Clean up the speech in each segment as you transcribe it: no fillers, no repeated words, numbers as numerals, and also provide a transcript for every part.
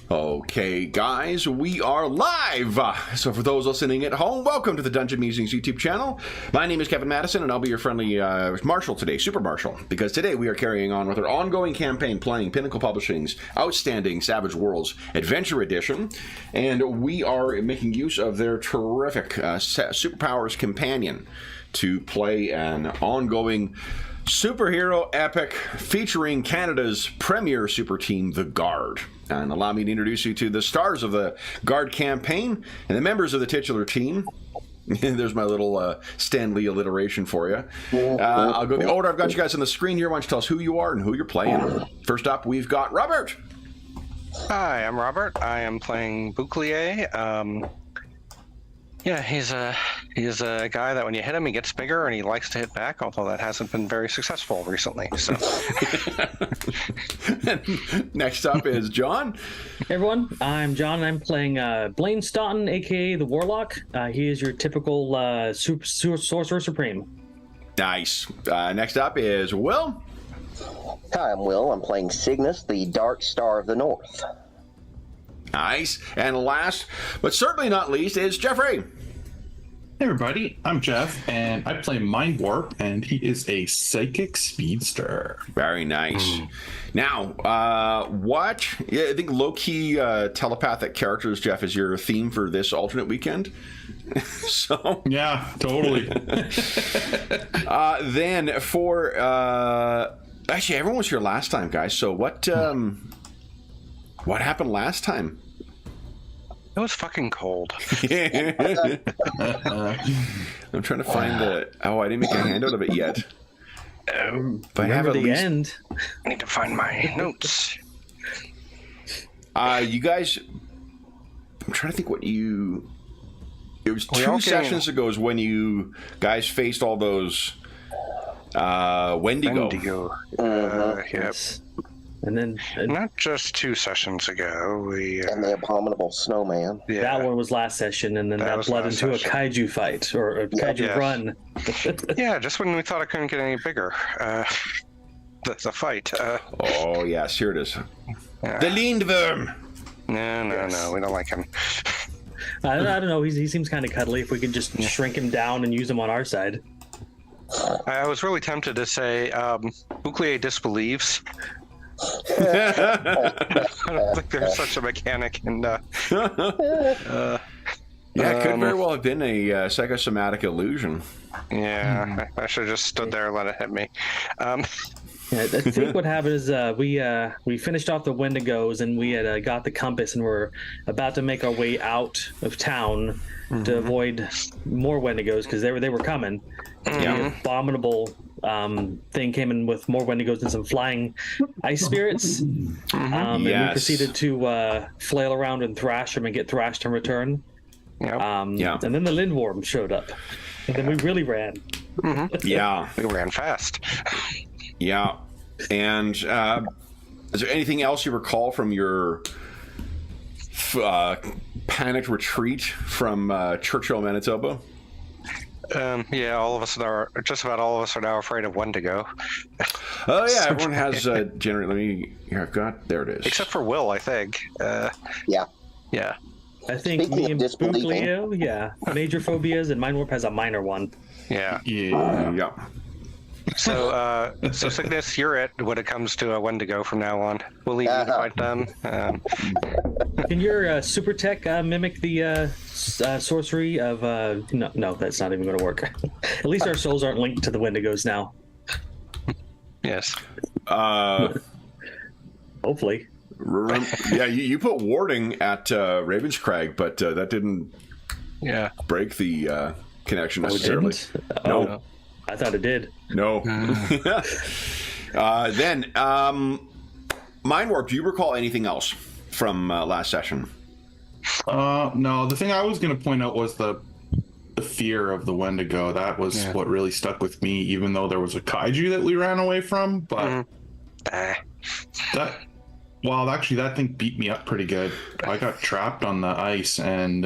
Okay, guys, we are live! So for those listening at home, welcome to the Dungeon Musings YouTube channel. My name is Kevin Madison, and I'll be your friendly Marshal today, Super Marshal, because today we are carrying on with our ongoing campaign playing Pinnacle Publishing's Outstanding Savage Worlds Adventure Edition, and we are making use of their terrific Superpowers Companion to play an ongoing superhero epic featuring Canada's premier super team, the Guard. And allow me to introduce you to the stars of the Guard campaign and the members of the titular team. There's my little Stan Lee alliteration for you. I'll go the order. I've got you guys on the screen here. Why don't you tell us who you are and who you're playing? First up, we've got Robert. Hi, I'm Robert. I am playing Bouclier. Yeah, he's a guy that when you hit him, he gets bigger and he likes to hit back, although that hasn't been very successful recently. So, next up is John. Hey everyone, I'm John, and I'm playing Blaine Staunton, aka the Warlock. He is your typical Sorcerer Supreme. Nice. Next up is Will. Hi, I'm Will. I'm playing Cygnus, the Dark Star of the North. Nice. And last, but certainly not least, is Jeffrey. Hey everybody, I'm Jeff, and I play Mind Warp, and he is a psychic speedster. Very nice. Now, I think low-key telepathic characters, Jeff, is your theme for this alternate weekend. So yeah, totally. Then for actually, everyone was here last time, guys. So what happened last time? it was fucking cold. I'm trying to find the. Oh, I didn't make a handout of it yet. But I have Remember at the least. end. I need to find my notes. You guys. I'm trying to think what you. It was We two all sessions ago is when you guys faced all those Wendigo. Yep. Yes. And then Not just 2 sessions ago. We And the Abominable Snowman. yeah. that one was last session, and then That that was bled last into session. a kaiju fight, or a kaiju Yes. run. Yeah, just when we thought it couldn't get any bigger. The fight. Oh yes, here it is. Yeah. The Lindworm. No, we don't like him. I don't know, he seems kind of cuddly. If we could just shrink him down and use him on our side. I was really tempted to say Bouclier disbelieves. I don't think there's such a mechanic, and Yeah, it could very well have been a psychosomatic illusion. yeah, I should have just stood there and let it hit me. Yeah, I think what happened is we finished off the Wendigos, and we had got the compass, and we're about to make our way out of town to avoid more Wendigos because they were coming. The abominable thing came in with more Wendigos and some flying ice spirits. And we Yes. proceeded to flail around and thrash them and get thrashed in return. Yep. Yeah. And then the Lindworm showed up, and then we really ran. Yeah, We ran fast. yeah. And is there anything else you recall from your panicked retreat from Churchill, Manitoba? Yeah, just about all of us are now afraid of Wendigo. Oh yeah, everyone has generate. Let me. Here, I've got. There it is. Except for Will, I think. Yeah. Yeah. I think Speaking me of and disbelieving. Bouclier, major phobias, and Mind Warp has a minor one. Yeah. Yeah. Yeah. So, Cygnus, you're it when it comes to a Wendigo from now on. We'll leave you to fight them. Can your super tech mimic the sorcery of no, that's not even going to work. At least our souls aren't linked to the Wendigos now. Yes. Hopefully. Yeah, you put warding at Ravenscrag, but that didn't Yeah. break the connection Oh, it necessarily. didn't? No. Oh, I thought it did. No. Then, Mind Warp, do you recall anything else from last session? No, the thing I was going to point out was the fear of the Wendigo. That was what really stuck with me, even though there was a kaiju that we ran away from. But that thing beat me up pretty good. I got trapped on the ice, and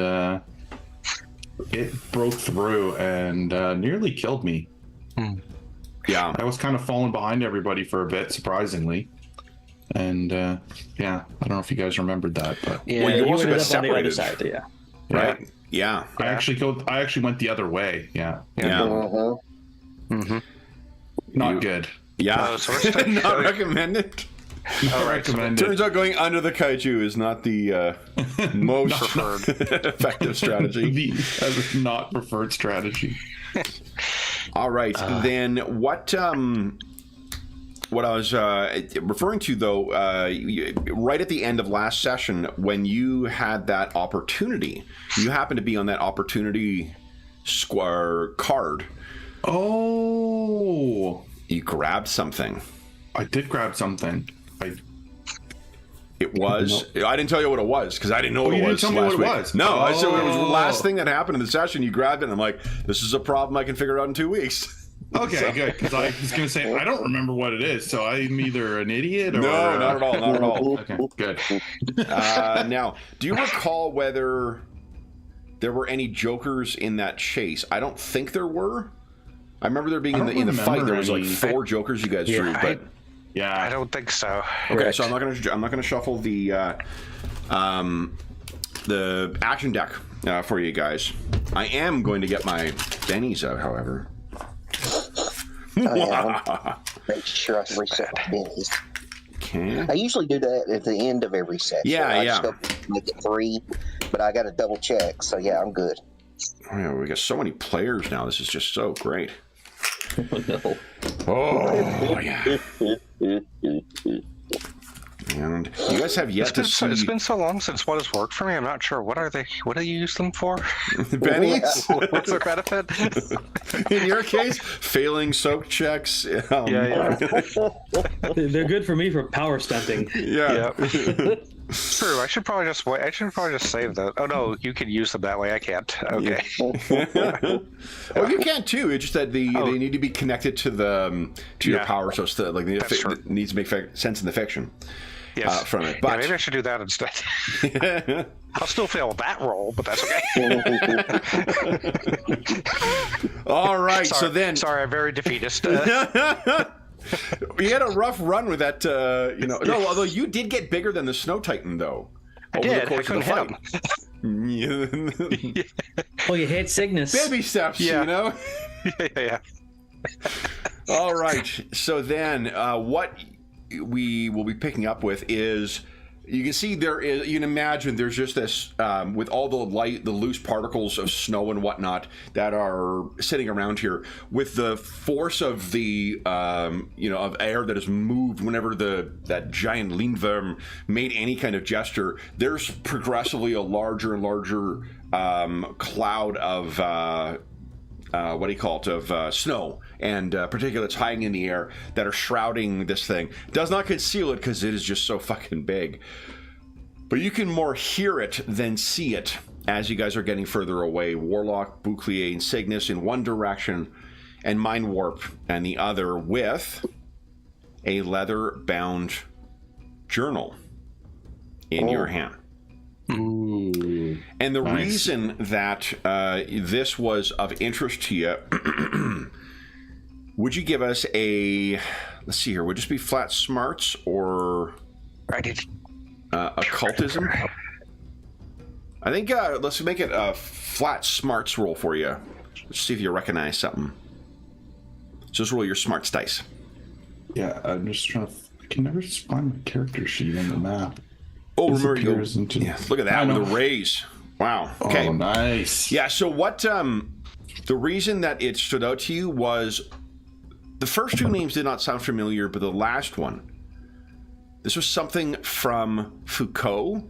it broke through and nearly killed me. Yeah. I was kind of falling behind everybody for a bit, surprisingly. And yeah, I don't know if you guys remembered that, but Yeah, Well, you you also ended got up on the other separated. side. Yeah. Right? Yeah. I actually went the other way. Yeah, Yeah. not good. Yeah. Oh, so we're Not recommended. Not recommended. Turns out going under the kaiju is not the most preferred. effective strategy. That is not preferred strategy. All right, then what I was referring to, though, right at the end of last session, when you had that opportunity, you happened to be on that opportunity square card. Oh, You grabbed something. I did grab something. It was. I didn't tell you what it was because I didn't know what you it didn't was. tell me last what it week. was. No, I said it was the Oh. last thing that happened in the session. You grabbed it, and I'm like, "This is a problem I can figure out in 2 weeks." Okay, good. Because I was going to say I don't remember what it is, so I'm either an idiot or No, not at all. Not at all. Okay, good. Now, do you recall whether there were any jokers in that chase? I don't think there were. I remember there being in the remember fight there was like any. 4 jokers you guys drew, but Yeah, I don't think so. okay. So I'm not gonna shuffle the action deck for you guys. I am going to get my bennies out, however. Make sure I reset my bennies. Okay. I usually do that at the end of every session. Yeah, I yeah. just go make it 3, but I got to double check. So yeah, I'm good. Oh, yeah, we got so many players now. This is just so great. Oh, no. Oh yeah. And you guys have yet to see It's been so long since what has worked for me. I'm not sure. What do you use them for? the bennies. What's their benefit? In your case, failing soak checks. Yeah. They're good for me for power stunting. Yeah. True. I should probably just wait. I should probably just save that. Oh no, you can use them that way. I can't. Okay. Well, you can too. It's just that they need to be connected to the your Yeah. power, so it's like That's true. it needs to make sense in the fiction Yes. from it. Yeah, But maybe I should do that instead. I'll still fail that roll, but that's okay. all right, sorry, so then sorry, I'm very defeatist. you had a rough run with that. No, although you did get bigger than the Snow Titan, though. I over the did. I course of couldn't the hit him. fight. Oh, you hit Cygnus. Baby steps, Yeah. you know. Yeah. All right. So then, what we will be picking up with is, you can see there is. You can imagine there's just this with all the loose particles of snow and whatnot that are sitting around here. With the force of the of air that has moved whenever that giant Lindworm made any kind of gesture, there's progressively a larger and larger cloud of snow and particulates hanging in the air that are shrouding this thing. Does not conceal it because it is just so fucking big. But you can more hear it than see it as you guys are getting further away. Warlock, Bouclier, and Cygnus in one direction, and Mind Warp and the other, with a leather-bound journal in your hand. Ooh. And the Nice. reason that this was of interest to you, would you give us let's see here, would it just be flat smarts or Ready. occultism? I think let's make it a flat smarts roll for you. Let's see if you recognize something. So just roll your smarts dice. Yeah, I'm just trying to. I can never find my character sheet on the map. Oh, remember you. Disappears into- Yeah, look at I that with know. the rays. Wow. Okay. Oh, nice. Yeah, so what the reason that it stood out to you was the first 2 names did not sound familiar, but the last one, this was something from Foucault,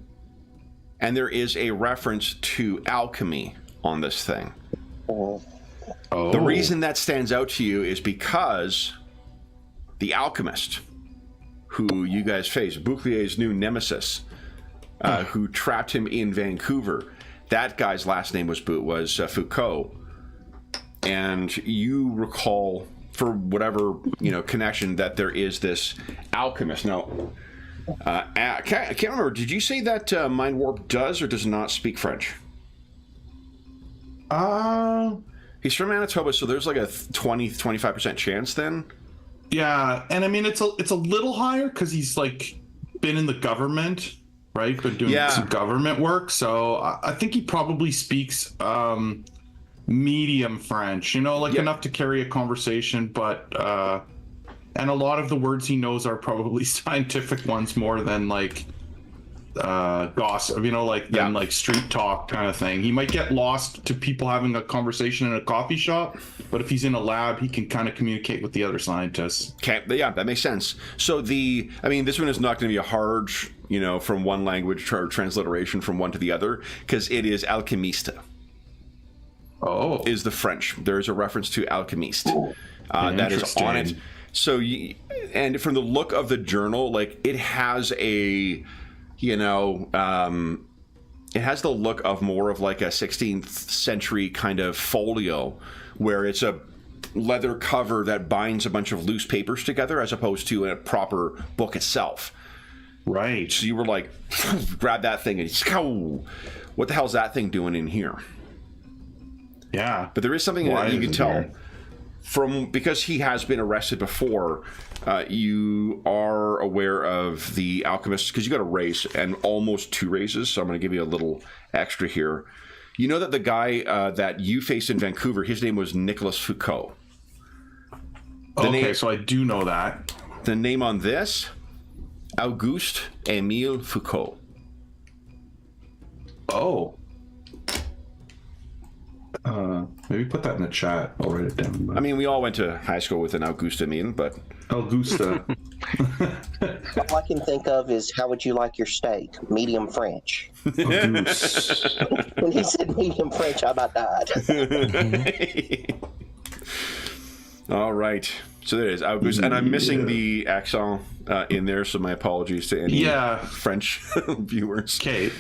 and there is a reference to alchemy on this thing. Oh. The reason that stands out to you is because the alchemist, who you guys face, Bouclier's new nemesis, who trapped him in Vancouver, that guy's last name was Foucault. And you recall, for whatever connection, that there is this alchemist. Now, I can't remember. Did you say that Mind Warp does or does not speak French? He's from Manitoba, so there's like a 20-25% chance then. Yeah, and I mean it's a little higher because he's like been in the government, right? Been doing some government work. So I think he probably speaks medium French, enough to carry a conversation, but and a lot of the words he knows are probably scientific ones more than like gossip, than like street talk kind of thing. He might get lost to people having a conversation in a coffee shop, but if he's in a lab, he can kind of communicate with the other scientists. Okay, yeah, that makes sense. So this one is not going to be a hard, from one language transliteration from one to the other, because it is alchimiste. Oh, is the French. There is a reference to alchemiste that is on it. So, and from the look of the journal, like it has a, it has the look of more of like a 16th century kind of folio, where it's a leather cover that binds a bunch of loose papers together, as opposed to a proper book itself. Right. So you were like, grab that thing and what the hell's that thing doing in here? Yeah. But there is something that you can tell because he has been arrested before. You are aware of the alchemists, because you got a raise and almost 2 raises. So I'm going to give you a little extra here. You know that the guy that you faced in Vancouver, his name was Nicolas Foucault. So I do know that. The name on this, Auguste Émile Foucault. Oh. Maybe put that in the chat. I'll write it down. I mean, we all went to high school with an Auguste Émile, but... Augusta. All I can think of is, how would you like your steak? Medium French. Auguste. When he said medium French, I about died. All right. So there it is, Auguste. And I'm missing the accent in there, so my apologies to any French viewers. Okay.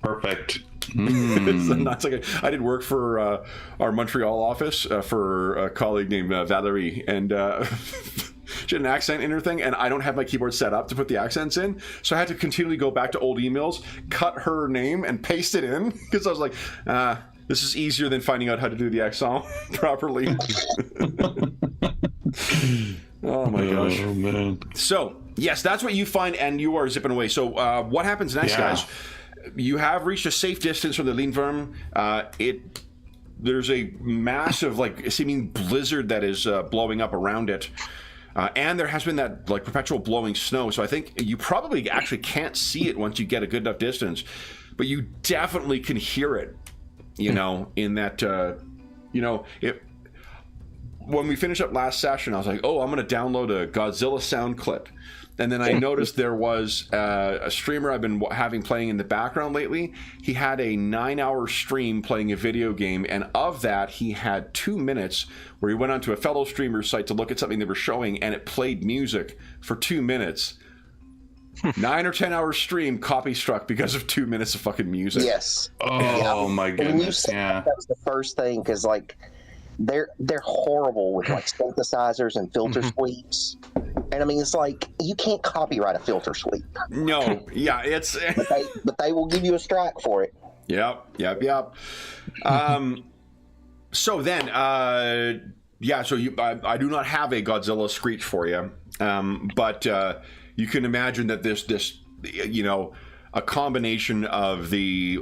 Perfect. I did work for our Montreal office for a colleague named Valerie, and she had an accent in her thing, and I don't have my keyboard set up to put the accents in, so I had to continually go back to old emails, cut her name, and paste it in, because I was like, this is easier than finding out how to do the accent properly. Oh my gosh. Oh man. So, yes, that's what you find, and you are zipping away. So, what happens next, guys? You have reached a safe distance from the Lindworm. There's a massive, seeming blizzard that is blowing up around it. And there has been that, perpetual blowing snow. So I think you probably actually can't see it once you get a good enough distance. But you definitely can hear it, in that, when we finished up last session, I was like, oh, I'm going to download a Godzilla sound clip. And then I noticed there was a streamer I've been having playing in the background lately. He had a 9-hour stream playing a video game, and of that, he had 2 minutes where he went onto a fellow streamer's site to look at something they were showing, and it played music for 2 minutes. 9 or 10-hour stream copy struck because of 2 minutes of fucking music. Yes. Oh my goodness. When you said that was the first thing, because they're horrible with synthesizers and filter sweeps. And I mean, it's like, you can't copyright a filter sweep. No, yeah, it's... but they will give you a strike for it. Yep. So then, so I do not have a Godzilla screech for you, but you can imagine that this a combination of the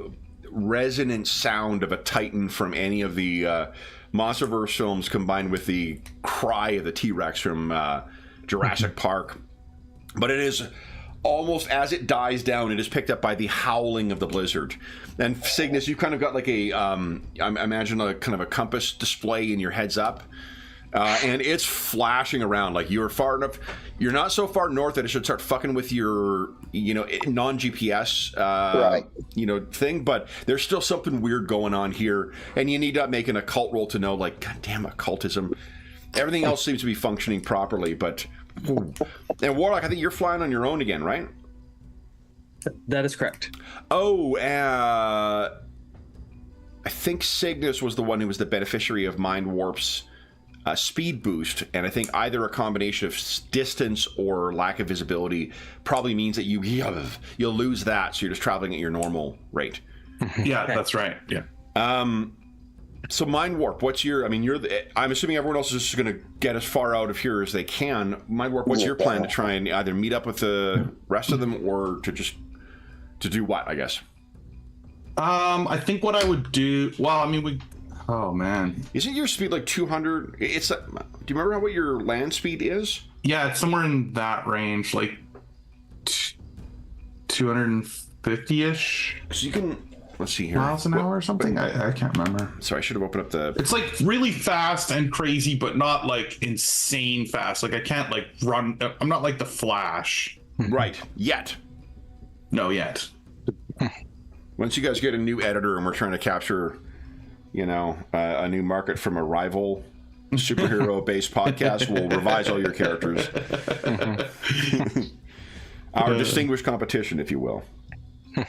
resonant sound of a Titan from any of the Monsterverse films combined with the cry of the T-Rex from Jurassic Park. But it is almost, as it dies down, it is picked up by the howling of the blizzard. And Cygnus, you've kind of got I imagine a kind of a compass display in your heads up. And it's flashing around. You're far enough. You're not so far north that it should start fucking with your, non-GPS, thing. But there's still something weird going on here, and you need to make an occult roll to know, God damn, occultism. Everything else seems to be functioning properly, but and Warlock, I think you're flying on your own again, right? That is correct. Oh, I think Cygnus was the one who was the beneficiary of Mind Warp's speed boost, and I think either a combination of distance or lack of visibility probably means that you'll lose that, so you're just traveling at your normal rate. Yeah, that's right. Yeah. So Mind Warp, what's your? I mean, I'm assuming everyone else is just going to get as far out of here as they can. Mind Warp, what's your plan to try and either meet up with the rest of them or to do what? I guess. I think what I would do. Well, I mean, oh man, isn't your speed like 200? Do you remember what your land speed is? Yeah, it's somewhere in that range, like 250-ish. So you can. Let's see here. Miles an hour or something? I can't remember. Sorry, I should have opened up the... It's like really fast and crazy, but not like insane fast. Like I can't like run. I'm not like the Flash. Right. Yet. No, yet. Once you guys get a new editor and we're trying to capture, a new market from a rival superhero-based podcast, we'll revise all your characters. Our distinguished competition, if you will.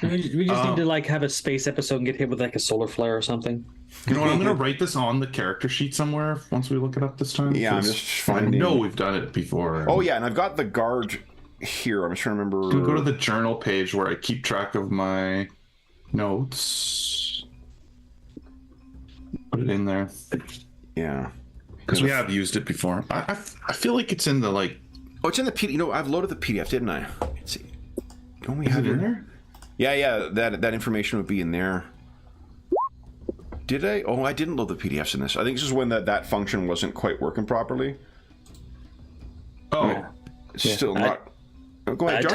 We just need to like have a space episode and get hit with like a solar flare or something. You know what? I'm gonna write this on the character sheet somewhere once we look it up this time. Yeah, I'm just finding. I know we've done it before. Oh yeah, and I've got the guard here. I'm just trying to remember. Go to the journal page where I keep track of my notes. Put it in there. Yeah, because we have used it before. I feel like it's in the like. Oh, it's in the PDF. I've loaded the PDF, didn't I? Let's see. Don't we have it in there? Yeah, that information would be in there. Did I? Oh, I didn't load the PDFs in this. I think this is when that function wasn't quite working properly. Oh. It's still not... Go ahead, John.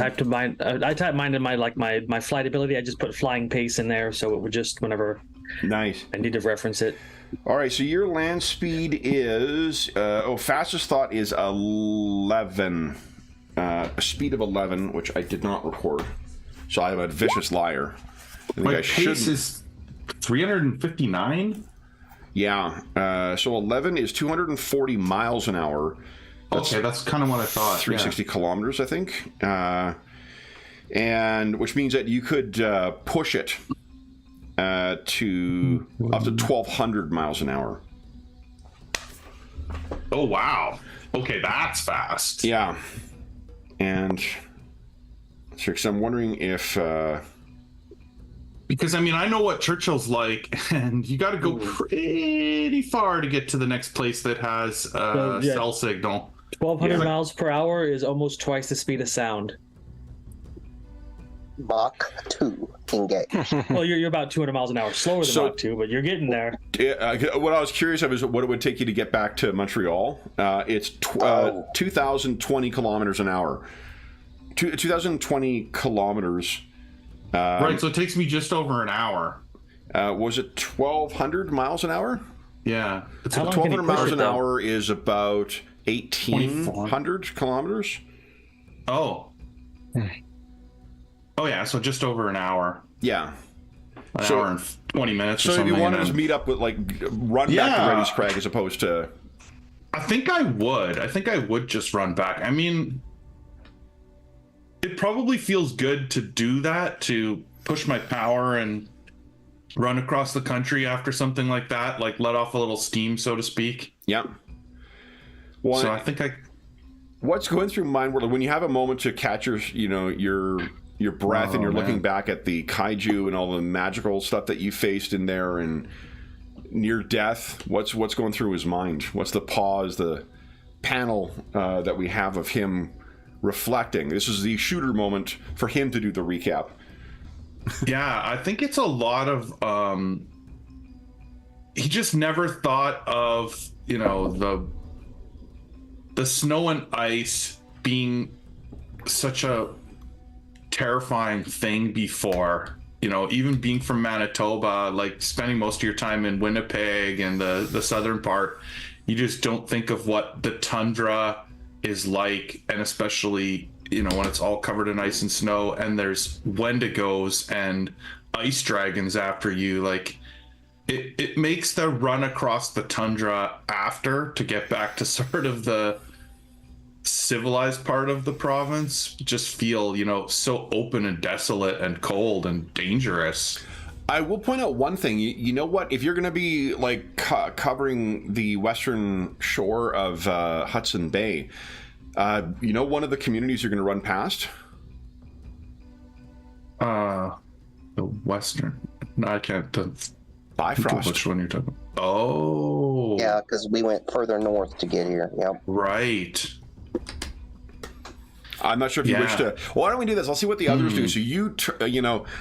I typed mine in my flight ability. I just put flying pace in there, so it would just, whenever nice. I need to reference it. All right, so your land speed is... fastest thought is 11. A speed of 11, which I did not record. So I'm a vicious liar. My pace is 359? Yeah. So 11 is 240 miles an hour. That's kind of what I thought. 360 kilometers, I think. And which means that you could push it to up to 1,200 miles an hour. Oh, wow. Okay, that's fast. Yeah. And... Sure, because I'm wondering if... Because, I mean, I know what Churchill's like, and you got to go pretty far to get to the next place that has a cell signal. 1,200 miles per hour is almost twice the speed of sound. Mach 2 engage. Well, you're about 200 miles an hour slower than Mach 2, but you're getting there. What I was curious of is what it would take you to get back to Montreal. It's 2,020 kilometers an hour. 2,020 kilometers. Right, so it takes me just over an hour. Was it 1,200 miles an hour? Yeah. 1,200 miles an hour is about 1,800 kilometers. Oh. Oh, yeah, so just over an hour. Yeah. An hour and 20 minutes or something. So if you wanted to meet up with, run back to Reddy's Crag as opposed to... I think I would just run back. I mean... It probably feels good to do that, to push my power and run across the country after something like that, like let off a little steam, so to speak. Yeah. Well, so I think what's going through mind world when you have a moment to catch your breath and you're looking back at the kaiju and all the magical stuff that you faced in there and near death, what's going through his mind? What's the pause, the panel that we have of him reflecting? This is the shooter moment for him to do the recap. Yeah, I think it's a lot of he just never thought of the snow and ice being such a terrifying thing before. Even being from Manitoba, like spending most of your time in Winnipeg and the southern part, you just don't think of what the tundra is like, and especially when it's all covered in ice and snow and there's Wendigos and ice dragons after you. Like it makes the run across the tundra after to get back to sort of the civilized part of the province just feel so open and desolate and cold and dangerous. I will point out one thing. You know what? If you're going to be covering the western shore of Hudson Bay, one of the communities you're going to run past? The western. No, I can't. Bifrost. Which one you're talking about? Oh. Yeah, because we went further north to get here. Yep. Right. I'm not sure if you wish to. Well, why don't we do this? I'll see what the others do. So you,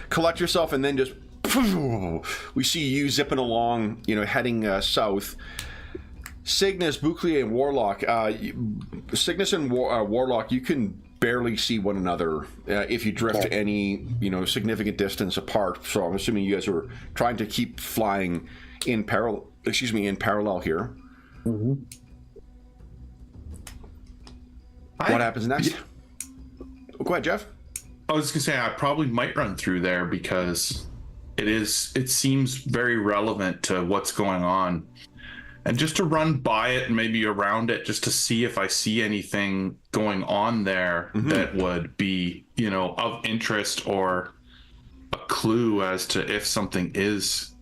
collect yourself, and then just we see you zipping along, heading south. Cygnus, Bouclier, and Warlock. Cygnus and Warlock, you can barely see one another if you drift any, significant distance apart. So I'm assuming you guys are trying to keep flying in parallel. In parallel here. Mm-hmm. What happens next? Go ahead, Jeff. I was gonna say I probably might run through there because it seems very relevant to what's going on, and just to run by it and maybe around it just to see if I see anything going on there that would be of interest or a clue as to if something is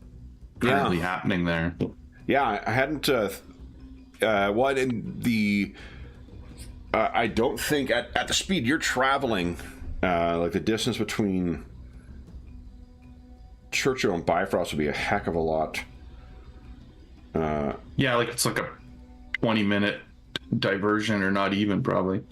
currently happening there. Yeah, I hadn't. What in the? I don't think at the speed you're traveling, like the distance between Churchill and Bifrost would be a heck of a lot. Yeah, like it's like a 20-minute diversion, or not even probably.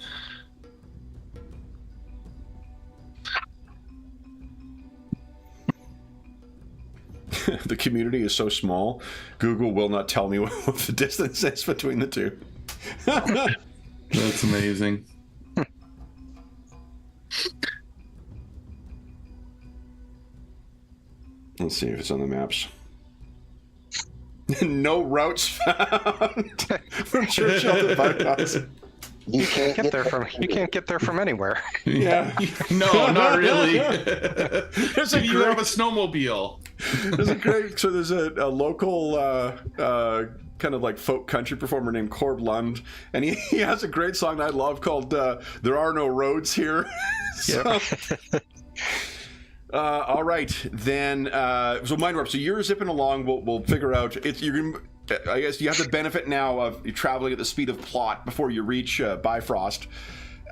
The community is so small, Google will not tell me what the distance is between the two. That's amazing. Let's see if it's on the maps. No routes found from Churchill to Bifrost. You can't Get there from you can't get there from anywhere. Yeah. No, not really. There's You have a snowmobile. There's a local kind of like folk country performer named Corb Lund, and he has a great song that I love called "There Are No Roads Here." All right, then. So mind you, so you're zipping along. We'll figure out. I guess you have the benefit now of you traveling at the speed of plot before you reach Bifrost.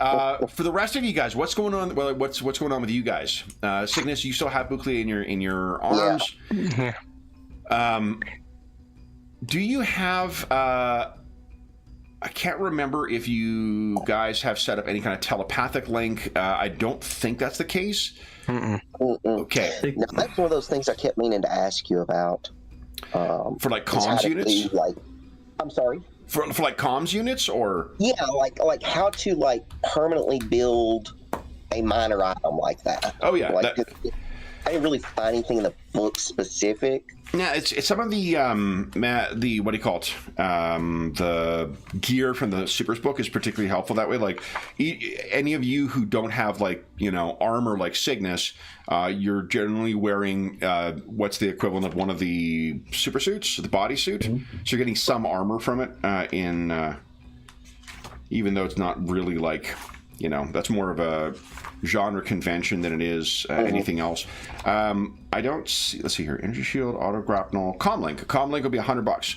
For the rest of you guys, what's going on? Well, what's going on with you guys? Cygnus, you still have Bouclier in your arms. Yeah. Do you have? I can't remember if you guys have set up any kind of telepathic link. I don't think that's the case. Okay. Now, that's one of those things I kept meaning to ask you about. For like comms units? I'm sorry? For like comms units, or? Yeah, like how to permanently build a minor item like that. Oh yeah. I didn't really find anything in the book specific. Yeah, it's some of the what do you call it? The gear from the Supers book is particularly helpful that way. Like any of you who don't have armor like Cygnus, you're generally wearing what's the equivalent of one of the super suits, the bodysuit. So you're getting some armor from it even though it's not really that's more of a genre convention than it is anything else. I don't see. Let's see here. Energy shield, auto grapnel, comlink. Comlink will be $100.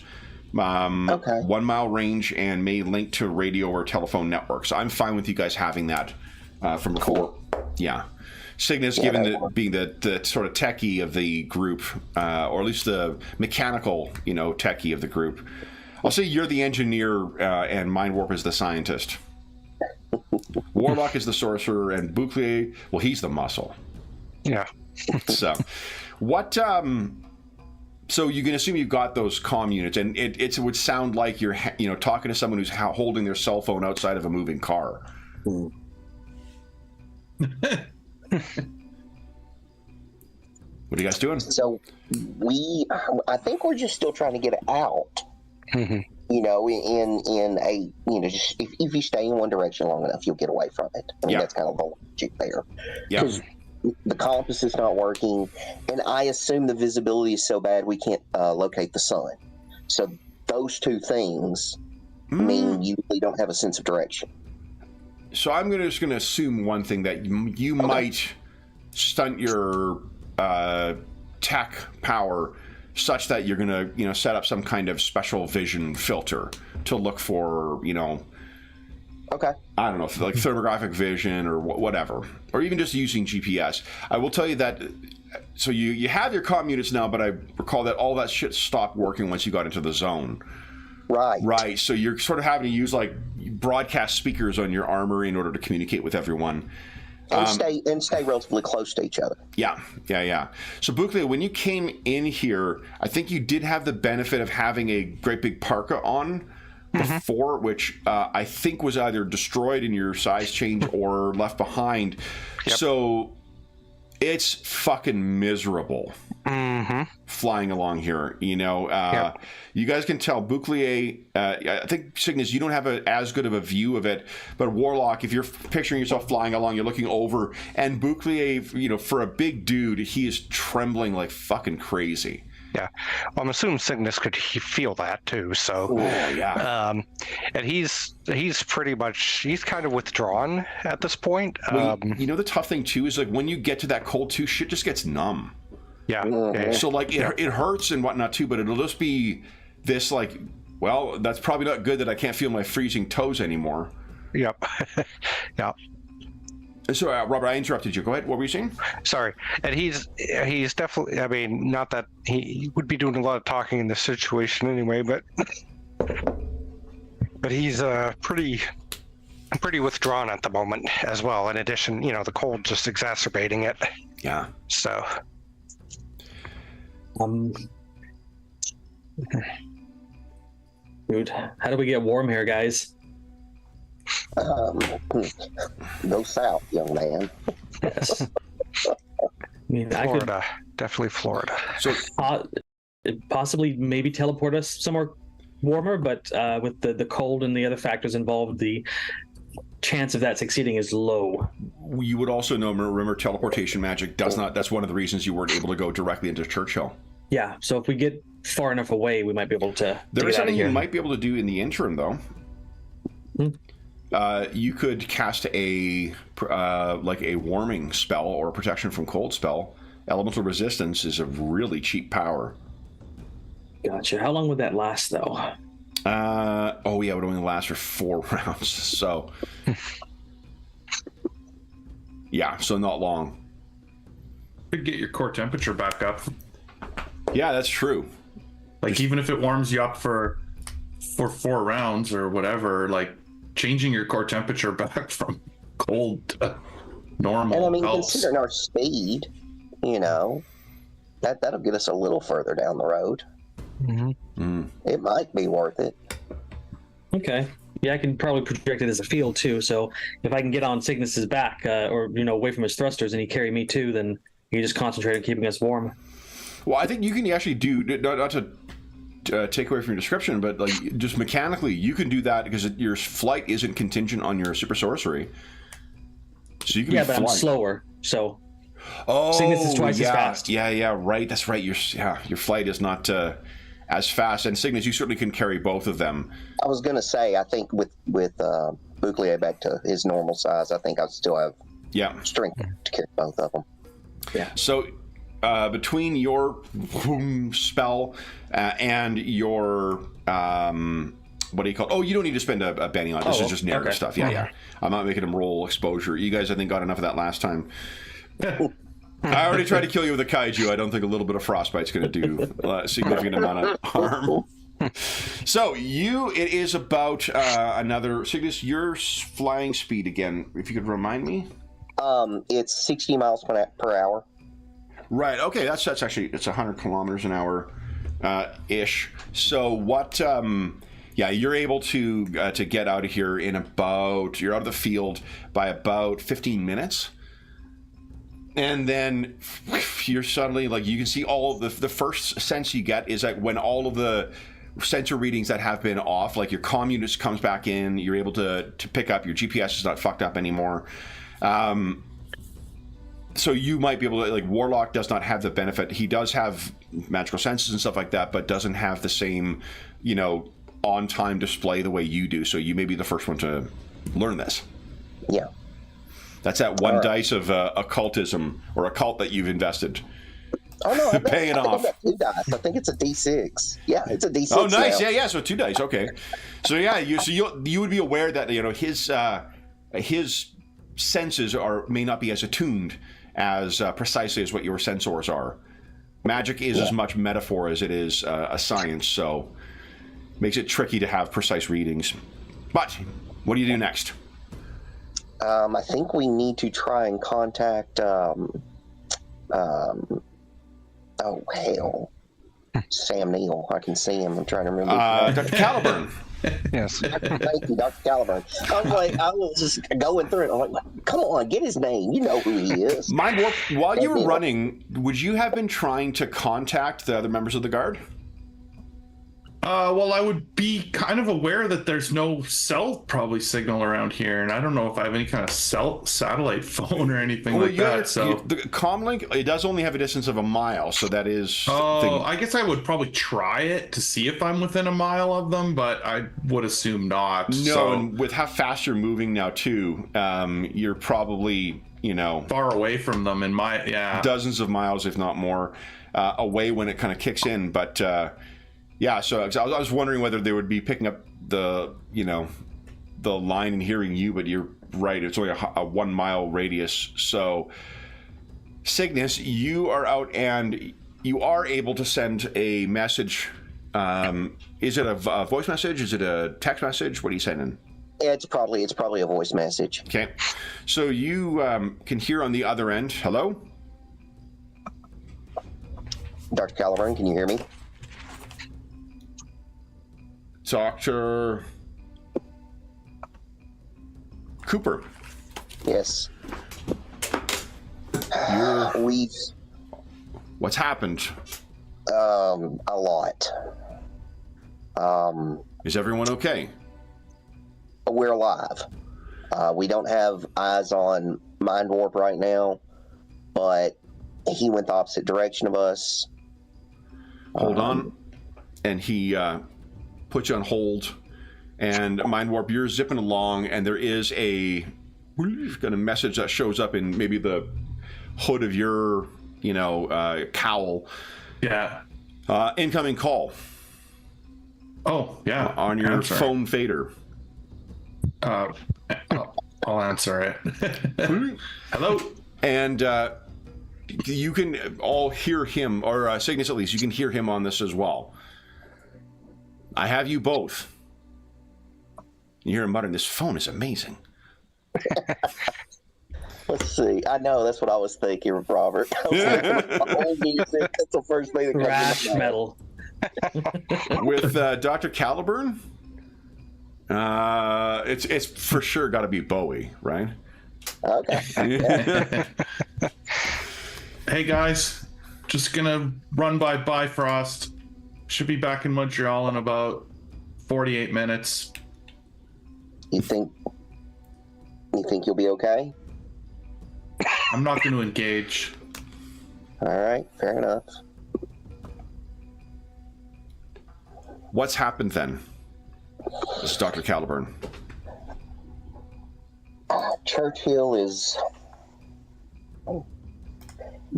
1 mile range and may link to radio or telephone network. So I'm fine with you guys having that from before. Yeah. Cygnus, being the sort of techie of the group, or at least the mechanical, techie of the group. I'll say you're the engineer and Mindwarp is the scientist. Warlock is the sorcerer, and Bouclier, well, he's the muscle. Yeah. So, what? So you can assume you've got those comm units, and it would sound like you're, talking to someone who's holding their cell phone outside of a moving car. What are you guys doing? So I think we're just still trying to get it out. In a just if you stay in one direction long enough, you'll get away from it. I mean, that's kind of the logic there. Because the compass is not working, and I assume the visibility is so bad we can't locate the sun. So those two things mean you really don't have a sense of direction. So I'm just going to assume one thing, that you might stunt your tech power such that you're going to, set up some kind of special vision filter to look for, I don't know, like thermographic vision or whatever, or even just using GPS. I will tell you that so you have your comm units now, but I recall that all that shit stopped working once you got into the zone. Right. So you're sort of having to use like broadcast speakers on your armory in order to communicate with everyone. And stay relatively close to each other. Yeah. So Bouclier, when you came in here, I think you did have the benefit of having a great big parka on before, which I think was either destroyed in your size change or left behind. Yep. So it's fucking miserable flying along here. You know, you guys can tell Bouclier, I think, Cygnus, you don't have as good of a view of it, but Warlock, if you're picturing yourself flying along, you're looking over, and Bouclier, you know, for a big dude, he is trembling like fucking crazy. Yeah, well, I'm assuming Cygnus could feel that too. So, and he's pretty much, he's kind of withdrawn at this point. Well, you know, the tough thing too is like when you get to that cold too, shit just gets numb. Yeah. So like it hurts and whatnot too, but it'll just be this like, well, that's probably not good that I can't feel my freezing toes anymore. Yep. Yeah. So, Robert, I interrupted you. Go ahead. What were you saying? Sorry. And he's definitely, I mean, not that he would be doing a lot of talking in this situation anyway, but he's pretty withdrawn at the moment as well. In addition, you know, the cold just exacerbating it. Yeah. So. Dude, how do we get warm here, guys? Go south, young man. Yes. I mean, Florida, definitely Florida. So possibly maybe teleport us somewhere warmer, but with the cold and the other factors involved, the chance of that succeeding is low. You would also know, remember, teleportation magic does not. That's one of the reasons you weren't able to go directly into Churchill. Yeah, so if we get far enough away, we might be able to. There is something you might be able to do in the interim, though. You could cast a warming spell or a protection from cold spell. Elemental resistance is a really cheap power. Gotcha. How long would that last, though? It would only last for 4 rounds. So, yeah, so not long. Could get your core temperature back up. Yeah, that's true. Like, even if it warms you up for 4 rounds or whatever, like, changing your core temperature back from cold to normal. And I mean, helps. considering our speed, you know, that'll get us a little further down the road. It might be worth it. Okay. Yeah, I can probably project it as a field too. So if I can get on Cygnus's back, or away from his thrusters, and he carry me too, then he just concentrate on keeping us warm. Well, I think you can actually do, not to take away from your description, but like just mechanically, you can do that because your flight isn't contingent on your super sorcery. So you can but I'm slower, so Cygnus is twice as fast. Yeah, right. That's right. Your flight is not as fast, and Cygnus, you certainly can carry both of them. I was going to say, I think with Bouclier back to his normal size, I think I still have strength to carry both of them. Yeah. So between your spell and your what do you call it? Oh, you don't need to spend a Benny on it. This is just narrative stuff. Yeah. I'm not making him roll exposure. You guys, I think, got enough of that last time. I already tried to kill you with a kaiju. I don't think a little bit of frostbite's going to do a significant amount of harm. So it is about another, Cygnus, your flying speed again, if you could remind me. It's 60 miles per hour. Right. Okay. That's actually, it's 100 kilometers an hour ish. So what? You're able to get out of here in you're out of the field by about 15 minutes. And then you're suddenly, like, you can see all of the first sense you get is like when all of the sensor readings that have been off, like your comm units comes back in, you're able to pick up, your GPS is not fucked up anymore. So you might be able to, like, Warlock does not have the benefit. He does have magical senses and stuff like that, but doesn't have the same, on-time display the way you do. So you may be the first one to learn this. Yeah. That's that one dice of occultism or occult that you've invested. Oh, no. Paying it off. I've got 2 dice. I think it's a D6. Yeah, it's a D6. Oh, nice. Now. Yeah. So 2 dice. Okay. So, yeah, you would be aware that, his senses may not be as attuned as precisely as what your sensors are. Magic is as much metaphor as it is a science, so makes it tricky to have precise readings. But what do you do next? I think we need to try and contact. Oh hell, Sam Neill. I can see him. I'm trying to remember. Dr. Caliburn. Yes. Thank you, Dr. Caliburn. I was just going through it. I'm like, come on, get his name. You know who he is. Mind Warp, while you were running, would you have been trying to contact the other members of the guard? Well, I would be kind of aware that there's no cell probably signal around here, and I don't know if I have any kind of satellite phone or anything like that. So the comlink, it does only have a distance of 1 mile, so that is. I guess I would probably try it to see if I'm within 1 mile of them, but I would assume not. No, so, and with how fast you're moving now too, you're probably far away from them in dozens of miles, if not more, away when it kind of kicks in, but. Yeah, so I was wondering whether they would be picking up the line and hearing you, but you're right. It's only a 1 mile radius. So, Cygnus, you are out and you are able to send a message. Is it a voice message? Is it a text message? What are you sending? It's probably a voice message. Okay, so you can hear on the other end. Hello, Dr. Caliburn, can you hear me? Dr. Cooper. Yes. What's happened? A lot. Is everyone okay? We're alive. We don't have eyes on Mind Warp right now, but he went the opposite direction of us. Hold on. And he puts you on hold. And Mind Warp, you're zipping along, and there is a message that shows up in maybe the hood of your, cowl. Yeah. Incoming call. Oh, yeah. On your phone fader. I'll answer it. Hello. And you can all hear him, or Cygnus at least, you can hear him on this as well. I have you both. You hear him muttering, "This phone is amazing." Let's see. I know, that's what I was thinking, Robert. Old music, that's the first thing that comes Thrash to my mind. metal. With Dr. Caliburn, it's for sure got to be Bowie, right? Okay. Hey guys, just gonna run by Bifrost. Should be back in Montreal in about 48 minutes. You think you'll be okay? I'm not going to engage. All right, fair enough. What's happened then? This is Dr. Caliburn. Churchill is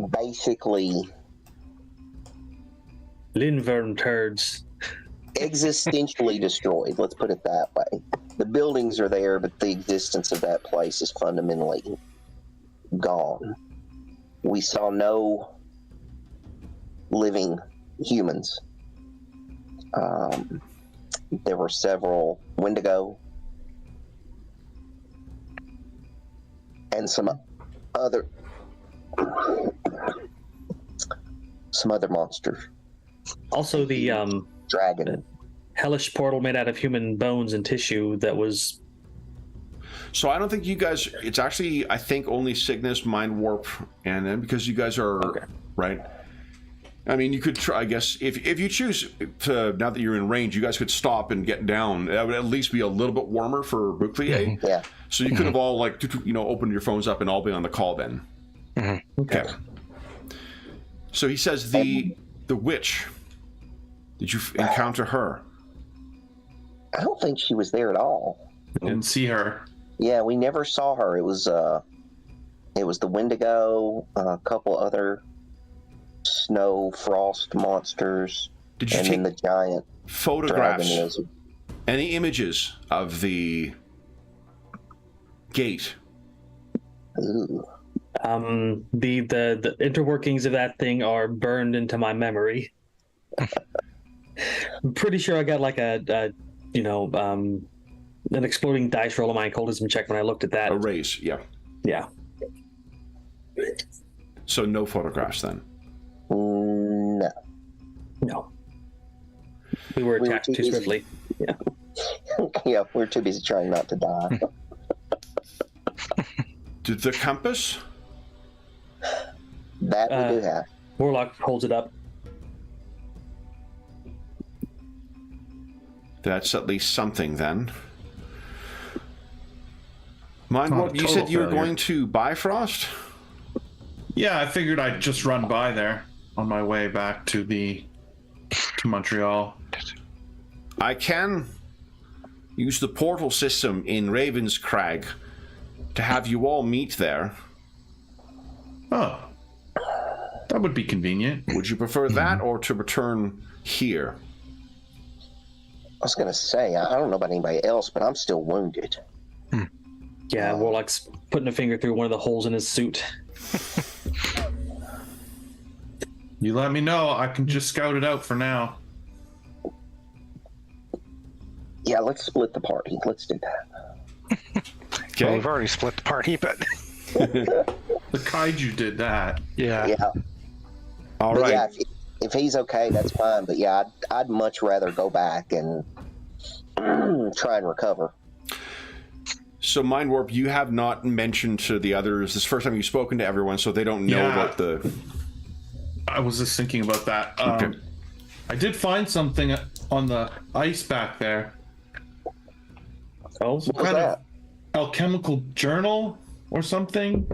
basically Linverm turds. existentially destroyed. Let's put it that way. The buildings are there, but the existence of that place is fundamentally gone. We saw no living humans. There were several Wendigo and some other monsters. Also, the Dragon. hellish portal made out of human bones and tissue that was. So I don't think you guys. It's actually, I think, only Cygnus, Mind Warp, and then because you guys are right. I mean, you could try. I guess if you choose to, now that you're in range, you guys could stop and get down. That would at least be a little bit warmer for Bouclier. Yeah. So you could have all opened your phones up and all be on the call then. Okay. So he says the witch. Did you encounter her? I don't think she was there at all. Didn't see her. Yeah, we never saw her. It was the Wendigo, a couple other snow frost monsters, Did you and take then the giant photographs? dragon lizard. Any images of the gate Ooh. The interworkings of that thing are burned into my memory. I'm pretty sure I got like an exploding dice roll on my occultism check when I looked at that. A raise, yeah. Yeah. So no photographs then. No. No. We were attacked too swiftly. Yeah. Yeah, we're too busy trying not to die. Did the compass? That we do have. Warlock holds it up. That's at least something then. Mind what? You total said you were failure. going to Bifrost? Yeah, I figured I'd just run by there on my way back to Montreal. I can use the portal system in Raven's Crag to have you all meet there. Oh, that would be convenient. Would you prefer that or to return here? I was going to say, I don't know about anybody else, but I'm still wounded. Yeah, Warlock's putting a finger through one of the holes in his suit. You let me know. I can just scout it out for now. Yeah, let's split the party. Let's do that. Okay. Well, we've already split the party, but The kaiju did that. yeah. Yeah. All But right. yeah, if he's okay, that's fine. But yeah, I'd much rather go back and try and recover. So, Mind Warp, you have not mentioned to the others. This is the first time you've spoken to everyone, so they don't know Yeah. what the... I was just thinking about that. Okay. I did find something on the ice back there. Oh, What was Kind that? of alchemical journal or something.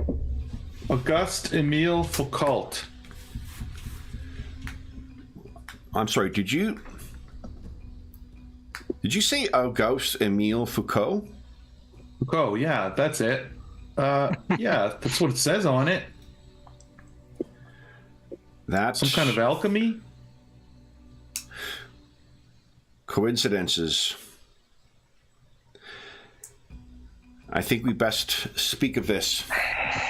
Auguste Emile Foucault. I'm sorry, did you say Auguste Emile Foucault? Foucault, yeah, that's it. Yeah, that's what it says on it. That's Some kind of alchemy. coincidences. I think we best speak of this,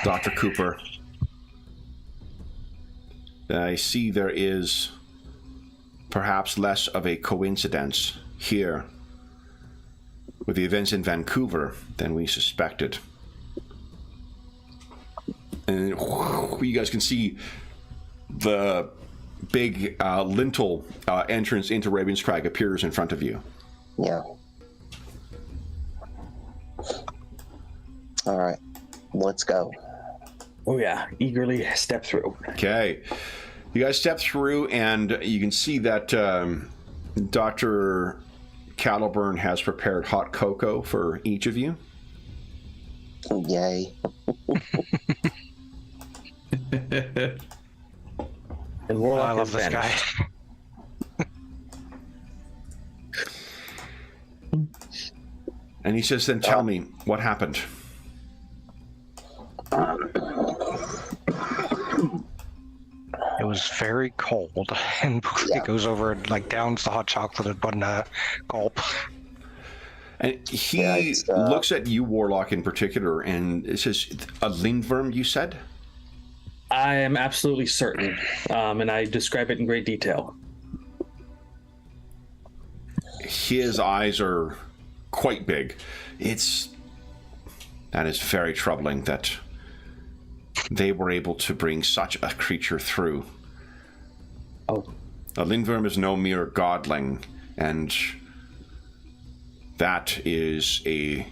Dr. Cooper. I see there is perhaps less of a coincidence here with the events in Vancouver than we suspected. And you guys can see the big lintel entrance into Raven's Crag appears in front of you. Yeah. All right, let's go. oh yeah. Eagerly step through. Okay. You guys step through, and you can see that Dr. Caliburn has prepared hot cocoa for each of you. Yay. And Warlock I love has this guy. vanished. And he says, then tell me what happened. It was very cold, and Yeah. he goes over and like downs the hot chocolate in one gulp. And he Yeah, it's, looks at you, Warlock, in particular, and it says, a lindworm, you said? I am absolutely certain, and I describe it in great detail. His eyes are quite big. That is very troubling that they were able to bring such a creature through. Oh, A lindworm is no mere godling, and that is a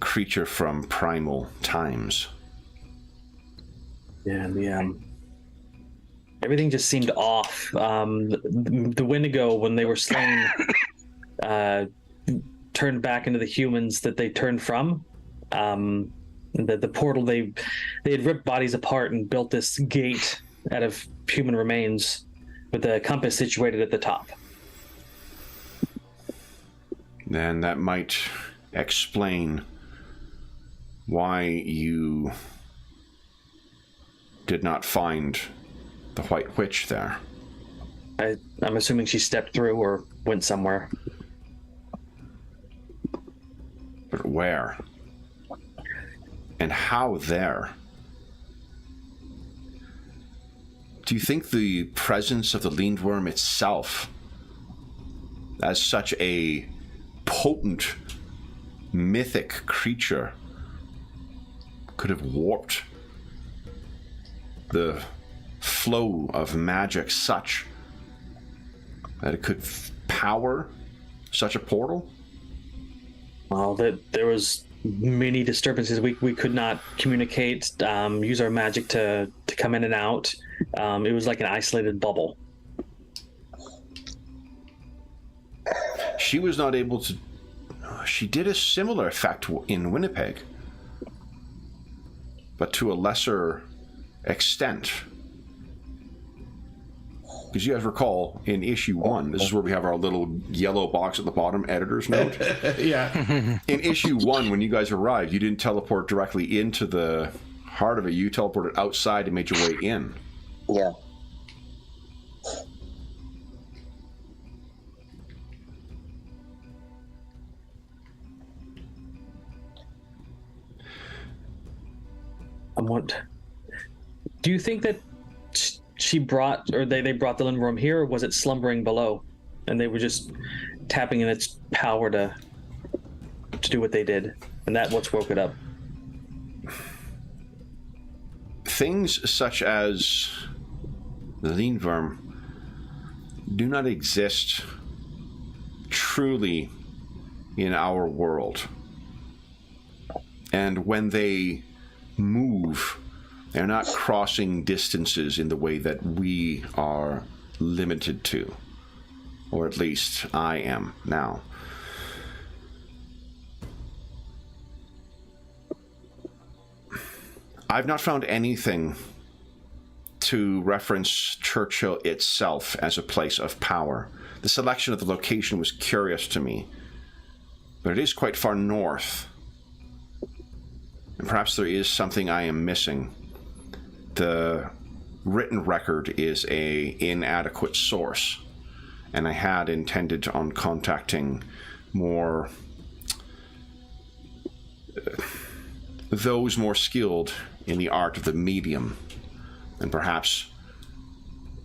creature from primal times. yeah. Everything just seemed off. The Wendigo, when they were slain, turned back into the humans that they turned from. The portal, they had ripped bodies apart and built this gate out of human remains with the compass situated at the top. Then that might explain why you did not find the White Witch there. I'm assuming she stepped through or went somewhere. But where? And how there? Do you think the presence of the lindworm itself, as such a potent, mythic creature, could have warped the flow of magic such that it could power such a portal? Well, there was many disturbances. We could not communicate, use our magic to come in and out. It was like an isolated bubble. She was not able to... She did a similar effect in Winnipeg, but to a lesser extent. Because you guys recall, in issue 1, this is where we have our little yellow box at the bottom, editor's note. Yeah. In issue 1, when you guys arrived, you didn't teleport directly into the heart of it. You teleported outside and made your way in. Yeah. Do you think that she brought, or they brought the lindworm here, or was it slumbering below, and they were just tapping in its power to do what they did, and that what's woke it up? Things such as the lindworm do not exist truly in our world, and when they move, they're not crossing distances in the way that we are limited to, or at least I am now. I've not found anything to reference Churchill itself as a place of power. The selection of the location was curious to me, but it is quite far north. And perhaps there is something I am missing. The written record is an inadequate source, and I had intended on contacting more those more skilled in the art of the medium, and perhaps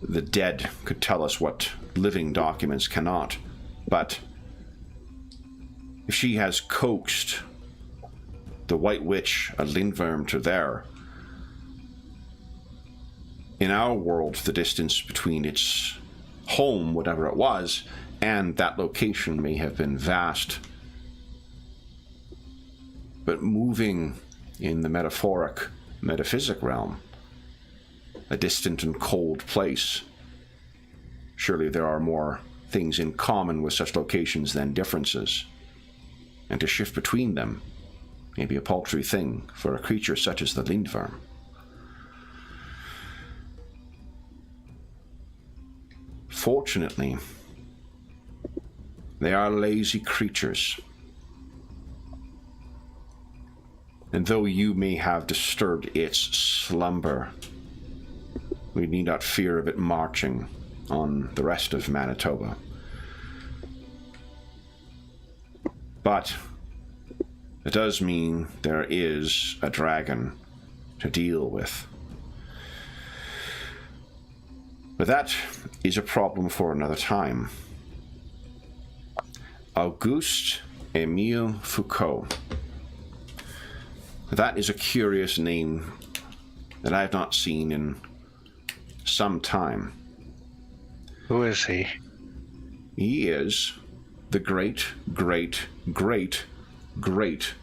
the dead could tell us what living documents cannot. But if she has coaxed the White Witch, a lindworm, to there, in our world, the distance between its home, whatever it was, and that location may have been vast. But moving in the metaphysic realm, a distant and cold place, surely there are more things in common with such locations than differences. And to shift between them may be a paltry thing for a creature such as the lindworm. Fortunately, they are lazy creatures. And though you may have disturbed its slumber, we need not fear of it marching on the rest of Manitoba. But it does mean there is a dragon to deal with. But that is a problem for another time. Auguste Émile Foucault. That is a curious name that I have not seen in some time. Who is he? He is the great, great, great, great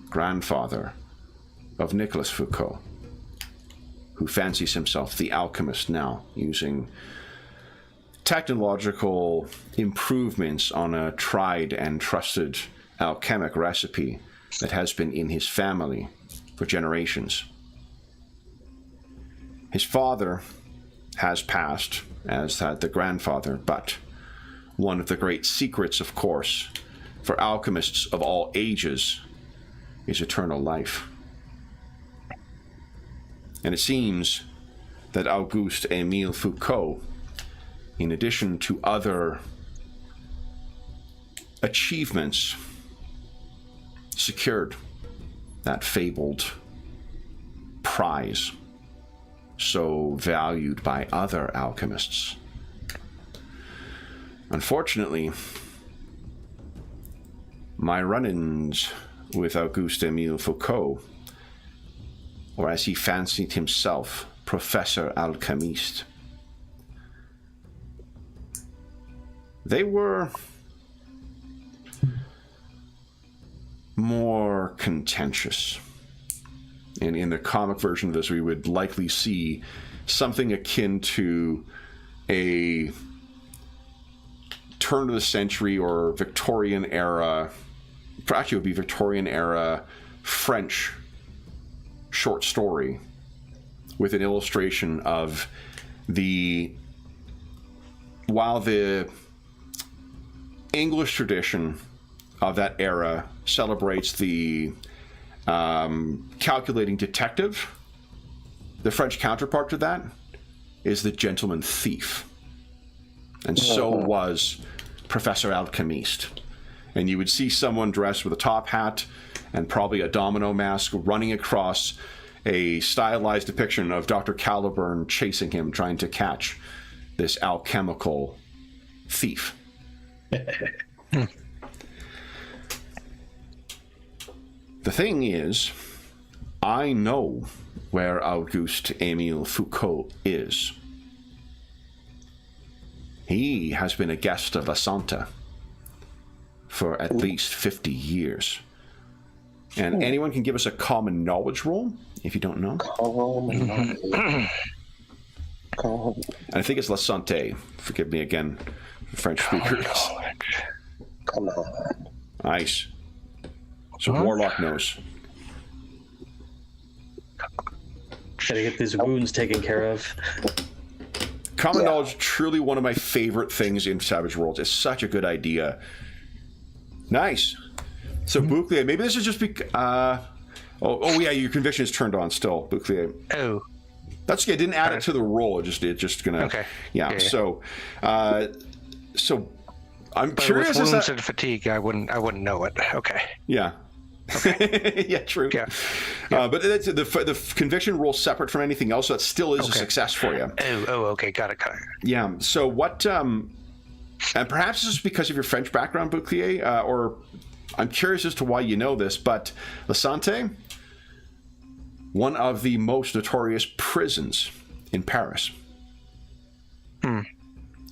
grandfather of Nicolas Foucault, who fancies himself the alchemist now, using technological improvements on a tried and trusted alchemic recipe that has been in his family for generations. His father has passed, as had the grandfather, but one of the great secrets, of course, for alchemists of all ages is eternal life. And it seems that Auguste Émile Foucault, in addition to other achievements, secured that fabled prize so valued by other alchemists. Unfortunately, my run-ins with Auguste Emile Foucault, or as he fancied himself, Professor Alchemiste, they were more contentious. And in the comic version of this, we would likely see something akin to a turn of the century or Victorian era, actually it would be Victorian era French short story with an illustration of while the English tradition of that era celebrates the calculating detective, the French counterpart to that is the gentleman thief. And so was Professor Alchemiste. And you would see someone dressed with a top hat and probably a domino mask running across a stylized depiction of Dr. Caliburn chasing him, trying to catch this alchemical thief. The thing is, I know where Auguste Emile Foucault is. He has been a guest of La Santa for at least 50 years. And anyone can give us a common knowledge roll, if you don't know. Common knowledge. And I think it's La Sante. Forgive me again, French speakers. Come on. Nice. So Warlock knows. Gotta get these wounds taken care of. Common knowledge, truly one of my favorite things in Savage Worlds. It's such a good idea. Nice. So Bouclier, maybe this is just because... oh yeah, your conviction is turned on still, Bouclier. Oh. That's good. I didn't add it to the roll. It's just gonna... Okay. Yeah. So I'm But curious. with wounds and fatigue, I wouldn't know it. Okay. Yeah. Okay. Yeah, true. Yeah. But the conviction roll separate from anything else, so that still is a success for you. Oh, okay. Got it. Yeah. So what... and perhaps this is because of your French background, Bouclier, or I'm curious as to why you know this, but La Sante, one of the most notorious prisons in Paris.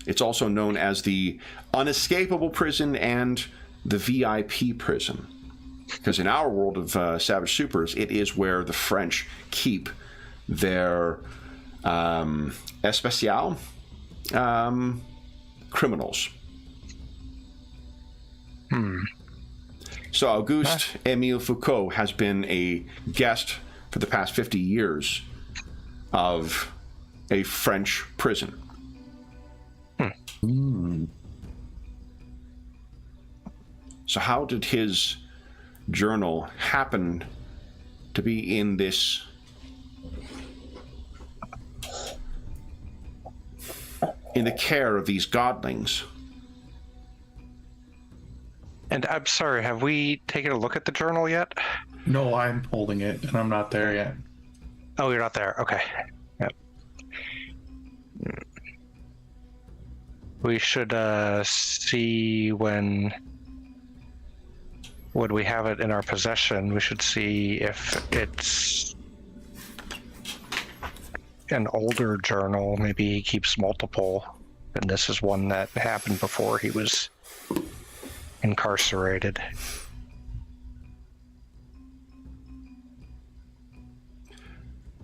It's also known as the unescapable prison and the VIP prison. Because in our world of Savage Supers, it is where the French keep their especial criminals. So Auguste Emile Foucault has been a guest for the past 50 years of a French prison. So how did his journal happen to be in this in the care of these godlings? And I'm sorry, have we taken a look at the journal yet? No, I'm holding it, and I'm not there yet. Oh, you're not there. Okay. Yep. We should see when we have it in our possession. We should see if it's an older journal. Maybe he keeps multiple, and this is one that happened before he was incarcerated.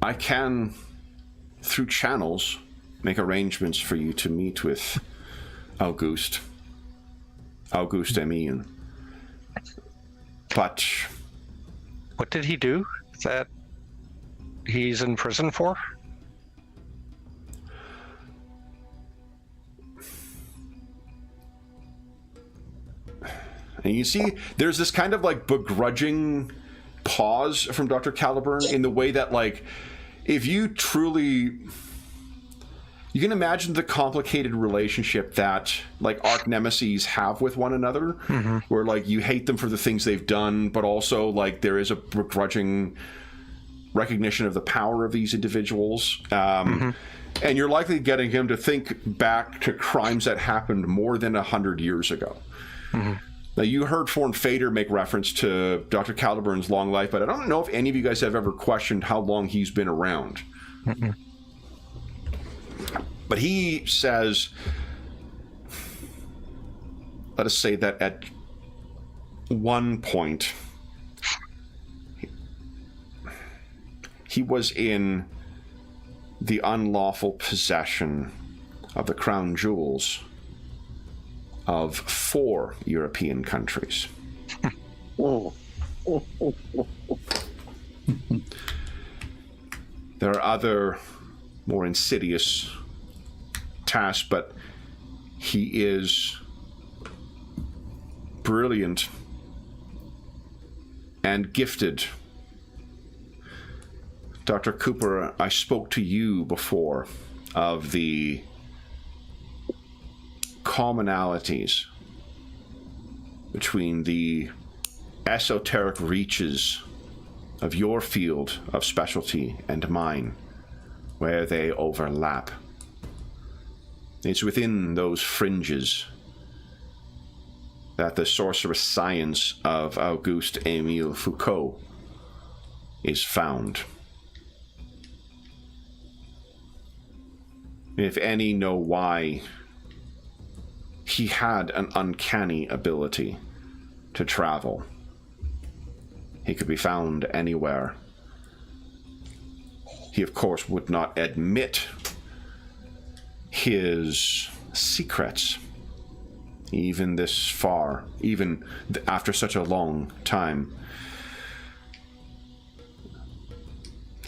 I can, through channels, make arrangements for you to meet with Auguste Emile. But what did he do that he's in prison for? And you see, there's this kind of like begrudging pause from Dr. Caliburn in the way that, like, if you truly... You can imagine the complicated relationship that, like, arch nemeses have with one another, where, like, you hate them for the things they've done, but also, like, there is a begrudging recognition of the power of these individuals. And you're likely getting him to think back to crimes that happened more than 100 years ago. Now, you heard Forn Fader make reference to Dr. Caldeburn's long life, but I don't know if any of you guys have ever questioned how long he's been around. But he says, let us say that at one point, he was in the unlawful possession of the crown jewels of 4 European countries. There are other more insidious tasks, but he is brilliant and gifted. Dr. Cooper, I spoke to you before of the commonalities between the esoteric reaches of your field of specialty and mine, where they overlap. It's within those fringes that the sorcerous science of Auguste Émile Foucault is found. If any know why he had an uncanny ability to travel, he could be found anywhere. He, of course, would not admit his secrets, even this far, even after such a long time.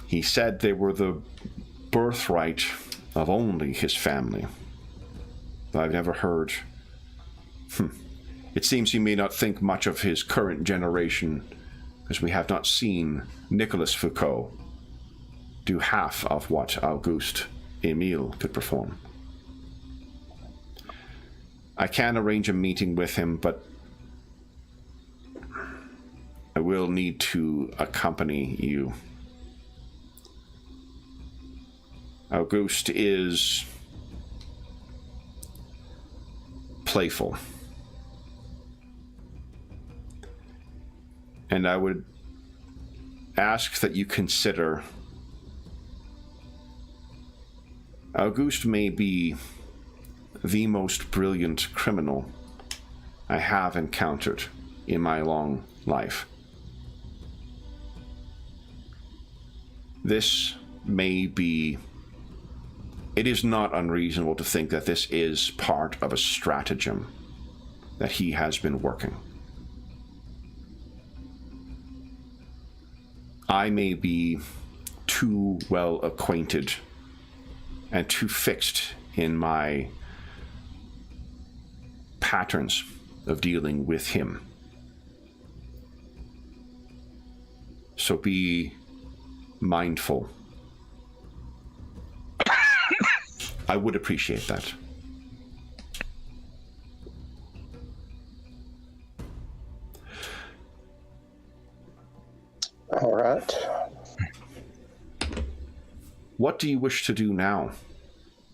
He said they were the birthright of only his family. I've never heard. It seems he may not think much of his current generation, because we have not seen Nicolas Foucault do half of what Auguste Émile could perform. I can arrange a meeting with him, but I will need to accompany you. Auguste is playful. And I would ask that you consider Auguste may be the most brilliant criminal I have encountered in my long life. This may be... It is not unreasonable to think that this is part of a stratagem that he has been working. I may be too well acquainted and too fixed in my patterns of dealing with him. So be mindful. I would appreciate that. All right. What do you wish to do now,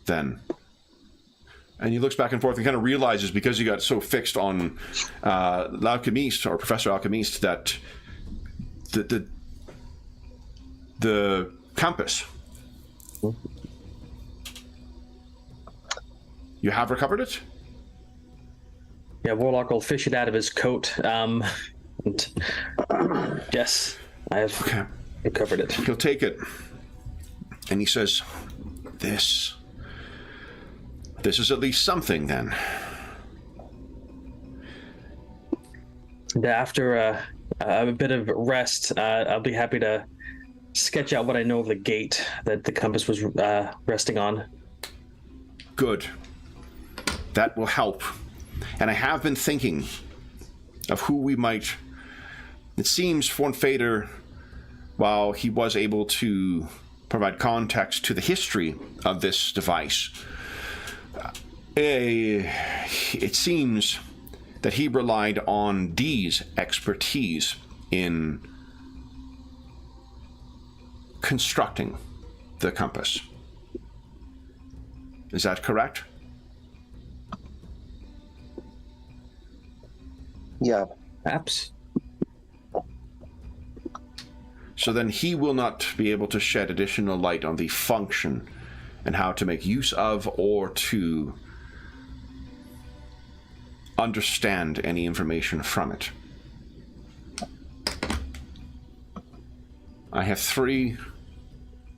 then? And he looks back and forth and kind of realizes, because he got so fixed on L'Alchimiste, or Professor Alchemiste, that the compass. You have recovered it? Yeah, Warlock will fish it out of his coat. Yes, I have recovered it. He'll take it, and he says, This is at least something, then. After a bit of rest, I'll be happy to sketch out what I know of the gate that the compass was resting on. Good. That will help. And I have been thinking of who we might... It seems Forn Fader, while he was able to provide context to the history of this device, it seems that he relied on Dee's expertise in constructing the compass. Is that correct? Yeah. Perhaps. So then he will not be able to shed additional light on the function and how to make use of or to understand any information from it. I have 3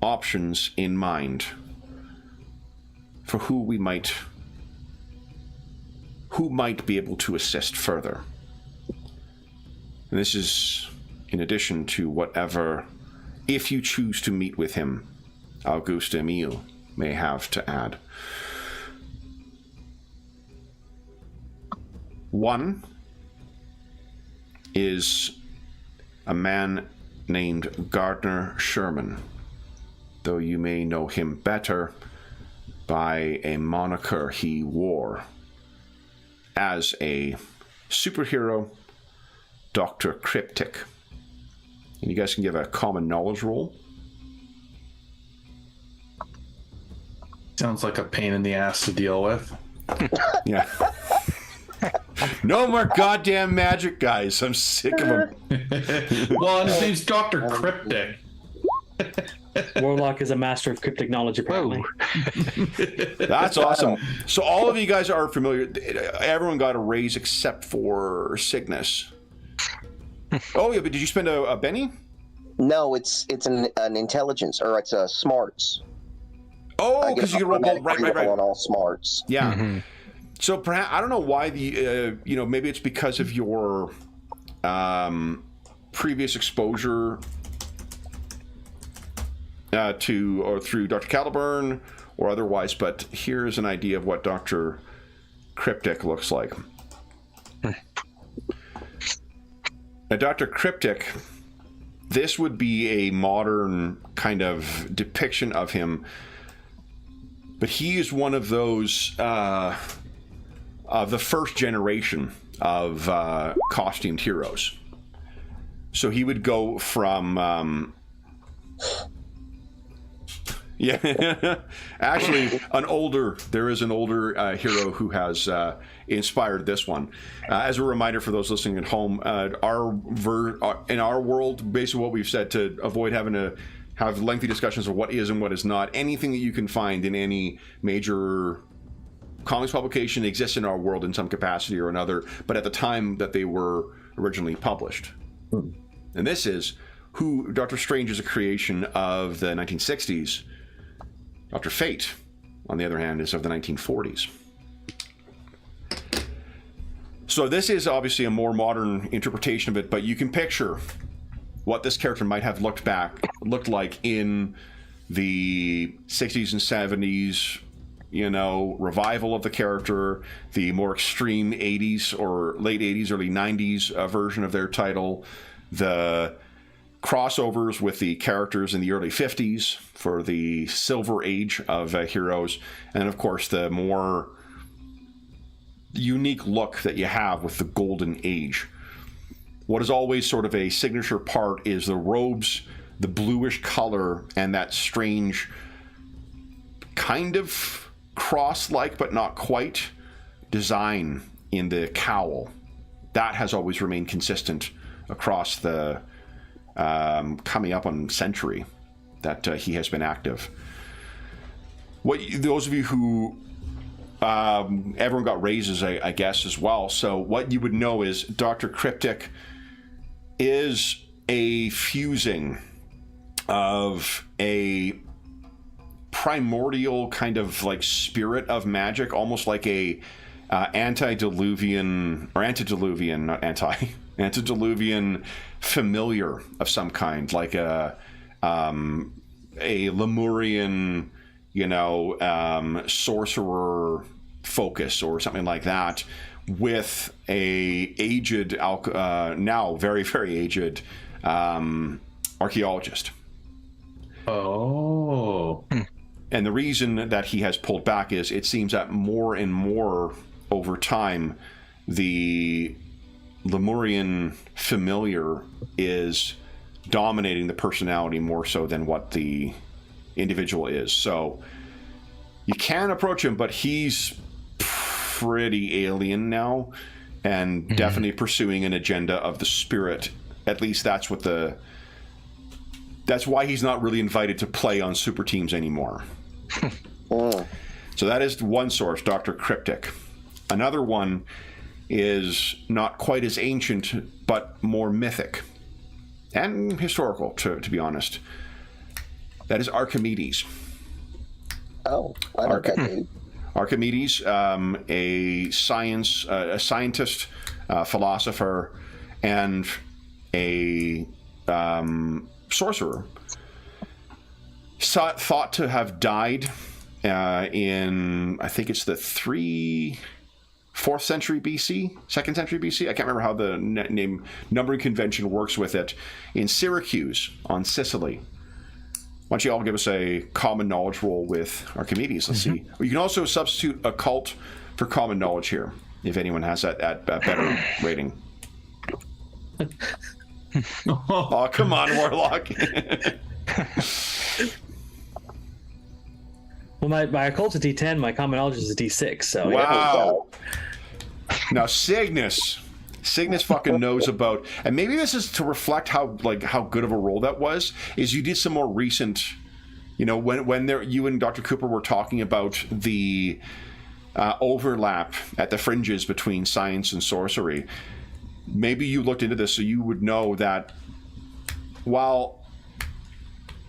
options in mind for who might be able to assist further. And this is in addition to whatever, if you choose to meet with him, Auguste Emile may have to add. 1 is a man named Gardner Sherman, though you may know him better by a moniker he wore as a superhero, Dr. Cryptic. And you guys can give a common knowledge roll. Sounds like a pain in the ass to deal with. Yeah. No more goddamn magic, guys. I'm sick of them. Well, his name's Dr. Cryptic. Warlock is a master of cryptic knowledge, apparently. That's awesome. So all of you guys are familiar. Everyone got a raise except for Cygnus. Oh, yeah, but did you spend a Benny? No, it's an intelligence, or it's a smarts. Oh, because you can roll both. Right. On all smarts. Yeah. Mm-hmm. So perhaps, I don't know why the, maybe it's because of your previous exposure through Dr. Caliburn or otherwise, but here's an idea of what Dr. Cryptic looks like. Now, Dr. Cryptic, this would be a modern kind of depiction of him, but he is one of those of the first generation of costumed heroes. So he would go from actually there is an older hero who has inspired this one. As a reminder for those listening at home, in our world, basically what we've said to avoid having to have lengthy discussions of what is and what is not, anything that you can find in any major comics publication exists in our world in some capacity or another, but at the time that they were originally published. And this is who Doctor Strange is a creation of the 1960s. Dr. Fate, on the other hand, is of the 1940s. So this is obviously a more modern interpretation of it, but you can picture what this character might have looked like in the 60s and 70s, revival of the character, the more extreme 80s or late 80s, early 90s version of their title, the crossovers with the characters in the early 50s for the Silver Age of heroes, and of course the more unique look that you have with the Golden Age. What is always sort of a signature part is the robes, the bluish color, and that strange kind of cross-like but not quite design in the cowl. That has always remained consistent across the coming up on century that he has been active. Those of you who everyone got raises, I guess, as well. So what you would know is Dr. Cryptic is a fusing of a primordial kind of spirit of magic, almost like a antediluvian familiar of some kind, like a Lemurian, sorcerer focus or something like that, with a aged, now very, very aged archaeologist. Oh. And the reason that he has pulled back is it seems that more and more over time, the Lemurian familiar is dominating the personality more so than what the individual is. So you can approach him, but he's pretty alien now, and definitely pursuing an agenda of the spirit. At least that's why he's not really invited to play on super teams anymore. So that is one source, Dr. Cryptic. Another one is not quite as ancient, but more mythic and historical, to be honest. That is Archimedes. Oh, I know that dude. Archimedes, a scientist, philosopher, and a sorcerer. Thought to have died in, I think it's the 4th century BC, 2nd century BC. I can't remember how the name numbering convention works with it. In Syracuse, on Sicily. Why don't you all give us a common knowledge roll with Archimedes? Let's see. You can also substitute occult for common knowledge here, if anyone has that better rating. Oh, come on, Warlock. Well, my occult's a D10, my common knowledge is a D6, so... Wow. Now, Cygnus fucking knows about, and maybe this is to reflect how good of a role that was, is you did some more recent, when you and Dr. Cooper were talking about the overlap at the fringes between science and sorcery. Maybe you looked into this so you would know that while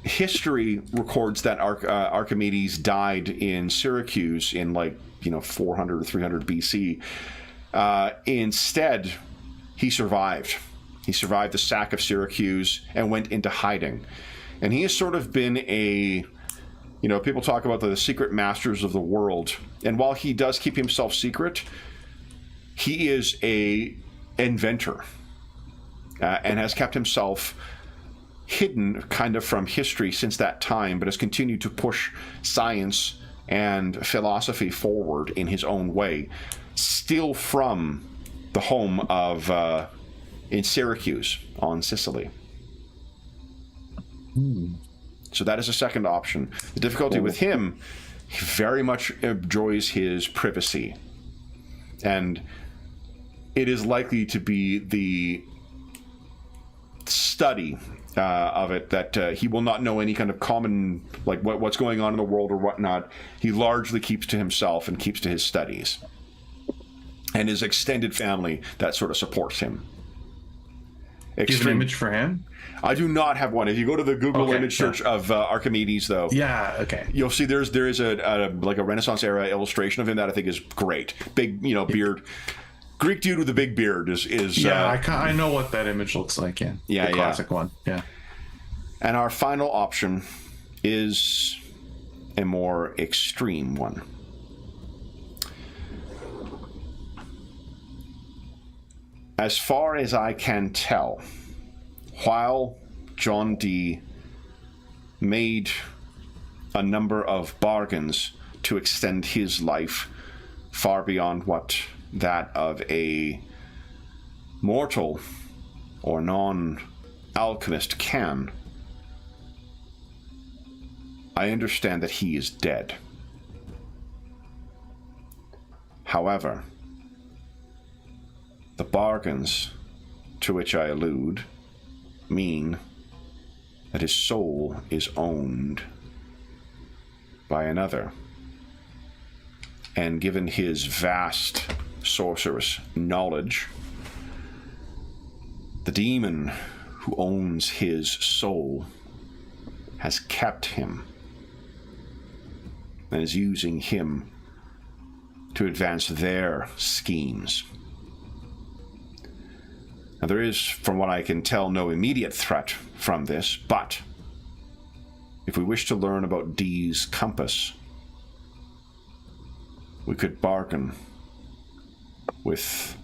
history records that Archimedes died in Syracuse in 400 or 300 BC, instead he survived. He survived the sack of Syracuse and went into hiding. And he has sort of been people talk about the secret masters of the world. And while he does keep himself secret, he is a inventor and has kept himself hidden kind of from history since that time, but has continued to push science and philosophy forward in his own way, still from the home of in Syracuse on Sicily. So that is a second option. The difficulty with him, he very much enjoys his privacy, and it is likely to be the study of it that he will not know any kind of common, what's going on in the world or whatnot. He largely keeps to himself and keeps to his studies and his extended family that sort of supports him. Do you have an image for him? I do not have one. If you go to the Google image search of Archimedes, though, you'll see there is a Renaissance era illustration of him that I think is great. Big, beard. Greek dude with a big beard is I know what that image looks like. The classic one. Yeah. And our final option is a more extreme one. As far as I can tell, while John Dee made a number of bargains to extend his life far beyond what that of a mortal or non-alchemist can, I understand that he is dead. However, the bargains to which I allude mean that his soul is owned by another. And given his vast sorcerous knowledge, the demon who owns his soul has kept him and is using him to advance their schemes. Now, there is, from what I can tell, no immediate threat from this, but if we wish to learn about Dee's compass, we could bargain with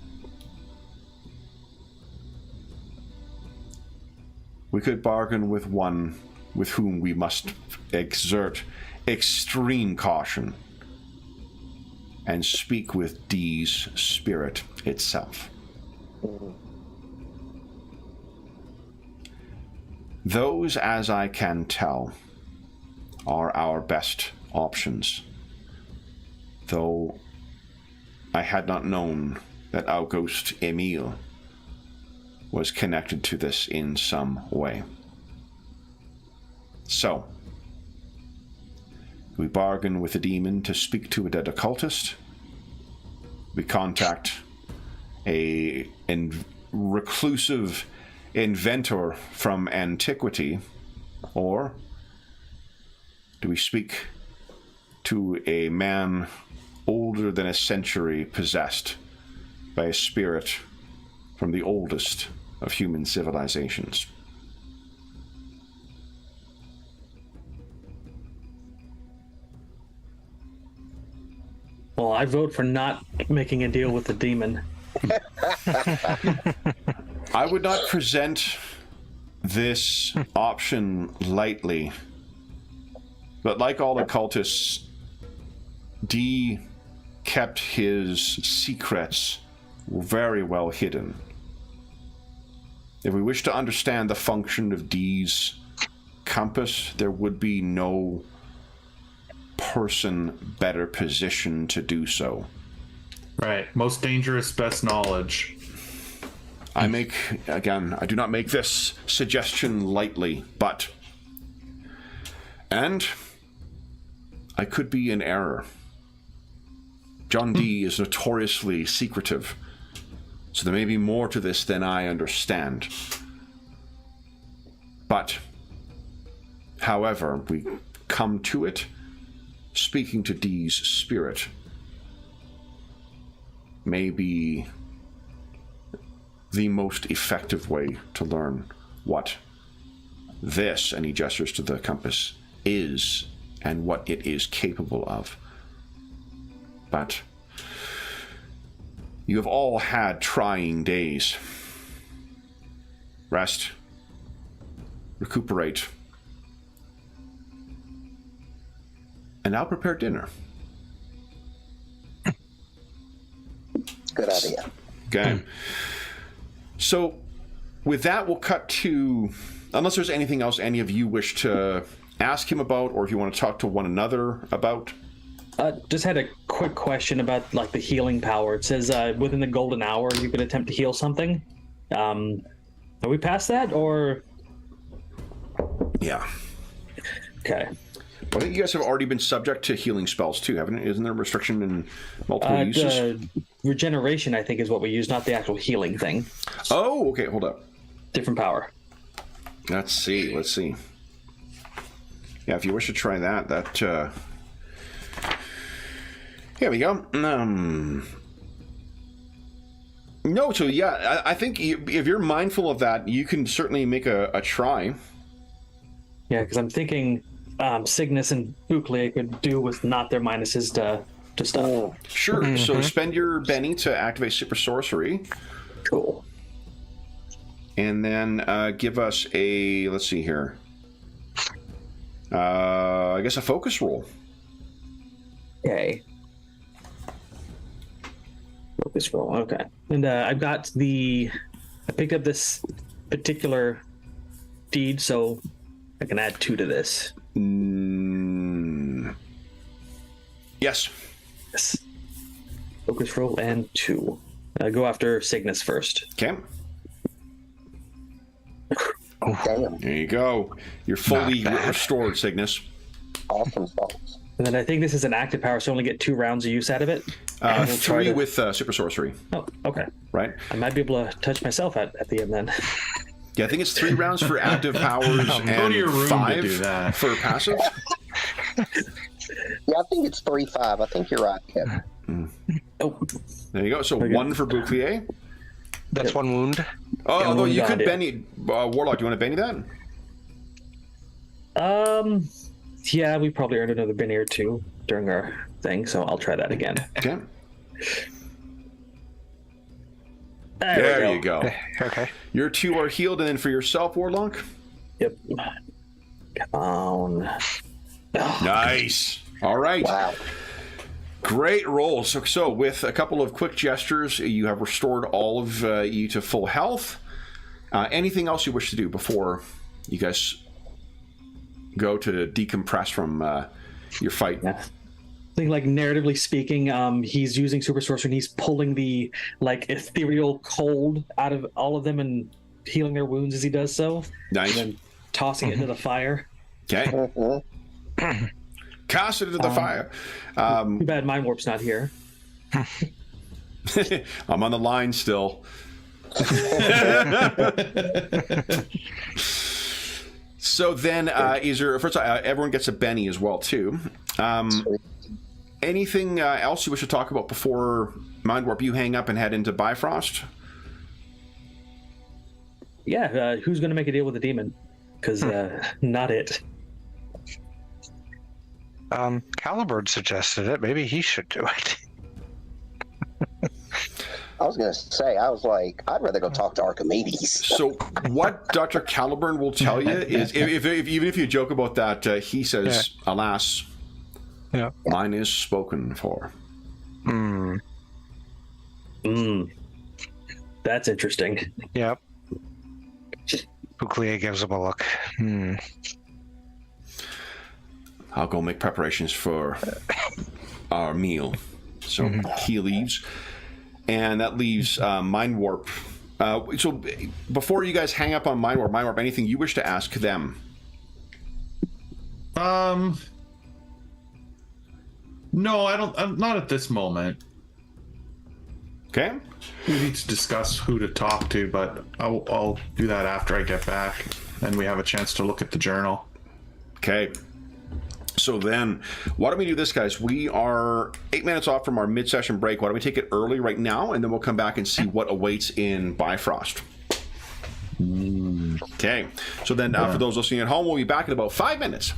one with whom we must exert extreme caution and speak with Dee's spirit itself. Those, as I can tell, are our best options. Though I had not known that our ghost Emile was connected to this in some way. So, we bargain with the demon to speak to a dead occultist. We contact a reclusive inventor from antiquity, or do we speak to a man older than a century possessed by a spirit from the oldest of human civilizations? Well, I vote for not making a deal with the demon. I would not present this option lightly, but like all occultists, D kept his secrets very well hidden. If we wish to understand the function of D's compass, there would be no person better positioned to do so. Right. Most dangerous, best knowledge. I do not make this suggestion lightly, but... And I could be in error. John D is notoriously secretive, so there may be more to this than I understand. But, however we come to it, speaking to D's spirit may be the most effective way to learn what this, and he gestures to the compass, is and what it is capable of. But you have all had trying days. Rest, recuperate, and I'll prepare dinner. Good idea. Okay. So, with that, we'll cut to, unless there's anything else any of you wish to ask him about, or if you want to talk to one another about. Just had a quick question about like the healing power. It says within the golden hour you could attempt to heal something. Are we past that, or? Yeah. Okay. Well, I think you guys have already been subject to healing spells too, haven't you? Isn't there a restriction in multiple uses? Regeneration, I think, is what we use, not the actual healing thing. Oh, okay. Hold up. Different power. Let's see. Yeah, if you wish to try that, here we go. No, so yeah, I think if you're mindful of that, you can certainly make a try. Yeah, because I'm thinking Cygnus and Bouclier could do with not their minuses to stuff. Sure. Mm-hmm. So spend your Benny to activate Super Sorcery. Cool. And then give us a, let's see here. I guess a focus roll. Okay. Focus roll, okay. And I picked up this particular deed, so I can add 2 to this. Yes. Yes. Focus roll and 2. Go after Cygnus first. Okay. Damn. There you go. You're fully restored, Cygnus. Awesome sauce. And then I think this is an active power, so I only get 2 rounds of use out of it. 3 with Super Sorcery. Oh, okay. Right? I might be able to touch myself at the end then. Yeah, I think it's 3 rounds for active powers and go to your room 5 to do that. for passive. Yeah, I think it's 3-5. I think you're right, Kevin. Oh, There you go. So 1 for Bouclier. That's 1 wound. Oh, although you could yeah. Benny... Warlock, do you want to Benny that? yeah, we probably earned another Benny or 2 during our thing, so I'll try that again. Okay. There you go. Okay. Your 2 are healed, and then for yourself, Warlock? Yep. Come on. Nice. All right. Wow. Great roll. So with a couple of quick gestures, you have restored all of you to full health. Anything else you wish to do before you guys go to decompress from your fight. Yeah. I think, like, narratively speaking, he's using super sorcery and he's pulling the, like, ethereal cold out of all of them and healing their wounds as he does so. Nice. And then tossing it into the fire. Okay. Cast it into the fire. Too bad Mind Warp's not here. I'm on the line still. So then, first everyone gets a Benny as well too. Anything else you wish to talk about before Mind Warp? You hang up and head into Bifrost. Yeah, who's going to make a deal with the demon? Because not it. Calibird suggested it. Maybe he should do it. I was going to say, I was like, I'd rather go talk to Archimedes. So what Dr. Caliburn will tell you is, if even if you joke about that, he says, alas, mine is spoken for. That's interesting. Yep. Bouclier gives him a look. I'll go make preparations for our meal. So he leaves. And that leaves Mind Warp. So before you guys hang up on Mind Warp, anything you wish to ask them? No, I don't. Not at this moment. Okay. We need to discuss who to talk to, but I'll do that after I get back and we have a chance to look at the journal. Okay. So then, why don't we do this, guys? We are 8 minutes off from our mid-session break. Why don't we take it early right now, and then we'll come back and see what awaits in Bifrost. Okay. So then, for those listening at home, we'll be back in about 5 minutes.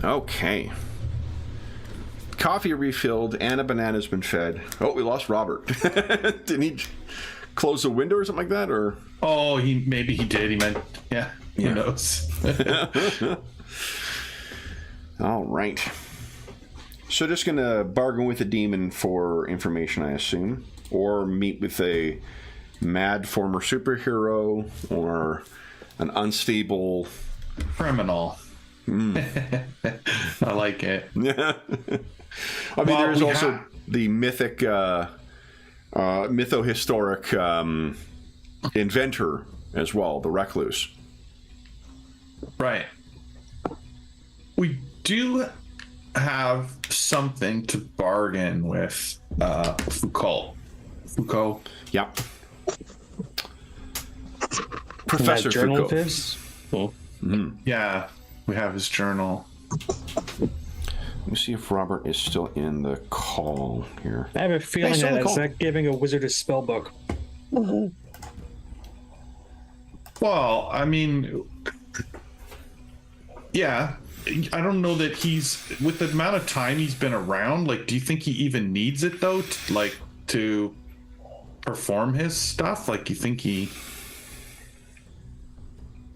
Okay. Coffee refilled and a banana's been fed. Oh, we lost Robert. Didn't he close the window or something like that? Or maybe he did. He meant, who knows? All right. So just gonna bargain with the demon for information, I assume, or meet with a mad former superhero or an unstable criminal. I like it. Yeah. I mean, there's also the mythic, mytho-historic inventor as well, the recluse. Right. We do have something to bargain with Foucault. Yep. Professor journal Foucault. of his? Oh. Mm-hmm. Yeah, we have his journal. Let me see if Robert is still in the call here. I have a feeling that it's like giving a wizard a spell book. Mm-hmm. Well, I mean, yeah. I don't know that he's, with the amount of time he's been around, like, do you think he even needs it, though, to perform his stuff? Like, you think he...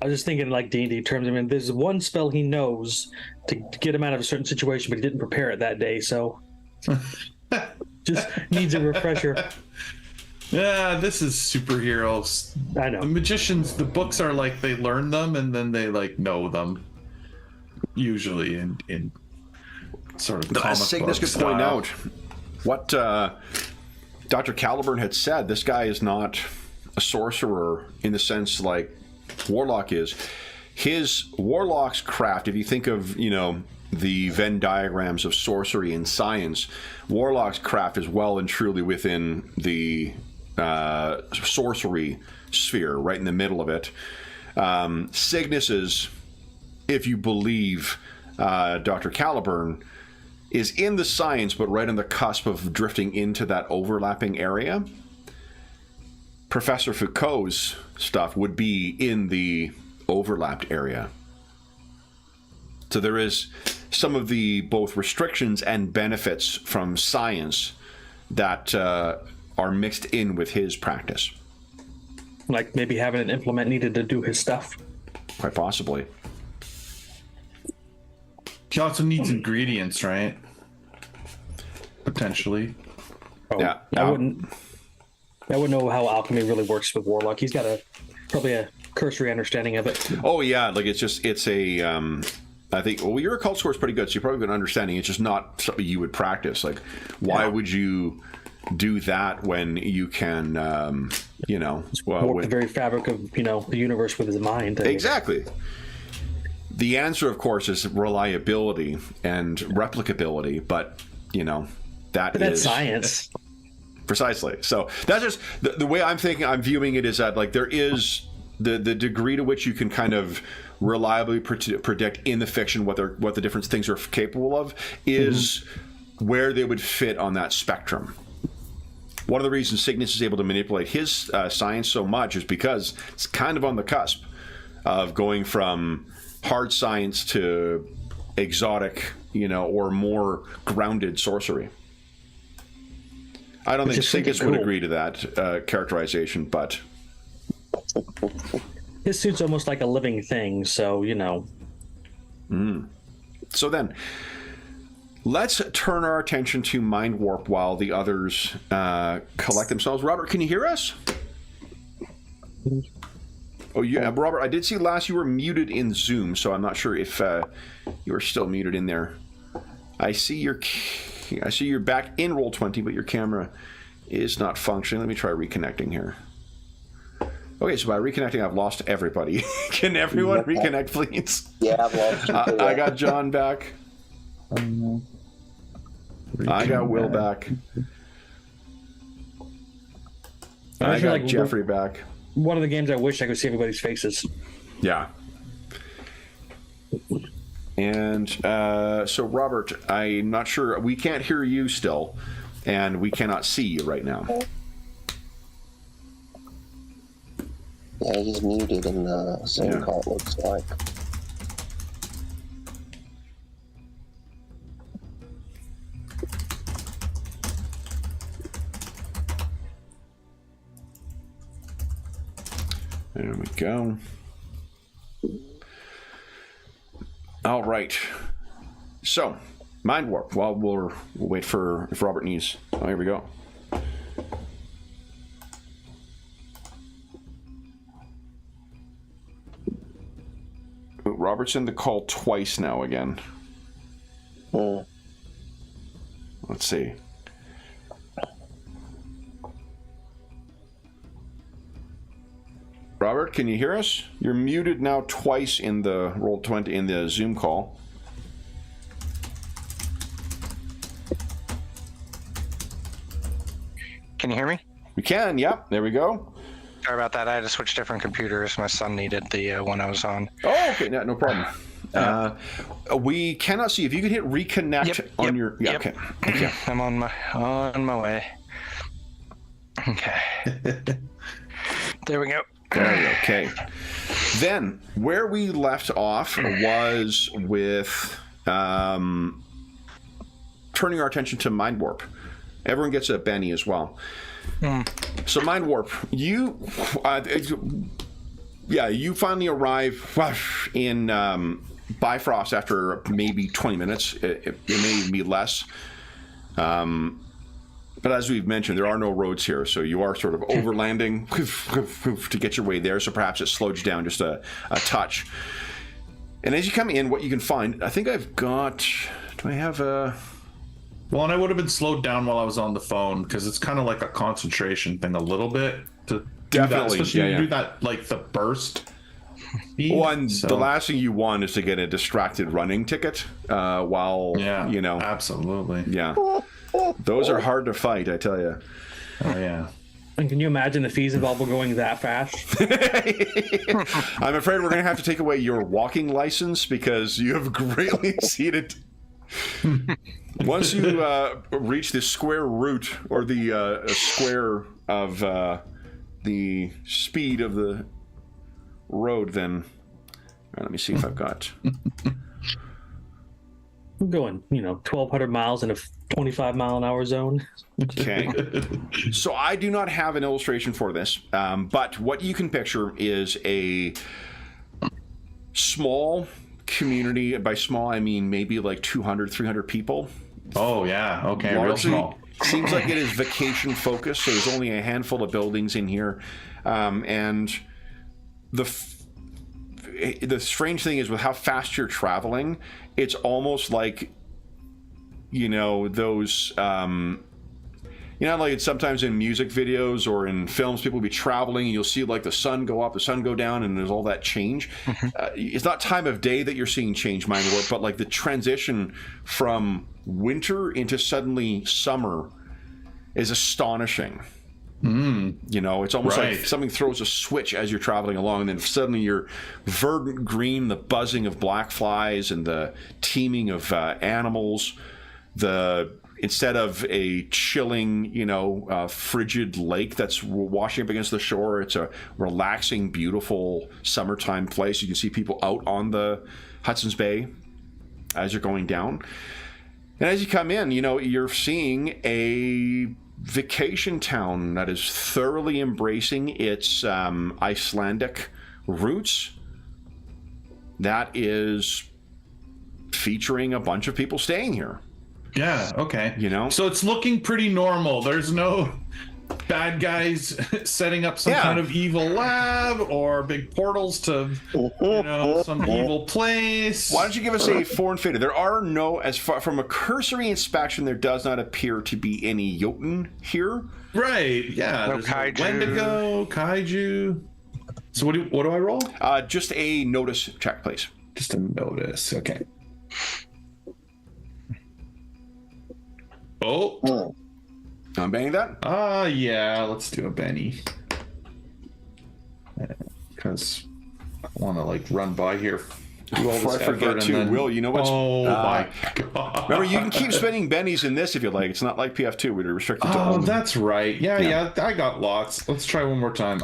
I was just thinking like D&D terms. I mean, there's one spell he knows to get him out of a certain situation, but he didn't prepare it that day, so just needs a refresher. Yeah, this is superheroes. I know. The magicians, the books are like they learn them and then they like know them. Usually in sort of comic As Cygnus book could point style. out, what Dr. Caliburn had said, this guy is not a sorcerer in the sense like Warlock is. His Warlock's craft, if you think of, the Venn diagrams of sorcery and science, Warlock's craft is well and truly within the sorcery sphere, right in the middle of it. Cygnus's, if you believe Dr. Caliburn, is in the science, but right on the cusp of drifting into that overlapping area. Professor Foucault's stuff would be in the overlapped area. So there is some of the both restrictions and benefits from science that are mixed in with his practice. Like maybe having an implement needed to do his stuff. Quite possibly. He also needs ingredients, right? Potentially. Oh, Yeah. I wouldn't know how alchemy really works with Warlock. He's got probably a cursory understanding of it. Oh yeah, like it's a I think, well, your occult score is pretty good, so you're probably got an understanding. It's just not something you would practice. Like, why would you do that when you can, warp the very fabric of the universe with his mind? Exactly. The answer, of course, is reliability and replicability, but that's science. Precisely. So that's just the way I'm viewing it is that like there is the degree to which you can kind of reliably predict in the fiction what the different things are capable of is where they would fit on that spectrum. One of the reasons Cygnus is able to manipulate his science so much is because it's kind of on the cusp of going from hard science to exotic, or more grounded sorcery. I don't think Cygnus would agree to that characterization, but his suit's almost like a living thing, so So then, let's turn our attention to Mind Warp while the others collect themselves. Robert, can you hear us? Oh, yeah, Robert, I did see last you were muted in Zoom, so I'm not sure if you are still muted in there. I see you're back in Roll20, but your camera is not functioning. Let me try reconnecting here. Okay, so by reconnecting, I've lost everybody. Can everyone reconnect, please? Yeah, I've lost you. I got John back. I got Will back. I got Jeffrey back. One of the games I wish I could see everybody's faces. Yeah. And so, Robert, I'm not sure. We can't hear you still, and we cannot see you right now. Yeah, he's muted in the Zoom call, it looks like. There we go. All right. So, mind warp. Well, we'll wait for if Robert needs. Oh, here we go. Robert's in the call twice now again. Let's see. Robert, can you hear us? You're muted now twice in the Roll20 in the Zoom call. Can you hear me? We can, yep. There we go. Sorry about that. I had to switch different computers. My son needed the one I was on. Oh, okay. No problem. We cannot see. If you could hit reconnect on your... Yeah, okay. Okay. I'm on my way. Okay. There we go. There we go. Okay. Then, where we left off was with turning our attention to Mind Warp. Everyone gets a Benny as well. So Mind Warp, you finally arrive in Bifrost after maybe 20 minutes. It may even be less. But as we've mentioned, there are no roads here, so you are sort of overlanding to get your way there, so perhaps it slowed you down just a touch. And as you come in, what you can find, I think I've got... Do I have a... Well, and I would have been slowed down while I was on the phone, because it's kind of like a concentration thing a little bit to do that, especially when you do that, like the burst. One, the last thing you want is to get a distracted running ticket while, you know... Absolutely. Yeah. Those are hard to fight, I tell you. Oh, yeah. And can you imagine the fees involved with going that fast? I'm afraid we're going to have to take away your walking license because you have greatly exceeded. Once you reach the square root or the square of the speed of the road, then let me see if I've got... I'm going, 1,200 miles in a 25-mile-an-hour zone. Okay. So I do not have an illustration for this, but what you can picture is a small community. By small, I mean maybe like 200, 300 people. Oh, yeah. Okay, Largely, real small. Seems like it is vacation focused, so there's only a handful of buildings in here. And the strange thing is with how fast you're traveling, it's almost like, those, like sometimes in music videos or in films, people will be traveling and you'll see like the sun go up, the sun go down, and there's all that change. It's not time of day that you're seeing change, Mind Warp, but like the transition from winter into suddenly summer is astonishing. It's almost like something throws a switch as you're traveling along, and then suddenly you're verdant green, the buzzing of black flies and the teeming of animals. Instead of a chilling, frigid lake that's washing up against the shore, it's a relaxing, beautiful summertime place. You can see people out on the Hudson's Bay as you're going down. And as you come in, you're seeing a vacation town that is thoroughly embracing its Icelandic roots. That is featuring a bunch of people staying here. Yeah, okay. So it's looking pretty normal. There's no bad guys setting up some kind of evil lab or big portals to, some evil place. Why don't you give us a foreign fader? There are no, as far from a cursory inspection, there does not appear to be any Jotun here. Right, yeah. No kaiju. Wendigo, kaiju. So what do I roll? Just a notice check, please. Just a notice, okay. Oh. I'm banning that? Yeah, let's do a Benny. Because I want to, run by here. Before I forget, too, then... Will, you know what's... Oh, my God. Remember, you can keep spending bennies in this if you like. It's not like PF2, we're restricted to Oh, that's right. Yeah, I got lots. Let's try one more time.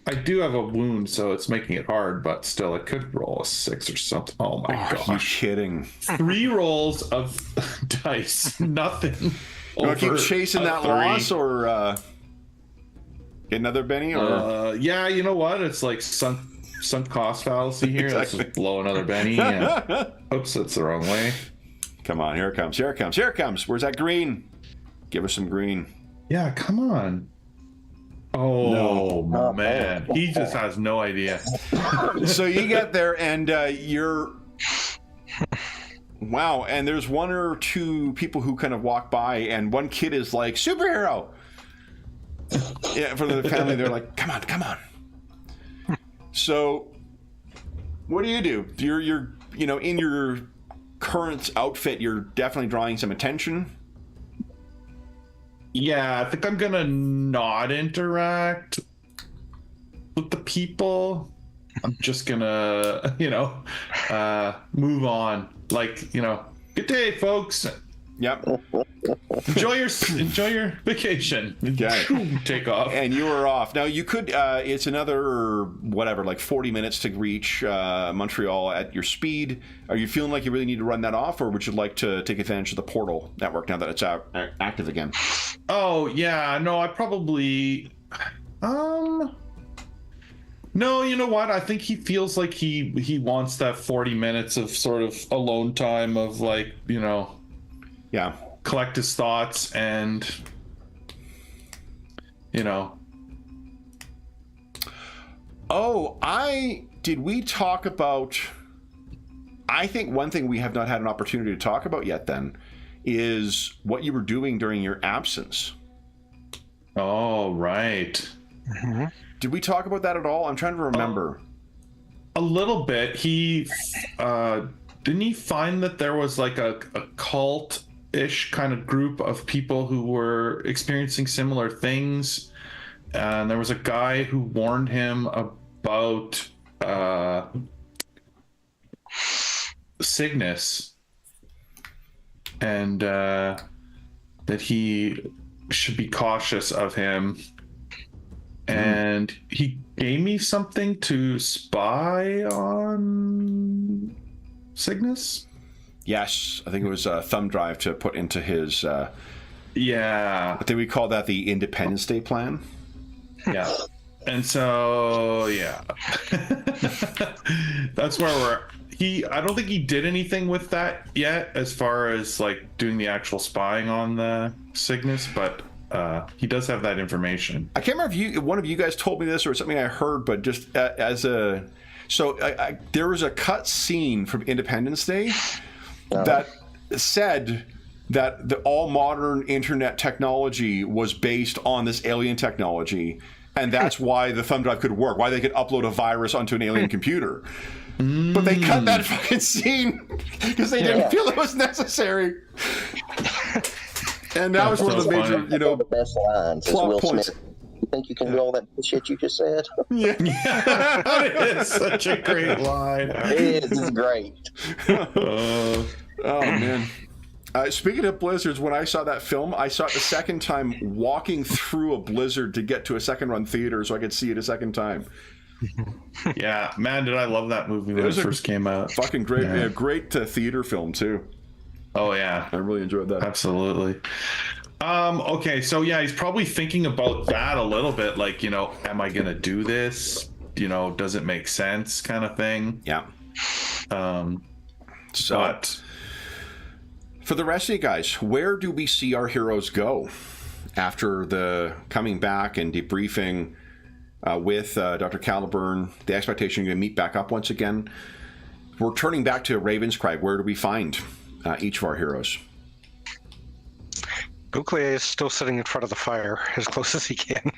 I do have a wound, so it's making it hard, but still, I could roll a 6 or something. Oh, my gosh. Are you kidding? 3 rolls of dice. Nothing. You want to keep chasing that 3. loss, or... Get another Benny? Or? Yeah, you know what? It's like sunk cost fallacy here. Exactly. Let's just blow another Benny. Yeah. Oops, that's the wrong way. Come on, here it comes. Here it comes. Here it comes. Where's that green? Give us some green. Yeah, come on. Oh, no. Man. He just has no idea. So you get there and you're... Wow, and there's one or two people who kind of walk by, and one kid is like, superhero! Yeah, for the family, they're like, come on. So, what do? You're in your current outfit, you're definitely drawing some attention. Yeah, I think I'm gonna not interact with the people. I'm just gonna, move on. Like, good day, folks. Yep. Enjoy your vacation. Okay. Take off. And you are off. Now, you could, it's another, like 40 minutes to reach Montreal at your speed. Are you feeling like you really need to run that off, or would you like to take advantage of the portal network now that it's active again? Oh, yeah. No, I probably... No, you know what? I think he feels like he wants that 40 minutes of sort of alone time of Yeah. collect his thoughts and, Oh, did we talk about... I think one thing we have not had an opportunity to talk about yet then is what you were doing during your absence. Oh, right. Mm-hmm. Did we talk about that at all? I'm trying to remember. A little bit. He didn't he find that there was like a cult-ish kind of group of people who were experiencing similar things, and there was a guy who warned him about Cygnus, and that he should be cautious of him. And he gave me something to spy on Cygnus. Yes, I think it was a thumb drive to put into his... Yeah. I think we call that the Independence Day plan. Yeah. And so, yeah. That's where I don't think he did anything with that yet as far as like doing the actual spying on the Cygnus, but he does have that information. I can't remember if one of you guys told me this or something I heard, but just there was a cut scene from Independence Day that said that all modern internet technology was based on this alien technology, and that's why the thumb drive could work, why they could upload a virus onto an alien computer. But they cut that fucking scene because they didn't feel it was necessary. And that was one of the major, the best lines plot Will points. Smith. You think you can do all that shit you just said? Yeah. It is such a great line. It's great. Oh, man. Speaking of blizzards, when I saw that film, I saw it the second time walking through a blizzard to get to a second run theater so I could see it a second time. Yeah, man, did I love that movie when it first came out. Fucking great. Yeah. Great theater film, too. Oh, yeah. I really enjoyed that. Absolutely. Okay, so yeah, he's probably thinking about that a little bit, like, am I going to do this? Does it make sense kind of thing? Yeah. But for the rest of you guys, where do we see our heroes go after the coming back and debriefing with Dr. Caliburn, the expectation you're going to meet back up once again? We're turning back to Ravenscry. Where do we find each of our heroes? Bouclier is still sitting in front of the fire as close as he can.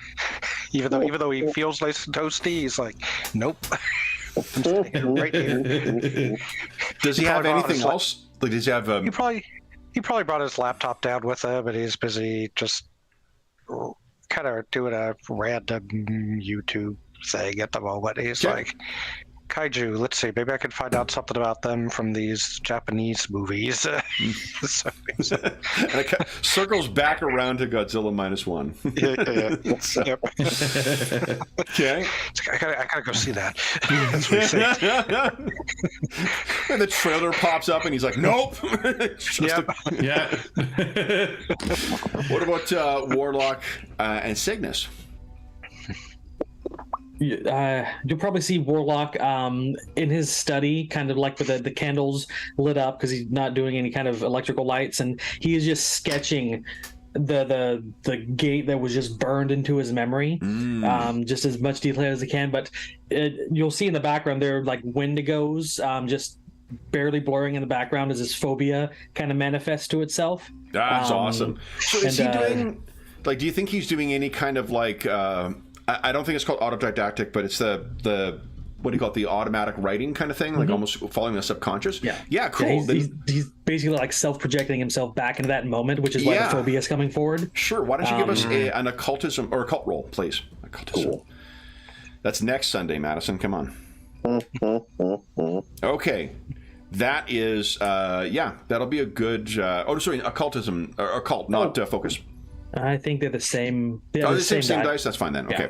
even though he feels nice and toasty, he's like, nope. I'm sitting right here. Does he have anything else? Like, does he have He probably brought his laptop down with him, and he's busy just kind of doing a random YouTube thing at the moment. He's like, kaiju, let's see, maybe I can find out something about them from these Japanese movies. So and it circles back around to Godzilla -1. Yep. Okay. I gotta go see that. That's what he said. And the trailer pops up and he's like, nope. yeah. What about Warlock and Cygnus? You'll probably see Warlock in his study, kind of like with the candles lit up because he's not doing any kind of electrical lights, and he is just sketching the gate that was just burned into his memory, just as much detail as he can. But you'll see in the background there are like wendigos, just barely blurring in the background as his phobia kind of manifests to itself. That's awesome. So is he doing, like, do you think he's doing any kind of like, I don't think it's called autodidactic, but it's the what do you call it, the automatic writing kind of thing, like almost following the subconscious? Yeah, cool. Yeah, he's basically like self-projecting himself back into that moment, which is why the phobia is coming forward. Sure. Why don't you give us an occultism or occult roll, please? Occultism. Cool. That's next Sunday, Madison. Come on. Okay. That is, that'll be a good, occultism, or occult, not focus. I think they're the same. The same dice? That's fine then. Okay.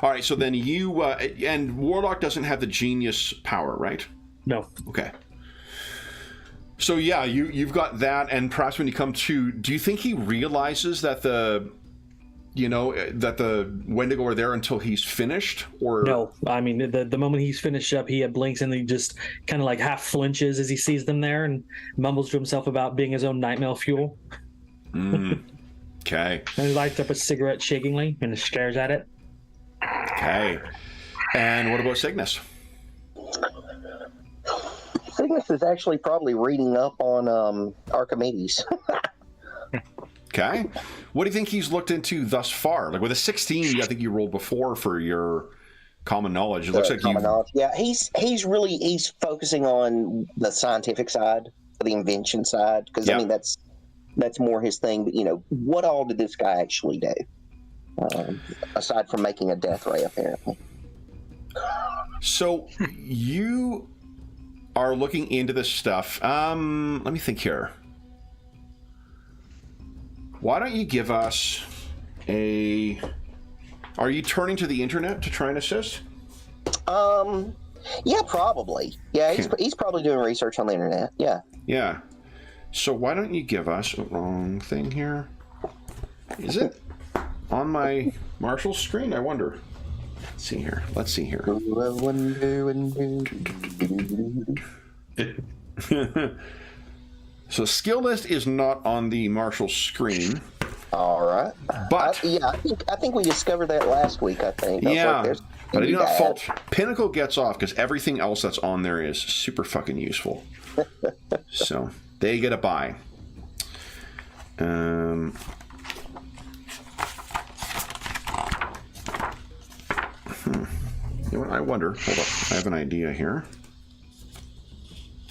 All right, so then you, and Warlock doesn't have the genius power, right? No. Okay. So yeah, you've got that, and perhaps when you come to, do you think he realizes that the Wendigo are there until he's finished? Or no, I mean the moment he's finished up, he blinks and he just kind of like half flinches as he sees them there and mumbles to himself about being his own nightmare fuel. Okay. And he lights up a cigarette shakingly and stares at it. Okay. And what about Cygnus? Cygnus is actually probably reading up on Archimedes. Okay. What do you think he's looked into thus far? Like with a 16, I think you rolled before for your common knowledge. It looks like common knowledge. Yeah, he's focusing on the scientific side, the invention side, because I mean that's more his thing. But what all did this guy actually do aside from making a death ray? Apparently. So you are looking into this stuff. Let me think here. Why don't you give us are you turning to the internet to try and assist? Yeah, probably. Yeah, he's probably doing research on the internet. Yeah. Yeah. So why don't you give us a wrong thing here? Is it on my Marshall screen? I wonder. Let's see here. So skill list is not on the Marshall screen. All right. But I think we discovered that last week. I think. But I do not fault. Pinnacle gets off because everything else that's on there is super fucking useful. So they get a buy. You know what? I wonder. Hold up. I have an idea here.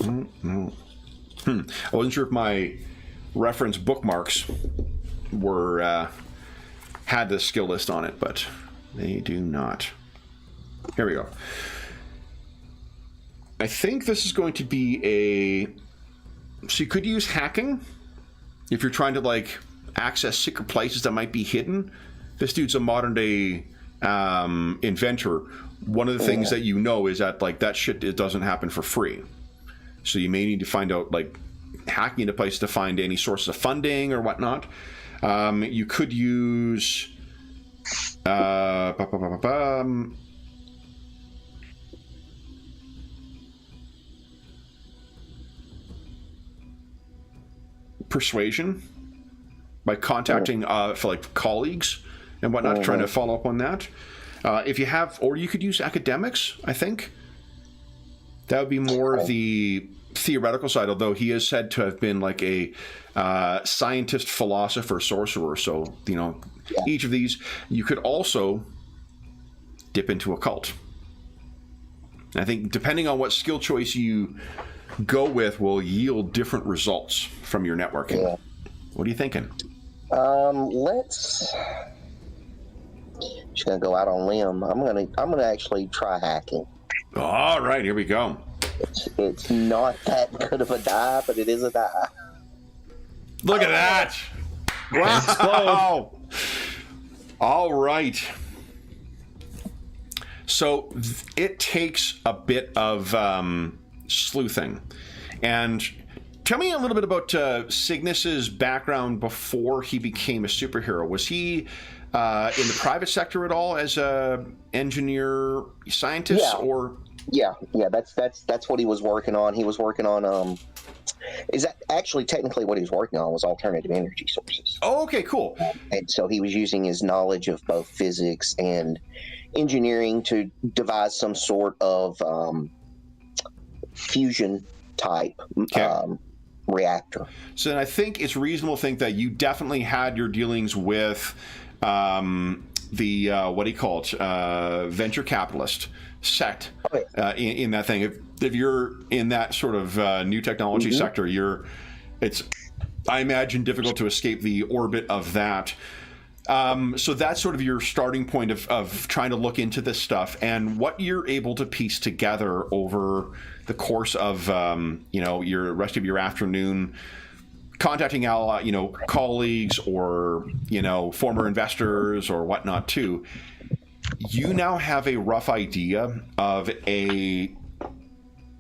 No. I wasn't sure if my reference bookmarks had the skill list on it, but they do not. Here we go. I think this is going to be so you could use hacking if you're trying to like access secret places that might be hidden. This dude's a modern day inventor. One of the things that is that like that shit, it doesn't happen for free. So you may need to find out, like, hacking into place to find any sources of funding or whatnot. You could use persuasion by contacting for like colleagues and whatnot, trying to follow up on that. If you have, or you could use academics, I think. That would be more of the theoretical side, although he is said to have been like a scientist, philosopher, sorcerer. So, each of these, you could also dip into occult. I think depending on what skill choice you go with will yield different results from your networking. Yeah. What are you thinking? Just gonna go out on a limb. I'm gonna actually try hacking. All right, here we go. It's not that good of a die, but it is a die. Look at that! Wow! All right. So it takes a bit of sleuthing, and tell me a little bit about Cygnus's background before he became a superhero. Was he in the private sector at all as a engineer, scientist, or? Yeah. That's what he was working on. He was working on is that actually technically what he was working on was alternative energy sources. Oh, okay, cool. And so he was using his knowledge of both physics and engineering to devise some sort of fusion type reactor. So then I think it's reasonable to think that you definitely had your dealings with the what do you call it, venture capitalist set in that thing. If you're in that sort of new technology sector, it's, I imagine, difficult to escape the orbit of that. So that's sort of your starting point of trying to look into this stuff, and what you're able to piece together over the course of your rest of your afternoon, contacting colleagues or former investors or whatnot too. You now have a rough idea of a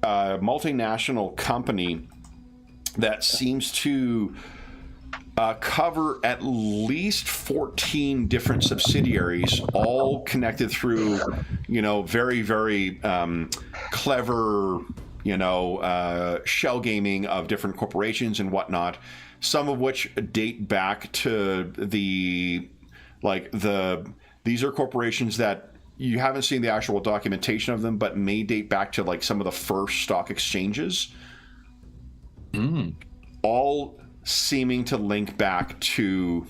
multinational company that seems to cover at least 14 different subsidiaries, all connected through, very, very clever, shell gaming of different corporations and whatnot, some of which date back to these are corporations that you haven't seen the actual documentation of them, but may date back to like some of the first stock exchanges. All seeming to link back to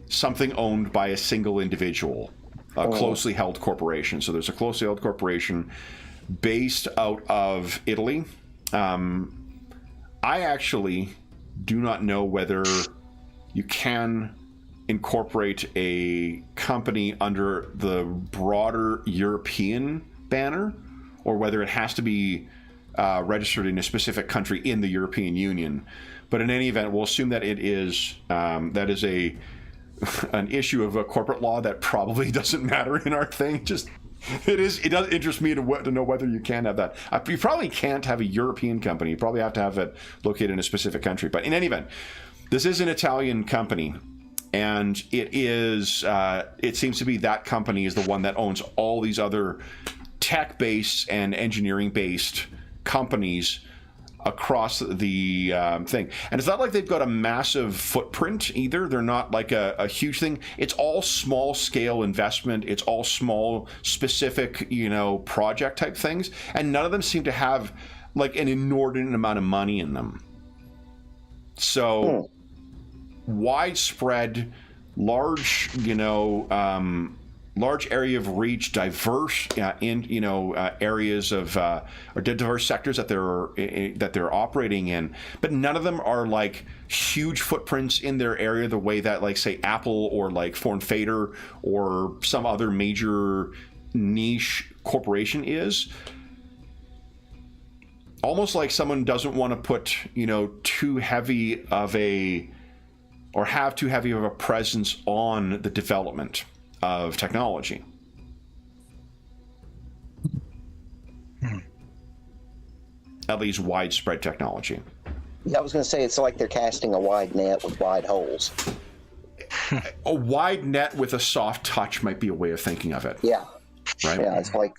something owned by a single individual, a closely held corporation. So there's a closely held corporation based out of Italy. I actually do not know whether you can incorporate a company under the broader European banner, or whether it has to be registered in a specific country in the European Union. But in any event, we'll assume that it is an issue of a corporate law that probably doesn't matter in our thing. It does interest me to know whether you can have that. You probably can't have a European company. You probably have to have it located in a specific country. But in any event, this is an Italian company, and it seems to be that company is the one that owns all these other tech-based and engineering-based companies across the thing. And it's not like they've got a massive footprint either. They're not like a huge thing. It's all small scale investment. It's all small specific, project type things. And none of them seem to have like an inordinate amount of money in them. So widespread, large, large area of reach, diverse areas of or diverse sectors that they're operating in, but none of them are like huge footprints in their area the way that like say Apple or like Form Fader or some other major niche corporation is. Almost like someone doesn't want to put too heavy of a presence on the development of technology. At least widespread technology. Yeah, I was going to say it's like they're casting a wide net with wide holes. A wide net with a soft touch might be a way of thinking of it. Yeah. Right? Yeah, it's like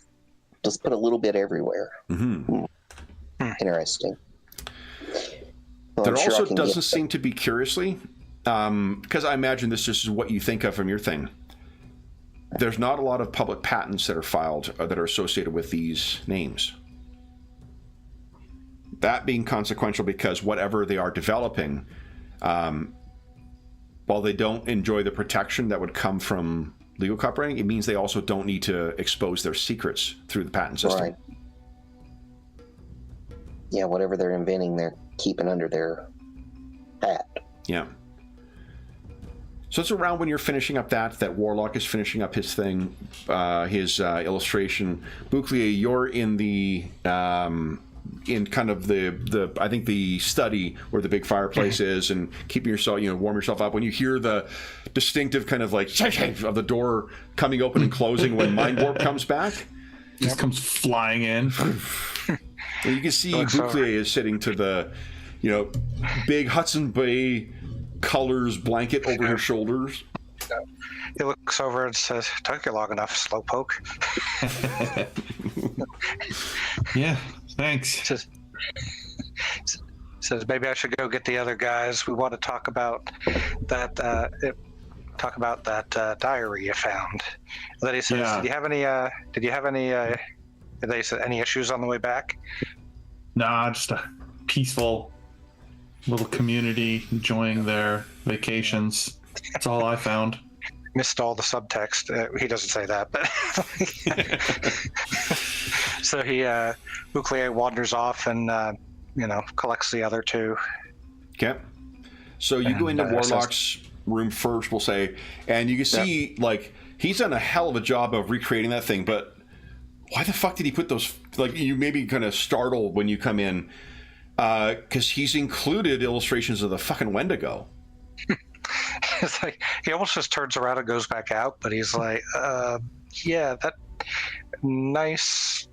just put a little bit everywhere. Interesting. Well, there also doesn't seem to be, curiously, because I imagine this just is what you think of from your thing. There's not a lot of public patents that are filed or that are associated with these names. That being consequential because whatever they are developing, while they don't enjoy the protection that would come from legal copyrighting, it means they also don't need to expose their secrets through the patent system. Right. Yeah, whatever they're inventing, they're keeping under their hat. Yeah. So it's around when you're finishing up that Warlock is finishing up his thing, his illustration. Bouclier, you're in the in kind of the I think the study where the big fireplace is, and keeping yourself, warm yourself up. When you hear the distinctive kind of like of the door coming open and closing when Mind Warp comes back, just comes flying in. And you can see Bouclier is sitting to big Hudson Bay colors blanket over his shoulders. He looks over and says, "Took you long enough, slowpoke." Yeah, thanks. Says maybe I should go get the other guys. We want to talk about that. Diary you found. And then he says, Yeah. Did you have any issues on the way back? Nah, just a peaceful little community enjoying their vacations. That's all I found. Missed all the subtext. He doesn't say that, but so MacLeod wanders off and collects the other two. Okay. So you go into Warlock's room first, we'll say, and you can see he's done a hell of a job of recreating that thing, but why the fuck did he put those, you may be kind of startled when you come in, because he's included illustrations of the fucking Wendigo. It's like he almost just turns around and goes back out, but he's like, yeah, that nice,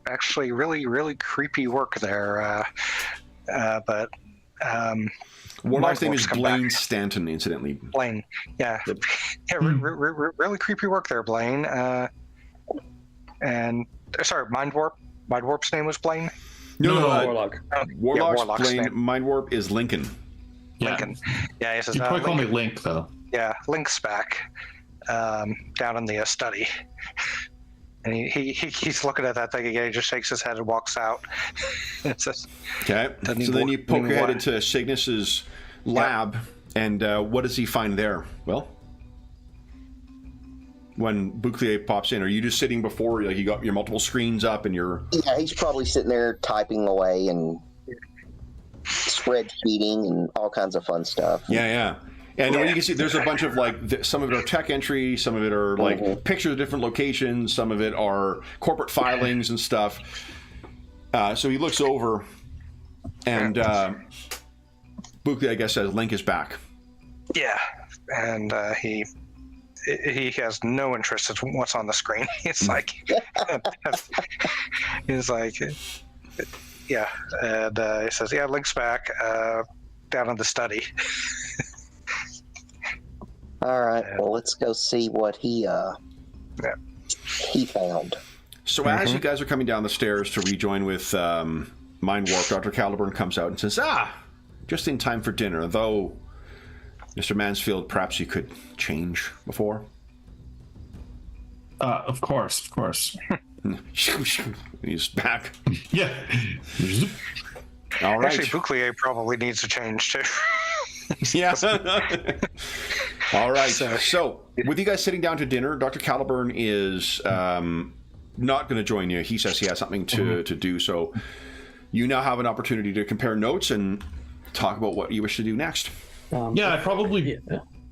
actually really, really creepy work there. But Warlock's name is Blaine Stanton, incidentally. Blaine, yeah. Yeah, really creepy work there, Blaine. And sorry, Mind Warp. Mind Warp's name was Blaine? No, Warlock. Warlock's Blaine. name. Mind Warp is Lincoln. Yeah. Lincoln. Yeah, he says, You probably call me Link, though. yeah, Link's back down in the study. And he's looking at that thing again. He just shakes his head and walks out. It says, Okay. So then you poke your head into Cygnus's lab, and what does he find there? Well, when MacLeod pops in, are you just sitting before, you got your multiple screens up and you're... Yeah, he's probably sitting there typing away and spreadsheeting and all kinds of fun stuff. Yeah. And you can see there's a bunch of some of it are tech entry, some of it are pictures of different locations, some of it are corporate filings and stuff. So he looks over, and MacLeod, I guess, says Link is back. yeah, and he has no interest in what's on the screen. It's like, he's like, yeah, and he says, yeah, Link's back down in the study. All right, well, let's go see what he found. So as you guys are coming down the stairs to rejoin with Mind Warp, Dr. Caliburn comes out and says, just in time for dinner, though, Mr. Mansfield, perhaps you could change before? Of course. He's back. Yeah. All right. Actually, MacLeod probably needs a change too. Yeah. All right. So, with you guys sitting down to dinner, Dr. Caliburn is not going to join you. He says he has something to do. So, you now have an opportunity to compare notes and talk about what you wish to do next. Yeah, I'd probably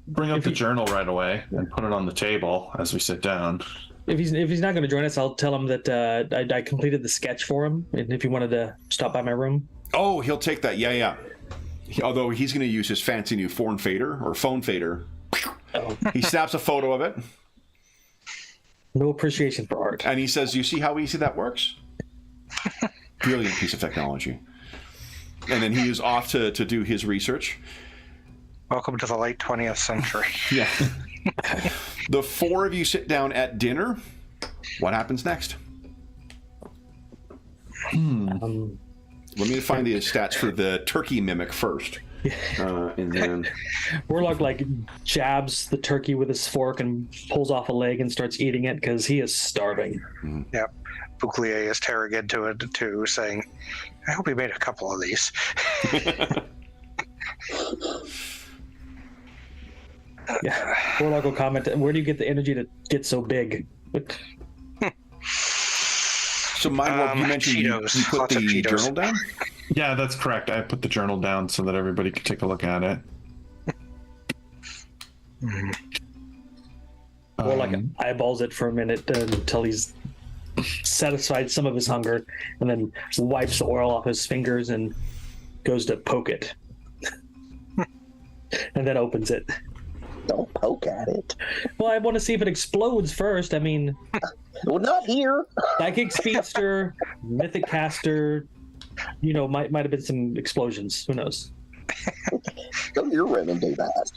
bring up the journal right away and put it on the table as we sit down. If he's not going to join us, I'll tell him that I completed the sketch for him, and if he wanted to stop by my room. Oh, he'll take that. Yeah. Although he's going to use his fancy new phone fader. He snaps a photo of it. No appreciation for art. And he says, you see how easy that works? Brilliant piece of technology. And then he is off to do his research. Welcome to the late 20th century. Yeah. The four of you sit down at dinner. What happens next? Let me find the stats for the turkey mimic first. And then Warlock jabs the turkey with his fork and pulls off a leg and starts eating it because he is starving. Yep. MacLeod is tearing into it too, saying, I hope he made a couple of these. Yeah. Warlock will comment, where do you get the energy to get so big? So, Mind Warp, you mentioned you put Lots of the Cheetos. journal down? Yeah, that's correct. I put the journal down so that everybody could take a look at it. Warlock eyeballs it for a minute until he's satisfied some of his hunger, and then wipes the oil off his fingers and goes to poke it. And then opens it. Don't poke at it. Well, I want to see if it explodes first. I mean, Well, not here. Psychic Speedster, Mythic Caster, might have been some explosions. Who knows? Go to your room and do that.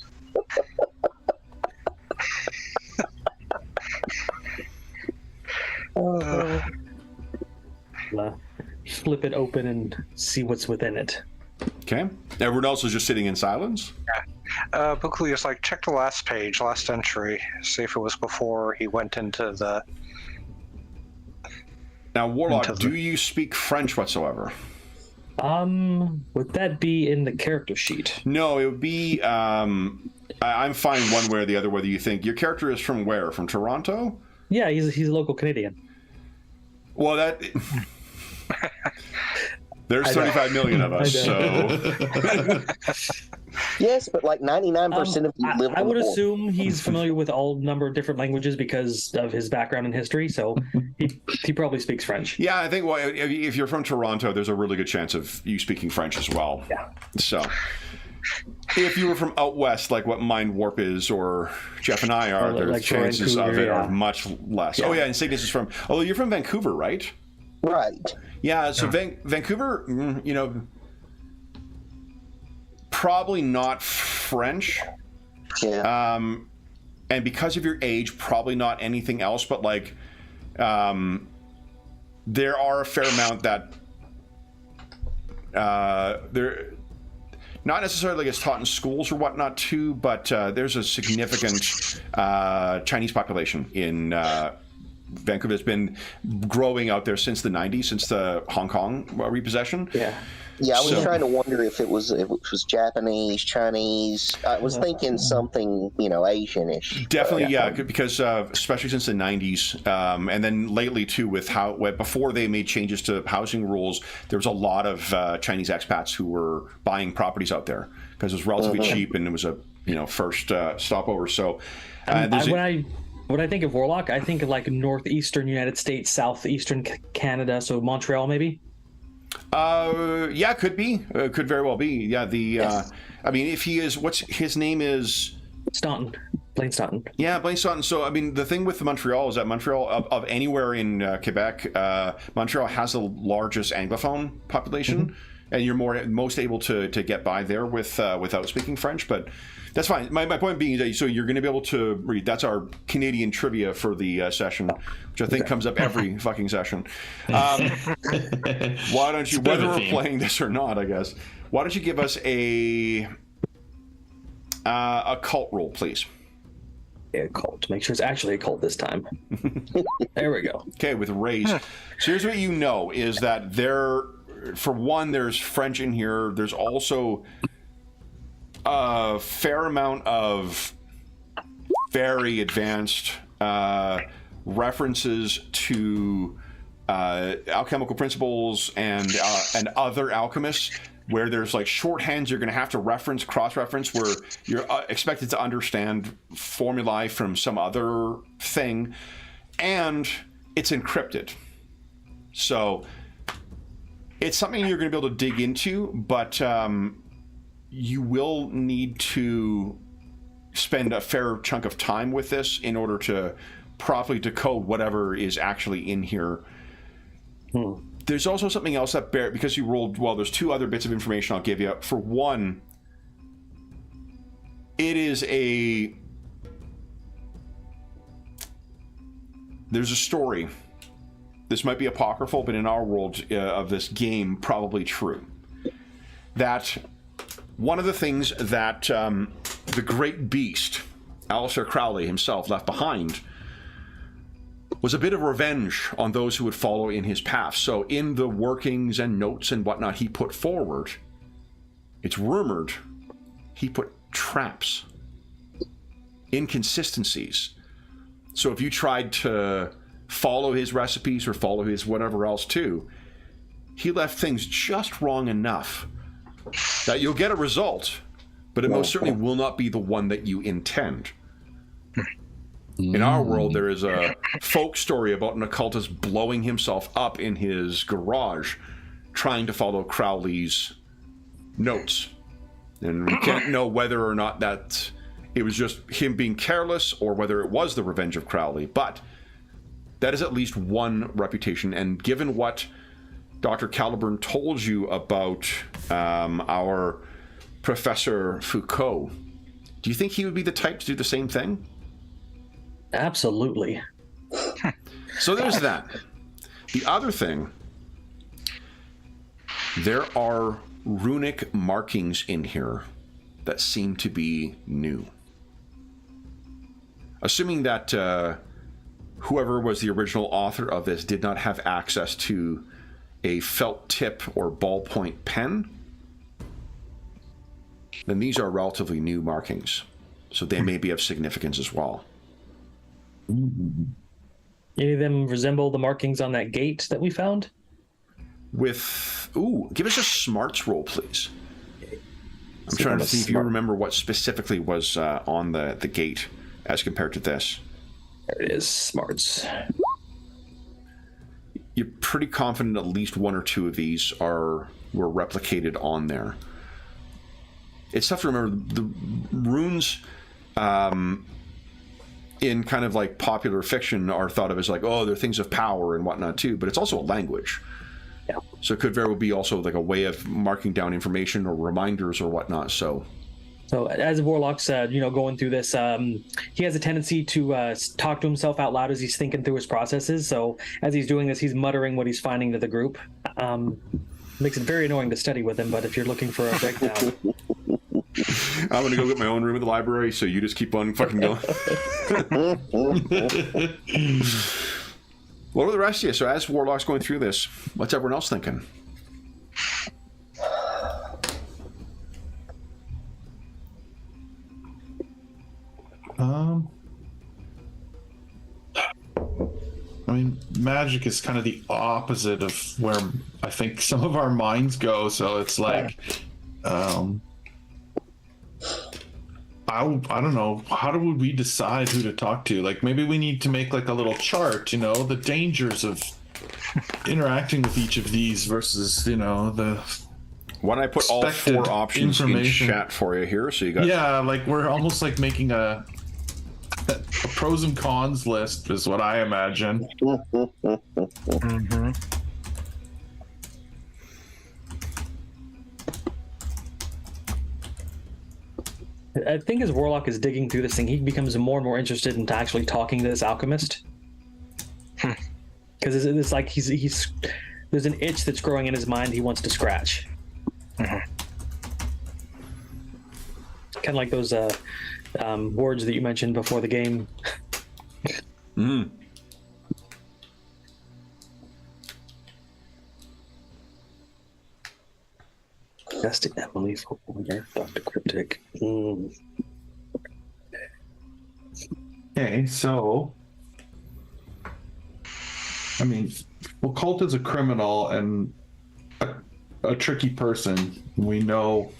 Flip it open and see what's within it. Okay. Everyone else is just sitting in silence? MacLeod's like, check the last page, last entry, see if it was before he went into the... Now, Warlock, do you speak French whatsoever? Would that be in the character sheet? No, it would be, I'm fine one way or the other, whether you think your character is from where? From Toronto? Yeah, he's a local Canadian. Well, that... There's 35 million of us, so... Yes, but like 99% of you live I on would the board. assume he's familiar with all number of different languages because of his background in history, so he probably speaks French. Yeah, I think if you're from Toronto, there's a really good chance of you speaking French as well. Yeah. So, if you were from out west, like what Mind Warp is, or Jeff and I are, the chances of it are much less. Yeah. Oh yeah, and Cygnus is from... Although you're from Vancouver, right? Right. Yeah, so Vancouver, probably not French. Yeah. And because of your age, probably not anything else, but like, there are a fair amount that they're not necessarily gets taught in schools or whatnot too, but there's a significant Chinese population in Vancouver. Has been growing out there since the 90s, since the Hong Kong repossession. Yeah, I was trying to wonder if it was Japanese, Chinese. I was thinking something, Asian-ish. Definitely, because especially since the 90s, and then lately too, with before they made changes to housing rules, there was a lot of Chinese expats who were buying properties out there because it was relatively cheap and it was a first stopover. So when I think of Warlock, I think of like northeastern United States, southeastern Canada, so Montreal maybe. Yeah, could be. Could very well be. Yeah, I mean, if he is, what's his name is? Staunton. Blaine Staunton. Yeah, Blaine Staunton. So, I mean, the thing with Montreal is that Montreal, of anywhere in Quebec, Montreal has the largest Anglophone population, and you're most able to get by there without speaking French, but that's fine. My point being is that so you're going to be able to read. That's our Canadian trivia for the session, which I think comes up every fucking session. Why don't you, whether we're playing this or not, I guess, why don't you give us a cult roll, please? A cult. Make sure it's actually a cult this time. There we go. Okay, with Raise. So here's what you know is that for one, there's French in here. There's also a fair amount of very advanced references to alchemical principles and other alchemists, where there's like shorthands you're going to have to reference, cross-reference, where you're expected to understand formulae from some other thing, and it's encrypted. So it's something you're going to be able to dig into, but you will need to spend a fair chunk of time with this in order to properly decode whatever is actually in here. There's also something else that because you rolled well, there's two other bits of information I'll give you. For one, it is there's a story. This might be apocryphal, but in our world of this game, probably true. That one of the things that the great beast, Aleister Crowley himself, left behind was a bit of revenge on those who would follow in his path. So in the workings and notes and whatnot he put forward, it's rumored he put traps, inconsistencies. So if you tried to follow his recipes or follow his whatever else too, he left things just wrong enough that you'll get a result, but it most certainly will not be the one that you intend. In our world, there is a folk story about an occultist blowing himself up in his garage trying to follow Crowley's notes. And we can't know whether or not that it was just him being careless or whether it was the revenge of Crowley. But that is at least one reputation. And given what Dr. Caliburn told you about our Professor Foucault, do you think he would be the type to do the same thing? Absolutely. So there's that. The other thing, there are runic markings in here that seem to be new. Assuming that whoever was the original author of this did not have access to a felt tip or ballpoint pen, then these are relatively new markings. So they may be of significance as well. Any of them resemble the markings on that gate that we found? Give us a smarts roll, please. I'm trying to see if you remember what specifically was on the gate as compared to this. There it is, smarts. You're pretty confident at least one or two of these were replicated on there. It's tough to remember. The runes in kind of like popular fiction are thought of as like, oh, they're things of power and whatnot too, but it's also a language. Yeah. So it could very well be also like a way of marking down information or reminders or whatnot. So as Warlock's, going through this, he has a tendency to talk to himself out loud as he's thinking through his processes. So as he's doing this, he's muttering what he's finding to the group. Makes it very annoying to study with him, but if you're looking for a breakdown... I'm going to go get my own room at the library, so you just keep on fucking going. What are the rest of you? So as Warlock's going through this, what's everyone else thinking? I mean, magic is kind of the opposite of where I think some of our minds go. So it's like, I don't know. How would we decide who to talk to? Like, maybe we need to make like a little chart, the dangers of interacting with each of these versus, the... Why don't I put all four options in chat for you here, so you got... Yeah, like we're almost like making a pros and cons list is what I imagine. Mm-hmm. I think as Warlock is digging through this thing, he becomes more and more interested in actually talking to this alchemist. Because it's like he's there's an itch that's growing in his mind he wants to scratch. Kind of like those words that you mentioned before the game. Testing Emily for Dr. Cryptic. Okay, so I mean, well, Colt is a criminal and a tricky person. We know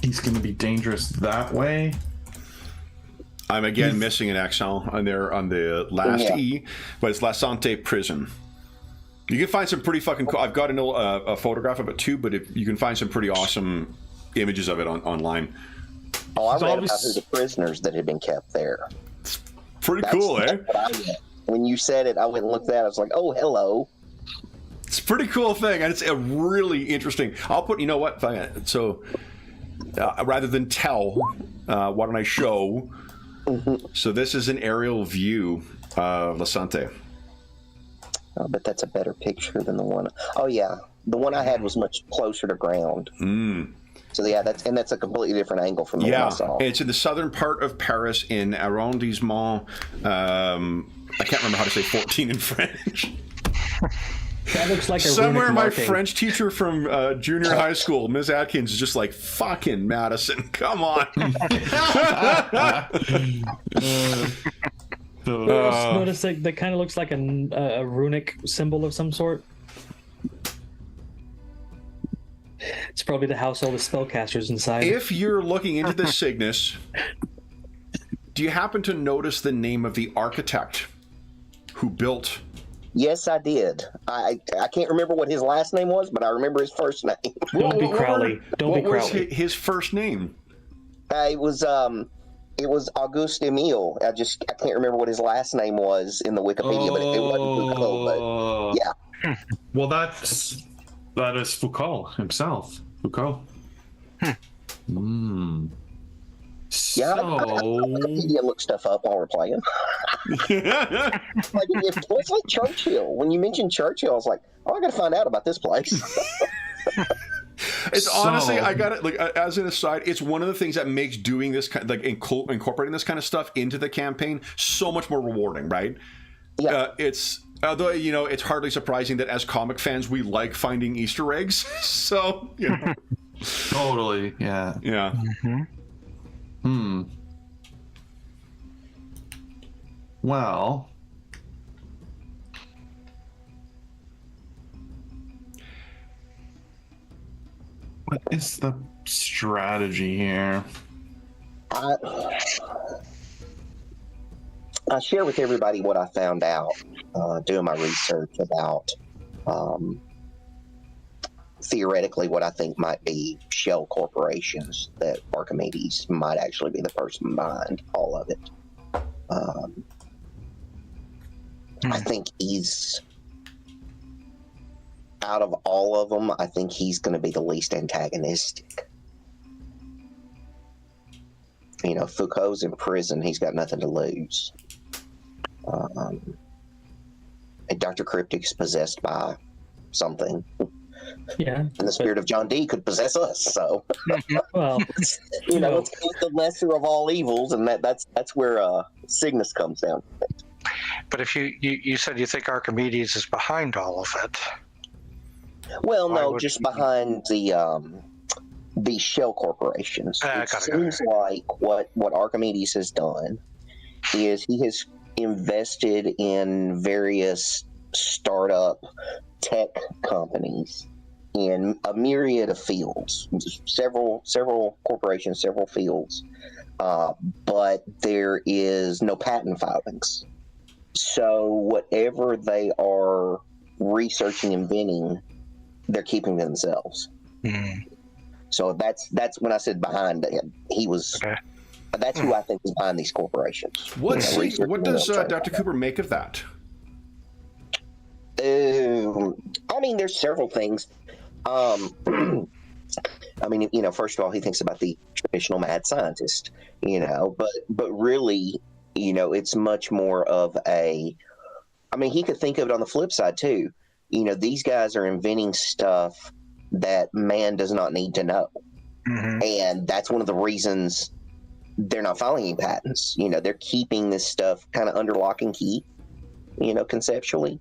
he's going to be dangerous that way. I'm again missing an accent on there on the last E, but it's La Sante Prison. You can find some pretty fucking cool. I've got a photograph of it too, but you can find some pretty awesome images of it online. Oh, I read about the prisoners that had been kept there. It's pretty cool, eh? When you said it, I went and looked at it. I was like, oh, hello. It's a pretty cool thing, and it's a really interesting. I'll put, you know what? So rather than tell, why don't I show? So this is an aerial view of La Sante. Oh, but that's a better picture than the one. Oh yeah, the one I had was much closer to ground. So yeah, that's a completely different angle from the one I saw. It's in the southern part of Paris in arrondissement. I can't remember how to say 14 in French. That looks like a somewhere. My French teacher from junior high school, Ms. Atkins, is just like, fucking Madison, come on. Notice that kind of looks like a runic symbol of some sort. It's probably the household of spellcasters inside. If you're looking into the Cygnus, do you happen to notice the name of the architect who built? Yes, I did. I can't remember what his last name was, but I remember his first name. Don't be Crowley. Don't be Crowley. What was his first name? It was It was Auguste Emile. I can't remember what his last name was in the Wikipedia, but it wasn't Foucault. But yeah. Well, that is Foucault himself. Foucault. Yeah, I Wikipedia look stuff up while we're playing. It's like Churchill. When you mentioned Churchill, I was like, oh, I got to find out about this place. It's honestly, I got it. Like as an aside, it's one of the things that makes doing this kind, like incorporating this kind of stuff into the campaign so much more rewarding, right? Yeah. It's although it's hardly surprising that as comic fans we like finding Easter eggs. So Totally. Yeah. Yeah. Well. What is the strategy here? I share with everybody what I found out doing my research about theoretically what I think might be shell corporations, that Archimedes might actually be the person behind all of it. I think he's, out of all of them, I think he's going to be the least antagonistic. Foucault's in prison. He's got nothing to lose. And Dr. Cryptic's possessed by something. Yeah. And the spirit of John Dee could possess us, so. Well, it's the lesser of all evils, and that's where Cygnus comes down. But if you said you think Archimedes is behind all of it. Well, no, just behind the shell corporations. It seems like what Archimedes has done is he has invested in various startup tech companies in a myriad of fields, several corporations, several fields, but there is no patent filings. So whatever they are researching, inventing, they're keeping to themselves. So that's when I said behind him. He was. Okay. That's who I think is behind these corporations. What does Dr. Cooper make of that? I mean, there's several things. I mean, first of all, he thinks about the traditional mad scientist, but really, it's much more of a. I mean, he could think of it on the flip side too. These guys are inventing stuff that man does not need to know. And that's one of the reasons they're not filing any patents. They're keeping this stuff kind of under lock and key, conceptually.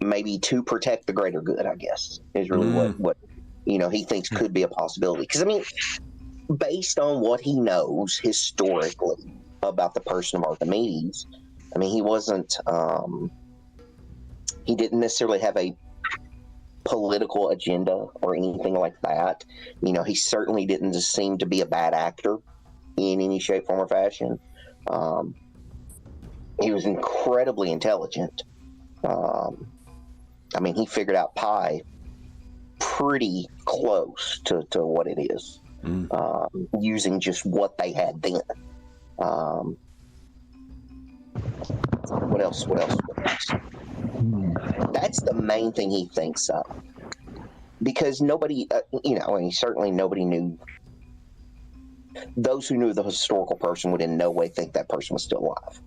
Maybe to protect the greater good, I guess, is really what he thinks could be a possibility. Because, I mean, based on what he knows historically about the person of Archimedes, I mean, he wasn't, he didn't necessarily have a political agenda or anything like that. He certainly didn't just seem to be a bad actor in any shape, form, or fashion. He was incredibly intelligent. I mean, he figured out pi pretty close to what it is, using just what they had then. What else? That's the main thing he thinks of. Because nobody, and certainly nobody knew. Those who knew the historical person would in no way think that person was still alive.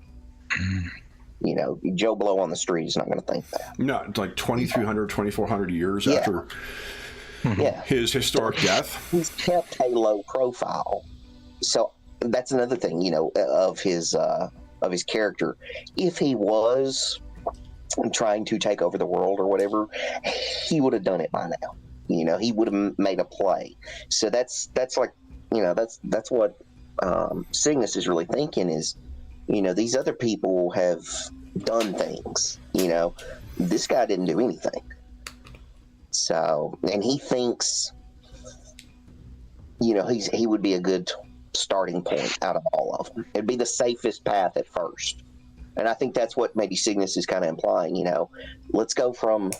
Joe Blow on the street is not going to think that. No, it's like 2,300, 2,400 years after his historic death. He's kept a low profile. So that's another thing, of his character. If he was trying to take over the world or whatever, he would have done it by now. He would have made a play. So that's like, that's what Cygnus is really thinking is, these other people have done things. This guy didn't do anything. So, and he thinks, he would be a good starting point out of all of them. It'd be the safest path at first. And I think that's what maybe Cygnus is kind of implying, let's go from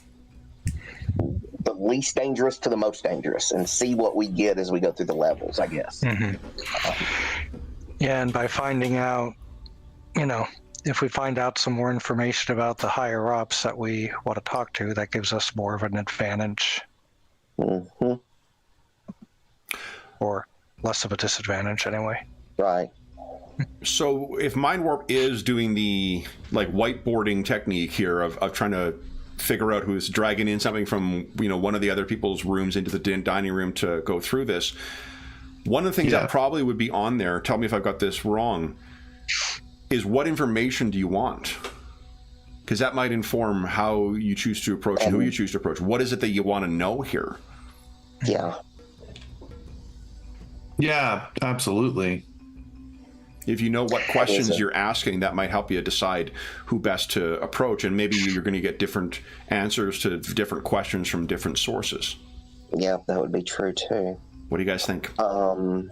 the least dangerous to the most dangerous and see what we get as we go through the levels, I guess. Yeah, and by finding out, if we find out some more information about the higher ups that we want to talk to, that gives us more of an advantage. Mm-hmm. Or less of a disadvantage, anyway. Right. So if Mind Warp is doing the whiteboarding technique here of trying to figure out who's dragging in something from one of the other people's rooms into the dining room to go through this, one of the things that probably would be on there, tell me if I've got this wrong, is what information do you want? Because that might inform how you choose to approach and who you choose to approach. What is it that you want to know here? Yeah. Yeah, absolutely. If you know what questions you're asking, that might help you decide who best to approach, and maybe you're going to get different answers to different questions from different sources. Yeah, that would be true too. What do you guys think? Well,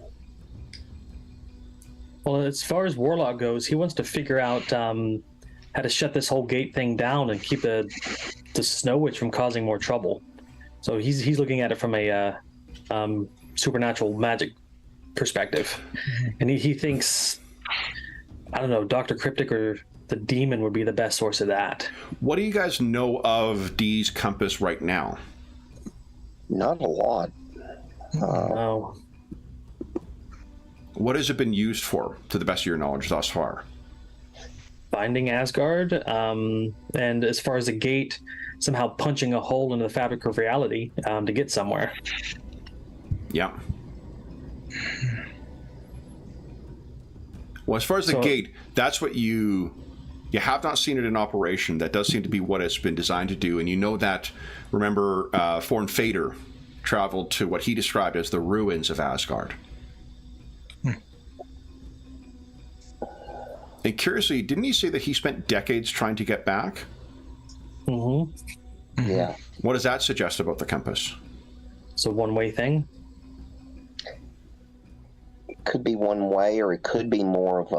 as far as Warlock goes, he wants to figure out how to shut this whole gate thing down and keep the Snow Witch from causing more trouble. So he's looking at it from a supernatural magic perspective, and he thinks, I don't know, Dr. Cryptic or the demon would be the best source of that. What do you guys know of Dee's compass right now? Not a lot. Oh. What has it been used for, to the best of your knowledge thus far? Finding Asgard, and as far as the gate, somehow punching a hole into the fabric of reality to get somewhere. Yeah. Well, as far as the gate, that's what you have not seen it in operation. That does seem to be what it's been designed to do. And you know that, remember, Forn Fader traveled to what he described as the ruins of Asgard. And curiously, didn't he say that he spent decades trying to get back? Mm-hmm. Yeah. What does that suggest about the compass? It's a one-way thing? It could be one way, or it could be more of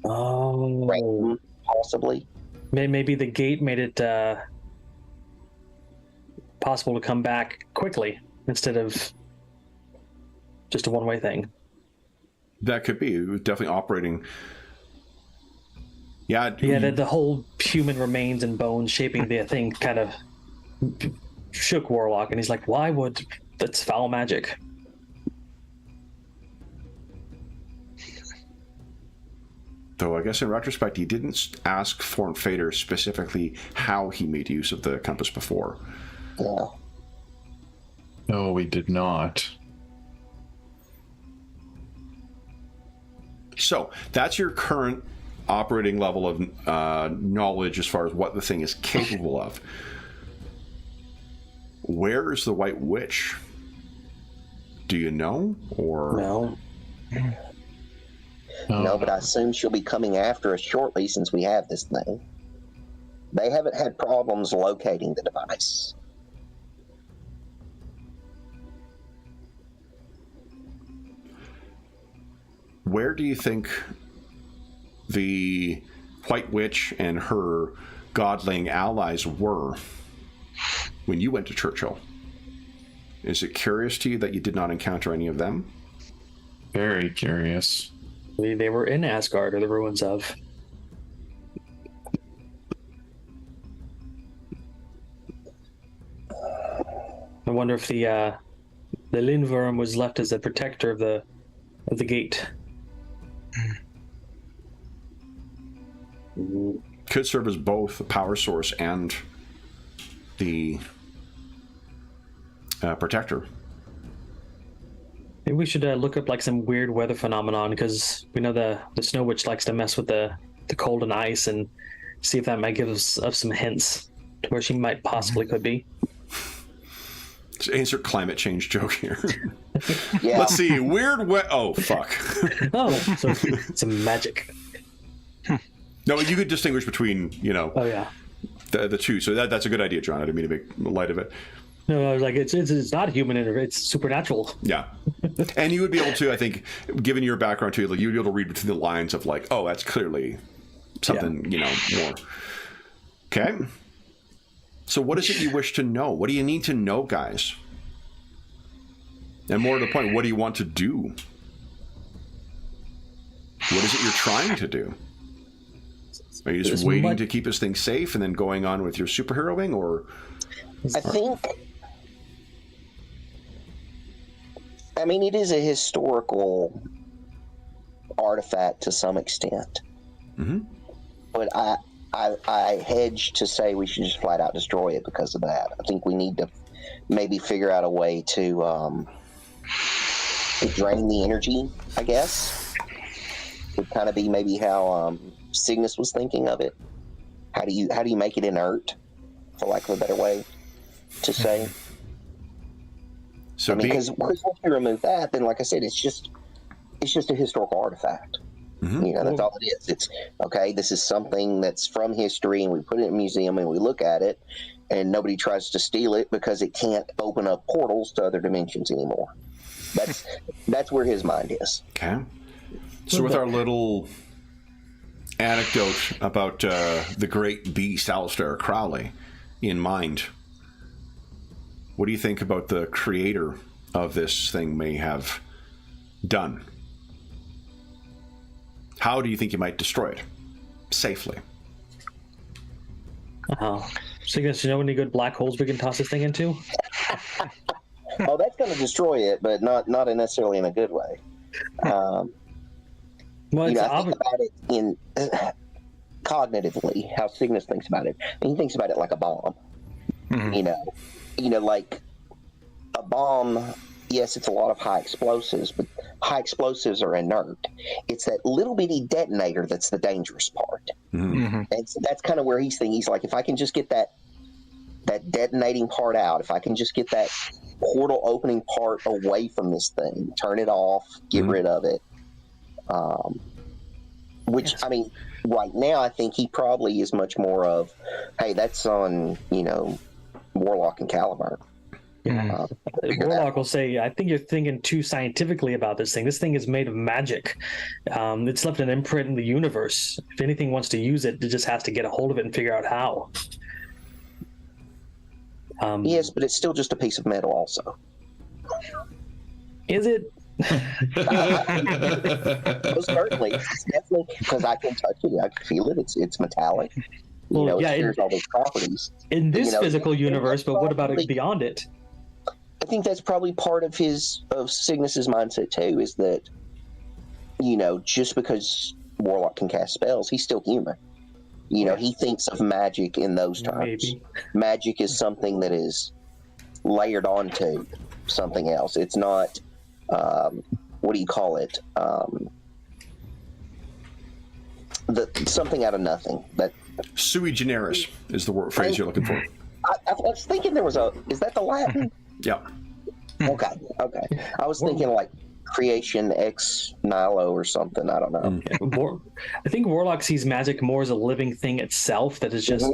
random, possibly. Maybe the gate made it possible to come back quickly instead of just a one-way thing. That could be. It was definitely operating. Yeah. The whole human remains and bones shaping the thing kind of shook Warlock, and he's like, why would... That's foul magic. Though I guess in retrospect, he didn't ask Forn Fader specifically how he made use of the compass before. Yeah. No, we did not. So that's your current operating level of knowledge as far as what the thing is capable of. Where is the White Witch? Do you know? Or No. No, but I assume she'll be coming after us shortly since we have this thing. They haven't had problems locating the device. where do you think the White Witch and her godling allies were when you went to Churchill? Is it curious to you that you did not encounter any of them? Very curious. They were in Asgard, or the ruins of. I wonder if the Lindworm was left as a protector of the gate. Could serve as both the power source and the protector. Maybe we should look up like some weird weather phenomenon, because we know the Snow Witch likes to mess with the cold and ice, and see if that might give us some hints to where she might possibly could be. Insert climate change joke here. Yeah. Let's see. Weird wet. Oh, fuck. Oh, so it's magic. No, you could distinguish between, Oh, yeah. the two. So that's a good idea, John. I didn't mean to make light of it. No, I was like, it's not human, it's supernatural. Yeah. And you would be able to, I think, given your background too, like you'd be able to read between the lines of like, oh, that's clearly something, more. Okay. So what is it you wish to know? What do you need to know, guys? And more to the point, what do you want to do? What is it you're trying to do? Are you just waiting to keep this thing safe and then going on with your superheroing, or? I think. I mean, it is a historical artifact to some extent, but I hedge to say we should just flat out destroy it because of that. I think we need to maybe figure out a way to drain the energy, I guess. Would kind of be maybe how Cygnus was thinking of it. How do you make it inert, for lack of a better way to say? So because once you remove that, then like I said, it's just a historical artifact. That's all it is. It's okay. This is something that's from history, and we put it in a museum, and we look at it, and nobody tries to steal it because it can't open up portals to other dimensions anymore. That's where his mind is. Okay. So with our little anecdote about the great beast Aleister Crowley in mind, what do you think about the creator of this thing may have done? How do you think you might destroy it safely? Cygnus, you know any good black holes we can toss this thing into? Oh, that's going to destroy it, but not necessarily in a good way. Well, I think about it in cognitively, how Cygnus thinks about it. And he thinks about it like a bomb. Like a bomb. Yes, it's a lot of high explosives, but high explosives are inert. It's that little bitty detonator that's the dangerous part. And so that's kind of where he's thinking. He's like, if I can just get that detonating part out, if I can just get that portal opening part away from this thing, turn it off, get rid of it. I mean, right now, I think he probably is much more of, hey, that's on, Warlock and Caliburn. Warlock will say, I think you're thinking too scientifically about this thing. This thing is made of magic. It's left an imprint in the universe. If anything wants to use it, it just has to get a hold of it and figure out how. Yes, but it's still just a piece of metal also. Is it? Most certainly. It's definitely, because I can touch it, I can feel it. It's metallic. It shares all those properties. In this physical universe, but what about it beyond it? I think that's probably part of Cygnus's mindset too, is that, just because Warlock can cast spells, he's still human. He thinks of magic in those terms. Maybe. Magic is something that is layered onto something else. It's not, what do you call it? Something out of nothing. Sui generis is the phrase you're looking for. I was thinking is that the Latin? Yeah. Okay. I was thinking like creation ex nihilo or something. I don't know. I think Warlock sees magic more as a living thing itself that is just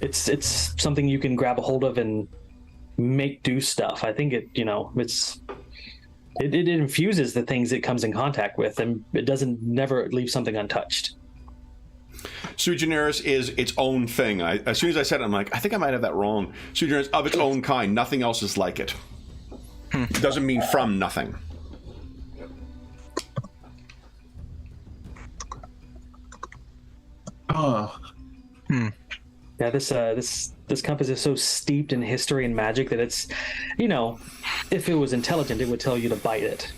it's something you can grab a hold of and make do stuff. I think it infuses the things it comes in contact with, and it doesn't never leave something untouched. Sui generis is its own thing. As soon as I said it, I'm like, I think I might have that wrong. Sui generis, of its own kind. Nothing else is like it. It doesn't mean from nothing. Yeah, this compass is so steeped in history and magic that it's, if it was intelligent, it would tell you to bite it.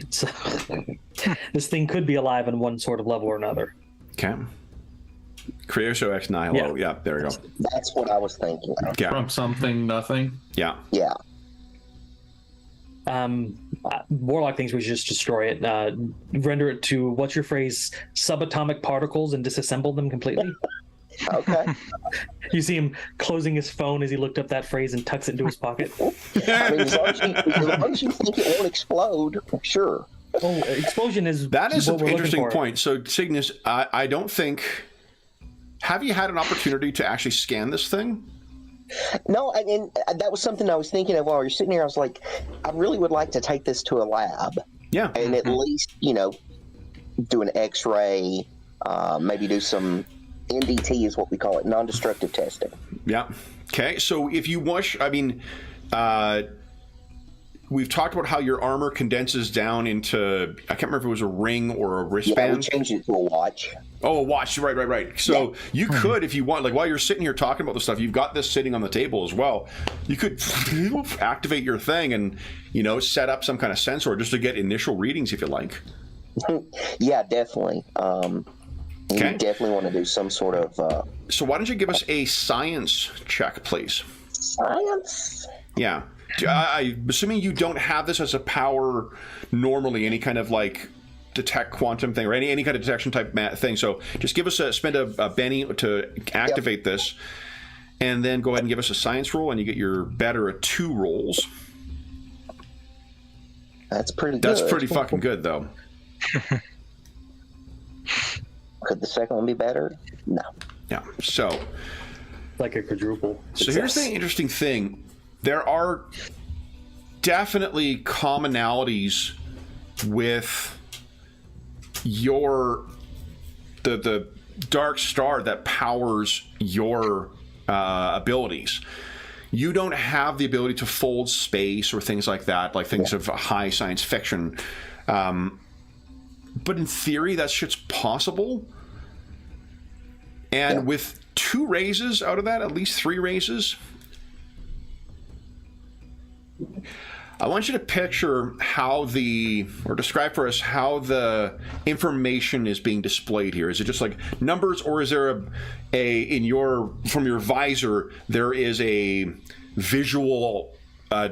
So this thing could be alive on one sort of level or another. Okay. Creatio ex nihilo. Yeah, there we go. That's what I was thinking. Yeah. From something, nothing. Yeah. Yeah. Warlock thinks we should just destroy it. Render it to, what's your phrase, subatomic particles and disassemble them completely. Okay. You see him closing his phone as he looked up that phrase and tucks it into his pocket. I mean, as long as you think it won't explode, sure. Oh, explosion is that is an interesting point. So, Cygnus, I don't think. Have you had an opportunity to actually scan this thing? No, and that was something I was thinking of while you're sitting here. I was like, I really would like to take this to a lab. Yeah. And at least, do an X-ray, maybe do some NDT is what we call it, non-destructive testing. Yeah. Okay. So if you wish, we've talked about how your armor condenses down into, I can't remember if it was a ring or a wristband. Yeah, we changed it to a watch. Oh, a watch. Right. So you could, if you want, like while you're sitting here talking about this stuff, you've got this sitting on the table as well. You could activate your thing and, you know, set up some kind of sensor just to get initial readings if you like. Yeah, definitely. Okay. You definitely want to do some sort of... So why don't you give us a science check, please? Science? Yeah. I'm assuming you don't have this as a power normally, any kind of like detect quantum thing or any kind of detection type thing. So just give us spend a Benny to activate this, and then go ahead and give us a science roll, and you get your better at 2 rolls. That's pretty good. That's pretty fucking good, though. Could the second one be better? No. Yeah. So Like a quadruple. So here's the interesting thing. There are definitely commonalities with the dark star that powers your abilities. You don't have the ability to fold space or things like that, like things of high science fiction. But in theory, that shit's possible. And with 2 raises out of that, at least 3 raises, I want you to picture or describe for us how the information is being displayed here. Is it just like numbers, or is there from your visor, there is a visual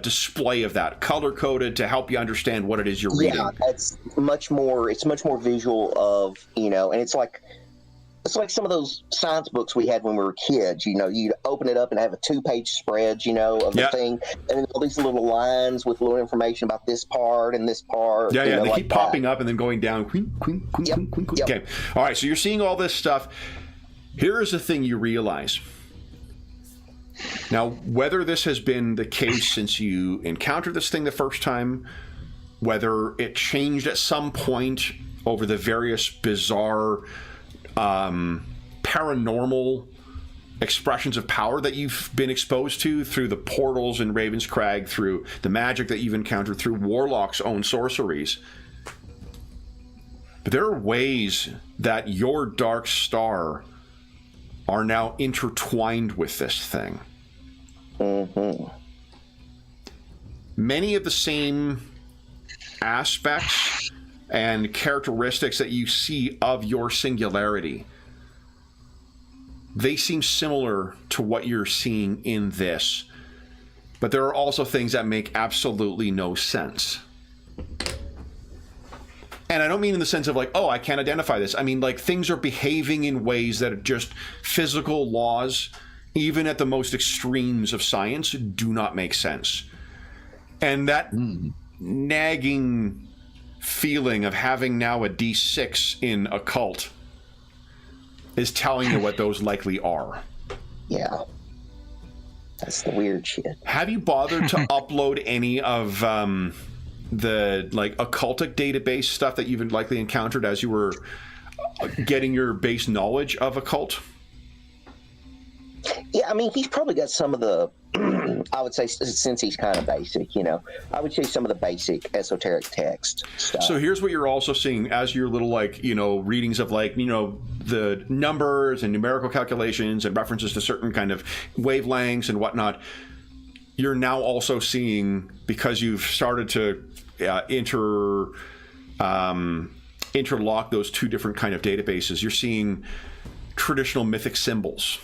display of that, color coded to help you understand what it is you're reading? Yeah, it's much more visual of, you know, and it's like some of those science books we had when we were kids. You know, you'd open it up and have a 2-page spread, you know, of the thing, and then all these little lines with little information about this part and this part. Yeah, you know, they like keep popping up and then going down. Okay, all right, so you're seeing all this stuff. Here is the thing you realize. Now, whether this has been the case since you encountered this thing the first time, whether it changed at some point over the various bizarre paranormal expressions of power that you've been exposed to through the portals in Ravenscrag, through the magic that you've encountered, through Warlock's own sorceries. But there are ways that your dark star are now intertwined with this thing. Mm-hmm. Many of the same aspects and characteristics that you see of your singularity, they seem similar to what you're seeing in this. But there are also things that make absolutely no sense. And I don't mean in the sense of like, oh, I can't identify this. I mean, like, things are behaving in ways that are just physical laws, even at the most extremes of science, do not make sense. And that nagging feeling of having now a D6 in occult is telling you what those likely are. Yeah. That's the weird shit. Have you bothered to upload any of the like occultic database stuff that you've likely encountered as you were getting your base knowledge of occult? Yeah, I mean, he's probably got some of the, I would say, since he's kind of basic, you know, I would say some of the basic esoteric text stuff. So here's what you're also seeing as your little, like, you know, readings of, like, you know, the numbers and numerical calculations and references to certain kind of wavelengths and whatnot. You're now also seeing, because you've started to interlock those 2 different kind of databases, you're seeing traditional mythic symbols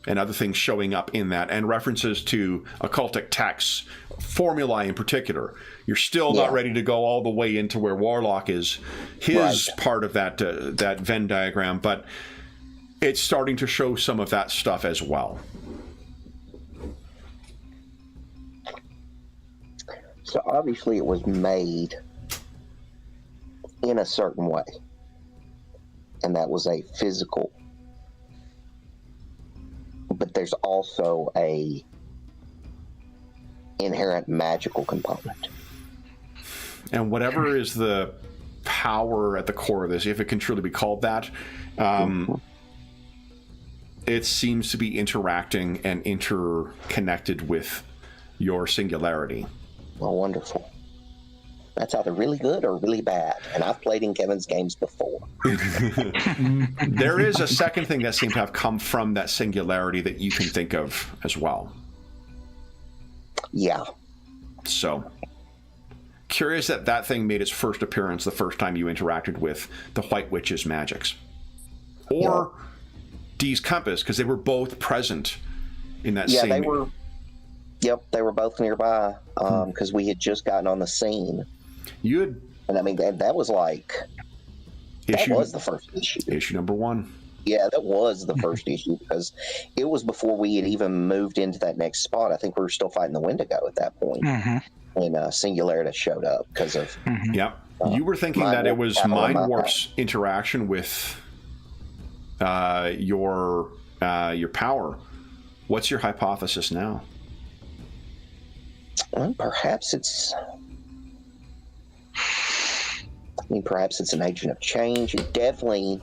and other things showing up in that, and references to occultic texts, formulae in particular. You're still not ready to go all the way into where Warlock is, his part of that that Venn diagram, but it's starting to show some of that stuff as well. So obviously it was made in a certain way, and that was a physical. But there's also a inherent magical component. And whatever is the power at the core of this, if it can truly be called that, it seems to be interacting and interconnected with your singularity. Well, wonderful. That's either really good or really bad. And I've played in Kevin's games before. There is a second thing that seemed to have come from that singularity that you can think of as well. Yeah. So, curious that thing made its first appearance the first time you interacted with the White Witch's magics. Or Dee's compass, because they were both present in that same... Yeah, they were... Yep, they were both nearby, because we had just gotten on the scene. You had... And I mean, that was like... that was the first issue. Issue number 1. Yeah, that was the first issue, because it was before we had even moved into that next spot. I think we were still fighting the Wendigo at that point. When Singularity showed up because of... Yep. You were thinking that it was Mind Warp's interaction with your power. What's your hypothesis now? Well, perhaps it's... perhaps it's an agent of change. It definitely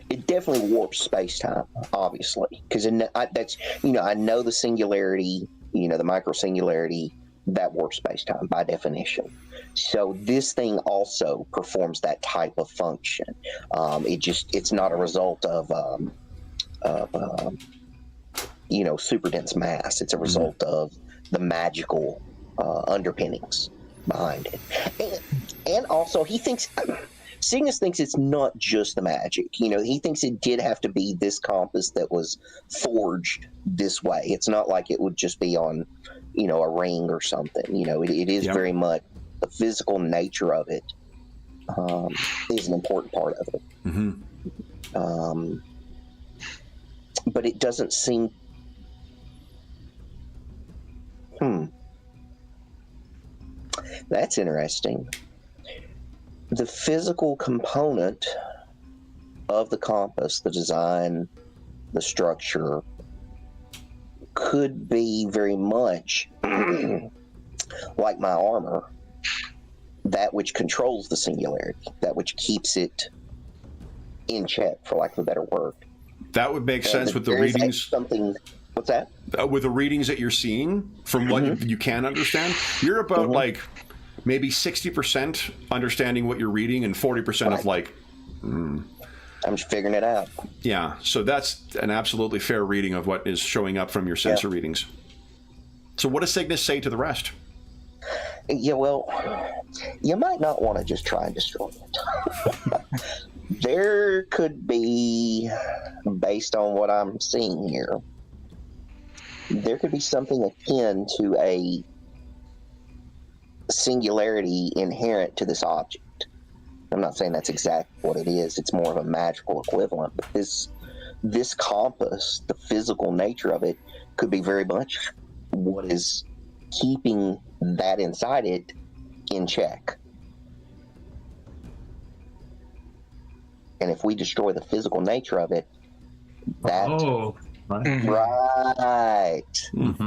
warps space-time, obviously, because that's, I know the singularity, the micro-singularity, that warps space-time by definition. So this thing also performs that type of function. It's not a result of super dense mass. It's a result of the magical underpinnings behind it. And also, Cygnus thinks it's not just the magic. He thinks it did have to be this compass that was forged this way. It's not like it would just be on, a ring or something. It is very much the physical nature of it is an important part of it. But it doesn't seem... That's interesting. The physical component of the compass, the design, the structure, could be very much like my armor, that which controls the singularity, that which keeps it in check, for lack of a better word. That would make sense with the readings. What's that? With the readings that you're seeing, from what you can understand, you're about like maybe 60% understanding what you're reading and 40% of like... I'm just figuring it out. Yeah, so that's an absolutely fair reading of what is showing up from your sensor readings. So what does Cygnus say to the rest? Yeah, well, you might not want to just try and destroy it. There could be, based on what I'm seeing here, there could be something akin to a singularity inherent to this object. I'm not saying that's exactly what it is. It's more of a magical equivalent. But this compass, the physical nature of it, could be very much what is keeping that inside it in check. And if we destroy the physical nature of it, that... Right.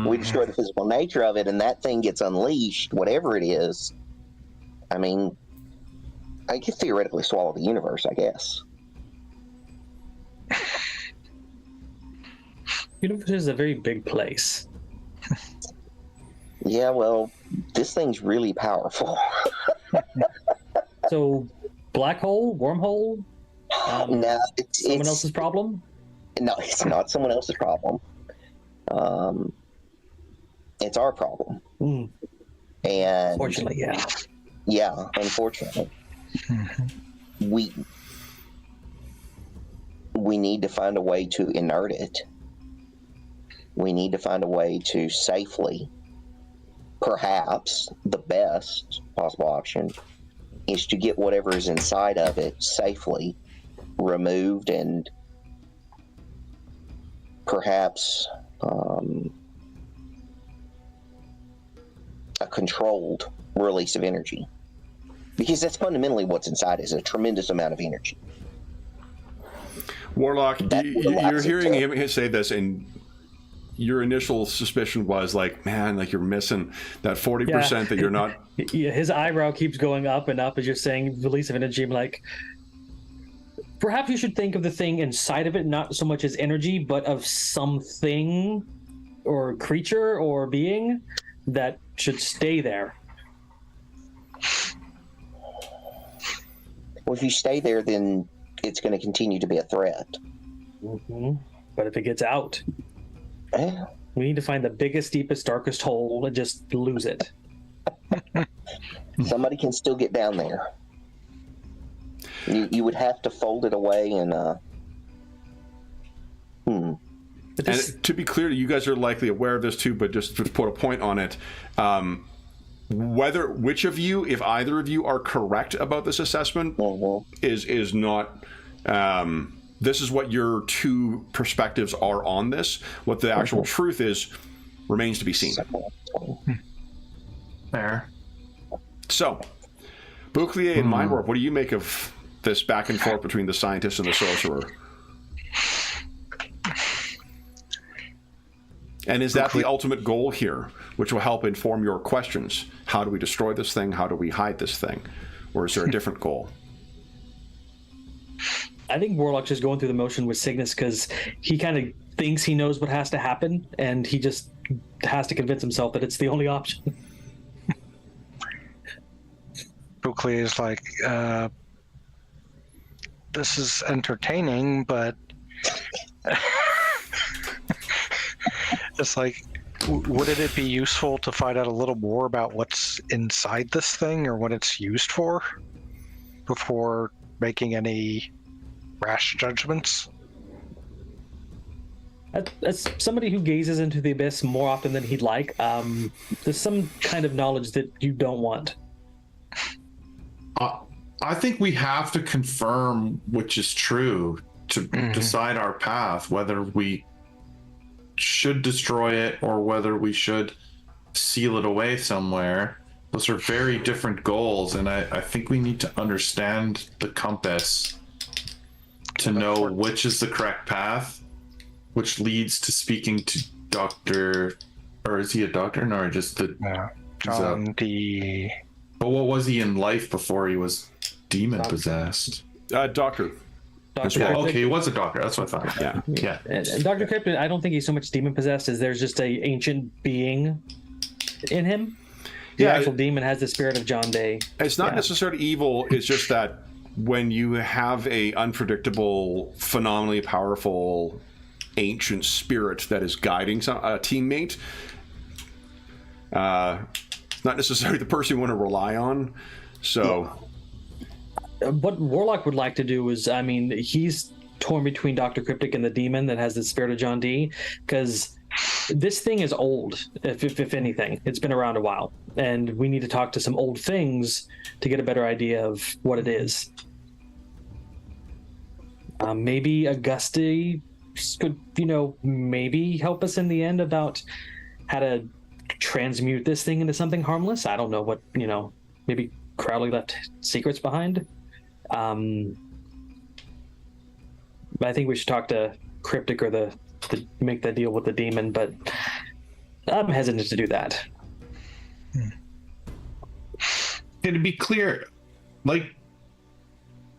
We destroy the physical nature of it, and that thing gets unleashed, whatever it is. I mean, I could theoretically swallow the universe, I guess. Universe is a very big place. Yeah, well, this thing's really powerful. So, black hole, wormhole? No, someone else's problem? No, it's not someone else's problem. It's our problem. And Unfortunately, yeah. Yeah, unfortunately. We need to find a way to inert it. We need to find a way to safely, perhaps the best possible option is to get whatever is inside of it safely removed and perhaps a controlled release of energy. Because that's fundamentally what's inside, is a tremendous amount of energy. Warlock, you're hearing him say this, and your initial suspicion was like, man, like you're missing that 40% that you're not... Yeah, his eyebrow keeps going up and up as you're saying release of energy. I'm like, perhaps you should think of the thing inside of it, not so much as energy, but of something or creature or being that should stay there. Well, if you stay there, then it's going to continue to be a threat. Mm-hmm. But if it gets out, Yeah. we need to find the biggest, deepest, darkest hole and just lose it. Somebody can still get down there. You would have to fold it away and And to be clear, you guys are likely aware of this too, but just to put a point on it, which of you, if either of you are correct about this assessment, is not. This is what your two perspectives are on this. What the actual truth is remains to be seen. Fair. So, Bouclier and Mind Warp, what do you make of this back and forth between the scientist and the sorcerer? And is that the ultimate goal here, which will help inform your questions? How do we destroy this thing? How do we hide this thing? Or is there a different goal? I think Warlock's just going through the motion with Cygnus because he kind of thinks he knows what has to happen, and he just has to convince himself that it's the only option. Buckley is like, this is entertaining, but it's like, wouldn't it be useful to find out a little more about what's inside this thing or what it's used for before making any rash judgments? As somebody who gazes into the abyss more often than he'd like, there's some kind of knowledge that you don't want. I think we have to confirm which is true to decide our path, whether we should destroy it or whether we should seal it away somewhere. Those are very different goals, and I think we need to understand the compass to know which is the correct path, which leads to speaking to Dr. Or is he a doctor? No, or just the... John D. But what was he in life before he was demon-possessed? Doctor. Dr. Okay, he was a doctor. That's what I thought. Yeah. And Dr. Cryptid, I don't think he's so much demon-possessed as there's just a ancient being in him. The actual demon has the spirit of John Day. It's not necessarily evil. It's just that when you have a unpredictable, phenomenally powerful ancient spirit that is guiding a teammate, it's not necessarily the person you want to rely on. So what Warlock would like to do is, I mean, he's torn between Dr. Cryptic and the demon that has the spirit of John D, because this thing is old, if anything. It's been around a while, and we need to talk to some old things to get a better idea of what it is. Maybe Auguste could, maybe help us in the end about how to transmute this thing into something harmless. I don't know what, maybe Crowley left secrets behind. But I think we should talk to Cryptic or the make the deal with the demon, but I'm hesitant to do that. To be clear, like,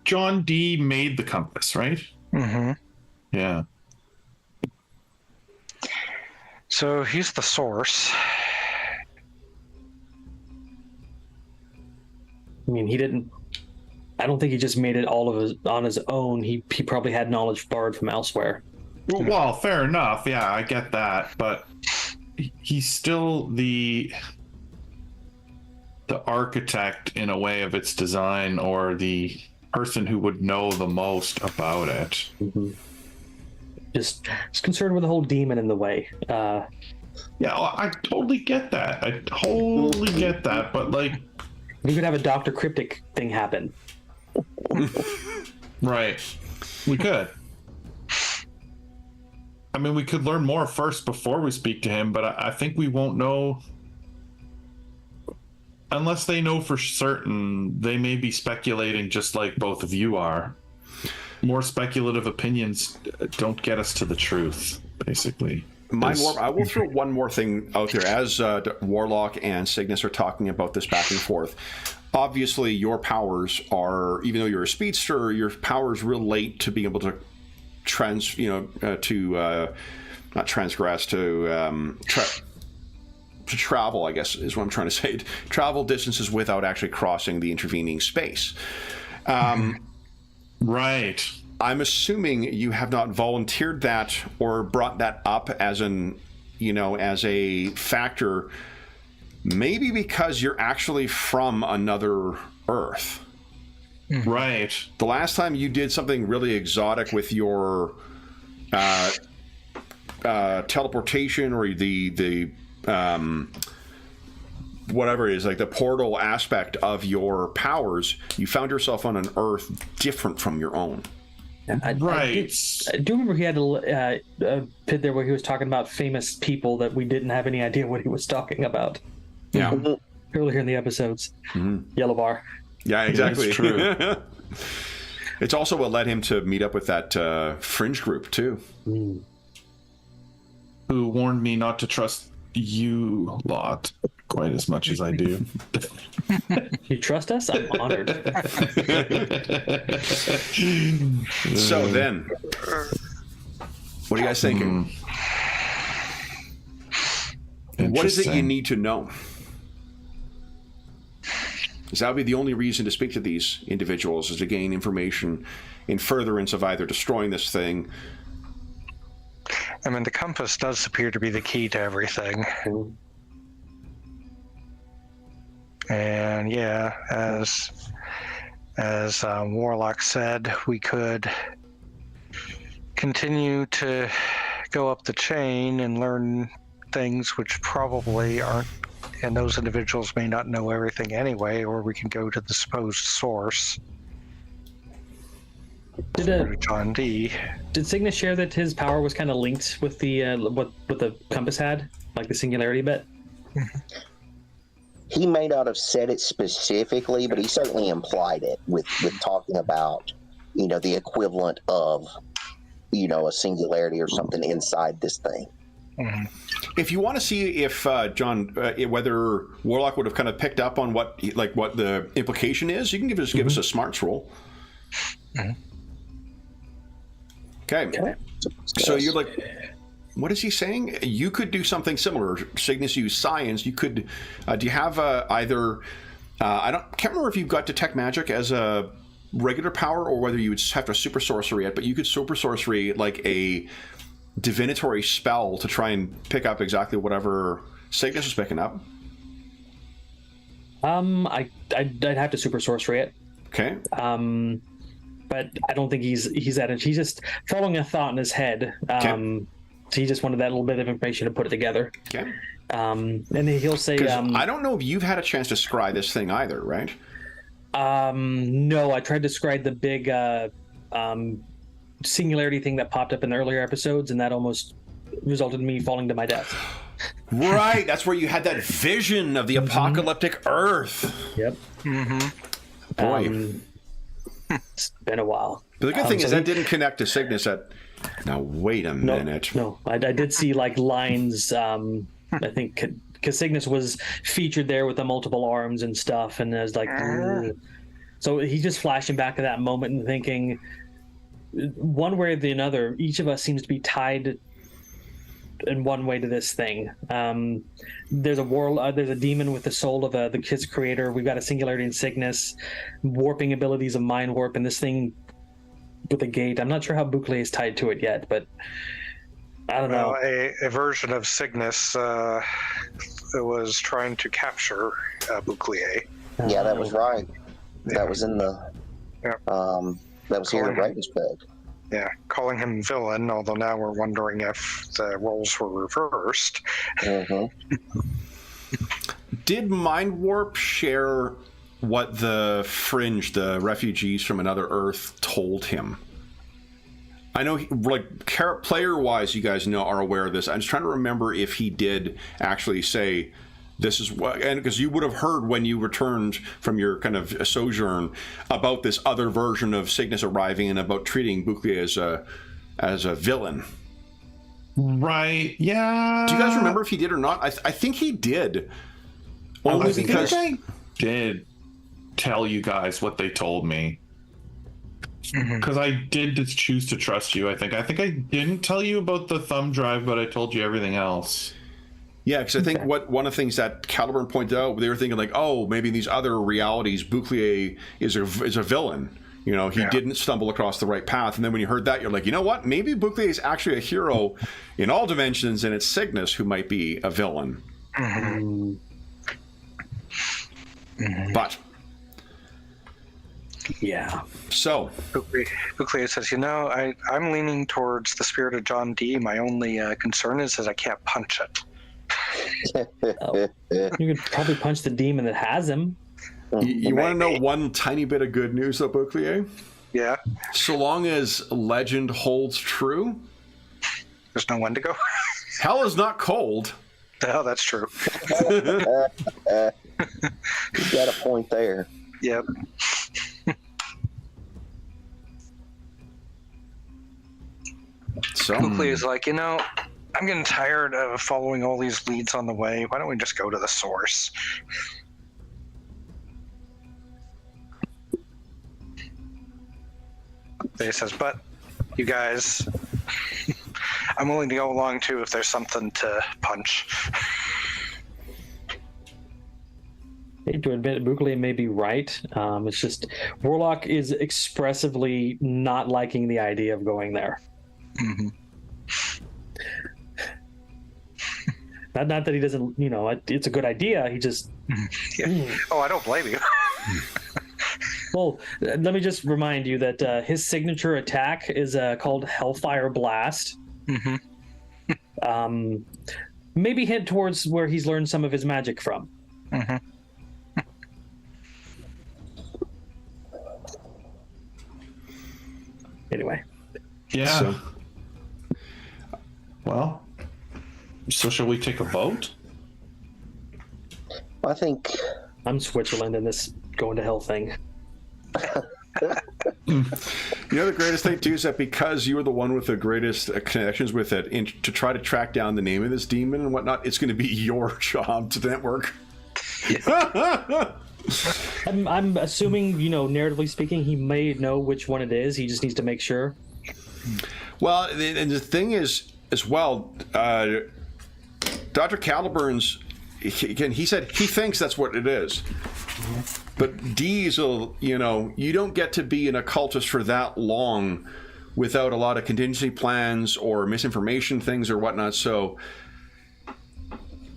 John D made the compass, right? Mm-hmm. Yeah. So he's the source. I mean, I don't think he just made it on his own. He probably had knowledge borrowed from elsewhere. Well, fair enough. Yeah, I get that, but he's still the architect in a way of its design, or the person who would know the most about it. Mm-hmm. Just concerned with the whole demon in the way. Yeah, I totally get that. But like, we could have a Dr. Cryptic thing happen. Right. We could. I mean, we could learn more first before we speak to him, but I think we won't know unless they know for certain. They may be speculating just like both of you are. More speculative opinions don't get us to the truth, basically. Mind Warp, I will throw one more thing out there. As Warlock and Cygnus are talking about this back and forth, obviously your powers are, even though you're a speedster, your powers relate to being able to to travel, I guess is what I'm trying to say. Travel distances without actually crossing the intervening space. Right. I'm assuming you have not volunteered that or brought that up as as a factor, maybe because you're actually from another Earth. Right. The last time you did something really exotic with your teleportation or the whatever it is, like the portal aspect of your powers, you found yourself on an Earth different from your own. I do remember he had a bit there where he was talking about famous people that we didn't have any idea what he was talking about. Yeah. Earlier in the episodes. Yellow bar. Yeah, exactly. That's true. It's also what led him to meet up with that fringe group, too. Who warned me not to trust you lot quite as much as I do. You trust us? I'm honored. So then, what are you guys thinking? What is it you need to know? Because that would be the only reason to speak to these individuals, is to gain information in furtherance of either destroying this thing. I mean, the compass does appear to be the key to everything. And yeah, as Warlock said, we could continue to go up the chain and learn things which probably aren't, and those individuals may not know everything anyway, or we can go to the supposed source. Did John D. Did Cygnus share that his power was kind of linked with the what the compass had, like the singularity bit? He may not have said it specifically, but he certainly implied it with talking about, the equivalent of, a singularity or something inside this thing. If you want to see if John, whether Warlock would have kind of picked up on what the implication is, you can give us a smarts roll. Okay. So you're like, what is he saying? You could do something similar. Cygnus used science. You could. Do you have either? Can't remember if you've got detect magic as a regular power or whether you would have to super sorcery it. But you could super sorcery like a divinatory spell to try and pick up exactly whatever Cygnus is picking up. I'd have to super sorcery it. Okay. But I don't think he's at it. He's just following a thought in his head. Okay. So he just wanted that little bit of information to put it together. Okay. And he'll say, I don't know if you've had a chance to scry this thing either, right? No, I tried to scry the big singularity thing that popped up in the earlier episodes, and that almost resulted in me falling to my death. Right, that's where you had that vision of the apocalyptic Earth. Yep. Boy. It's been a while. But the good thing is that didn't connect to Cygnus at... Now, wait a minute. No, I did see like lines, I think, because Cygnus was featured there with the multiple arms and stuff, and I was like... So he's just flashing back to that moment and thinking, one way or the other, each of us seems to be tied in one way to this thing. There's a demon with the soul of the kid's creator. We've got a singularity in Cygnus, warping abilities of mind warp, and this thing with a gate. I'm not sure how Bouclier is tied to it yet, but I don't know. A version of Cygnus was trying to capture Bouclier. Yeah, that was right. That was in the. Yep. That was here in Ravensburg. Yeah, calling him villain, although now we're wondering if the roles were reversed. Did Mind Warp share what the Fringe, the refugees from another Earth, told him? I know, player-wise, you guys are aware of this. I'm just trying to remember if he did actually say, this is what, and because you would have heard when you returned from your kind of sojourn about this other version of Cygnus arriving and about treating Bouclier as a villain. Right. Yeah. Do you guys remember if he did or not? I think he did. Only because I did tell you guys what they told me. Because I did just choose to trust you, I think. I think I didn't tell you about the thumb drive, but I told you everything else. Yeah, because I think one of the things that Caliburn pointed out, they were thinking like, oh, maybe in these other realities, Bouclier is a villain. You know, he didn't stumble across the right path. And then when you heard that, you're like, you know what? Maybe Bouclier is actually a hero in all dimensions, and it's Cygnus who might be a villain. Mm-hmm. Mm-hmm. But yeah. So Bouclier says, you know, I'm leaning towards the spirit of John Dee. My only concern is that I can't punch it. You could probably punch the demon that has him. You want to know one tiny bit of good news, though, Bouclier? Yeah. So long as legend holds true, there's no one to go. Hell is not cold. Oh, that's true. You got a point there. Yep. So Bouclier is like, you know, I'm getting tired of following all these leads on the way. Why don't we just go to the source? He says, but you guys, I'm willing to go along too if there's something to punch. I hate to admit, Bouclier may be right. It's just Warlock is expressively not liking the idea of going there. Mm-hmm. Not that he doesn't, you know, it's a good idea. He just. Yeah. Oh, I don't blame you. Well, let me just remind you that his signature attack is called Hellfire Blast. Mm-hmm. Maybe hint towards where he's learned some of his magic from. Mm-hmm. Anyway. Yeah. So. Well, so shall we take a vote? I think I'm Switzerland in this going to hell thing. You know, the greatest thing too is that because you were the one with the greatest connections with it, to try to track down the name of this demon and whatnot, it's going to be your job to network. I'm assuming, you know, narratively speaking, he may know which one it is. He just needs to make sure. Well, and the thing is, as well, Dr. Caliburn's, again, he said he thinks that's what it is. But Diesel, you know, you don't get to be an occultist for that long without a lot of contingency plans or misinformation things or whatnot. So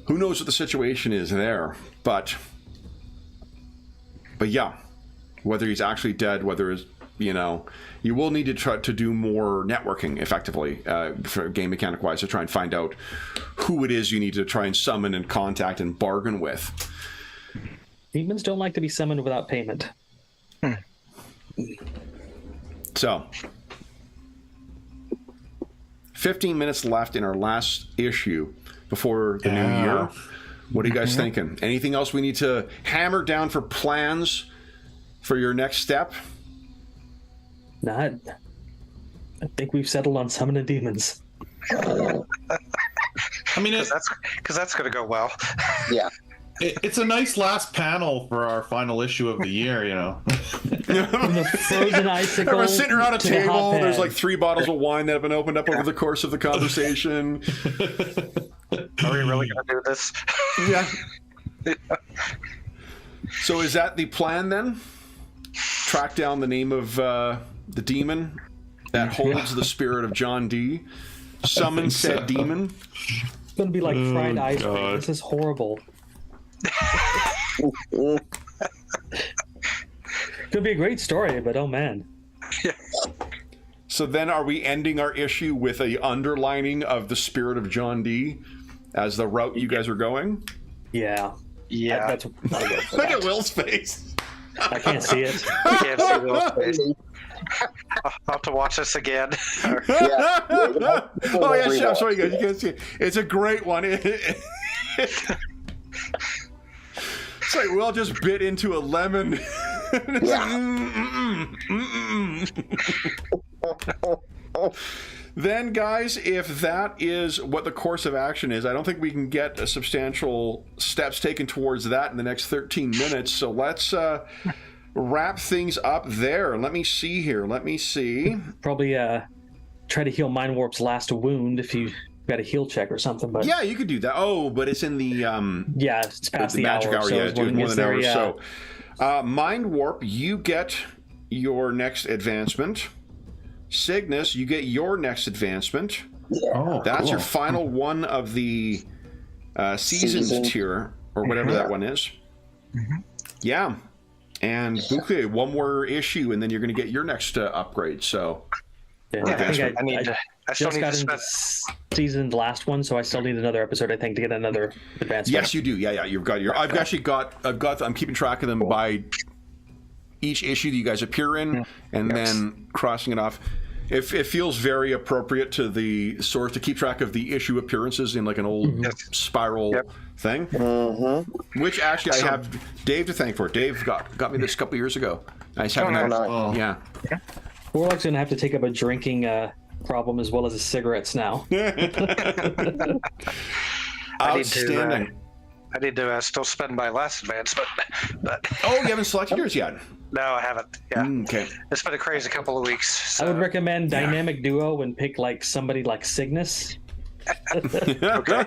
who knows what the situation is there? But yeah, whether he's actually dead, whether it's, you know, you will need to try to do more networking effectively for game mechanic wise to try and find out who it is you need to try and summon and contact and bargain with. Demons don't like to be summoned without payment. So 15 minutes left in our last issue before the new year. What are you guys thinking? Anything else we need to hammer down for plans for your next step? I think we've settled on summoning demons. I mean, because that's going to go well. Yeah. It's a nice last panel for our final issue of the year, you know. From the frozen icicle. Everyone's sitting around a to the table. hot There's pad. like 3 bottles of wine that have been opened up over the course of the conversation. Are we really going to do this? Yeah. So is that the plan then? Track down the name of the demon that holds the spirit of John Dee. Summon said demon. It's going to be like fried ice cream. God. This is horrible. Could be a great story, but oh man. So then are we ending our issue with a underlining of the spirit of John Dee as the route you guys are going? Yeah. Yeah. That's I'll go for Look that. at Will's face. I can't see it. I can't see Will's face. I'll have to watch this again. Oh yeah, sure. I'm sorry guys, you can't see it. It's a great one. It's like Will just bit into a lemon. It's like, Then, guys, if that is what the course of action is, I don't think we can get a substantial steps taken towards that in the next 13 minutes. So let's wrap things up there. Let me see here. Let me see. Probably try to heal Mind Warp's last wound if you got a heal check or something. But yeah, you could do that. Oh, but it's in the yeah, it's past the magic hour. So Yeah, it's more than an hour. yeah. So, Mind Warp, you get your next advancement. Cygnus, you get your next advancement. Oh, That's cool. your final one of the seasons tier, or whatever that one is. Yeah. And Boucle, one more issue, and then you're going to get your next upgrade. So, Yeah, Okay. I think I still just need got to into spend. season last one, so I still need another episode, I think, to get another advancement. yes, you do. Yeah, you've got your. I'm keeping track of them by each issue that you guys appear in, and then crossing it off. It feels very appropriate to the source to keep track of the issue appearances in like an old spiral thing. Which actually I have Dave to thank for. Dave got me this a couple years ago. I just haven't had. Oh. Yeah. Warlock's going to have to take up a drinking problem as well as his cigarettes now. Outstanding. I need to still spend my last advancement, but Oh, you haven't selected yours yet. no, I haven't. Yeah, Okay. it's been a crazy couple of weeks. So. I would recommend Dynamic Duo and pick like somebody like Cygnus. Okay.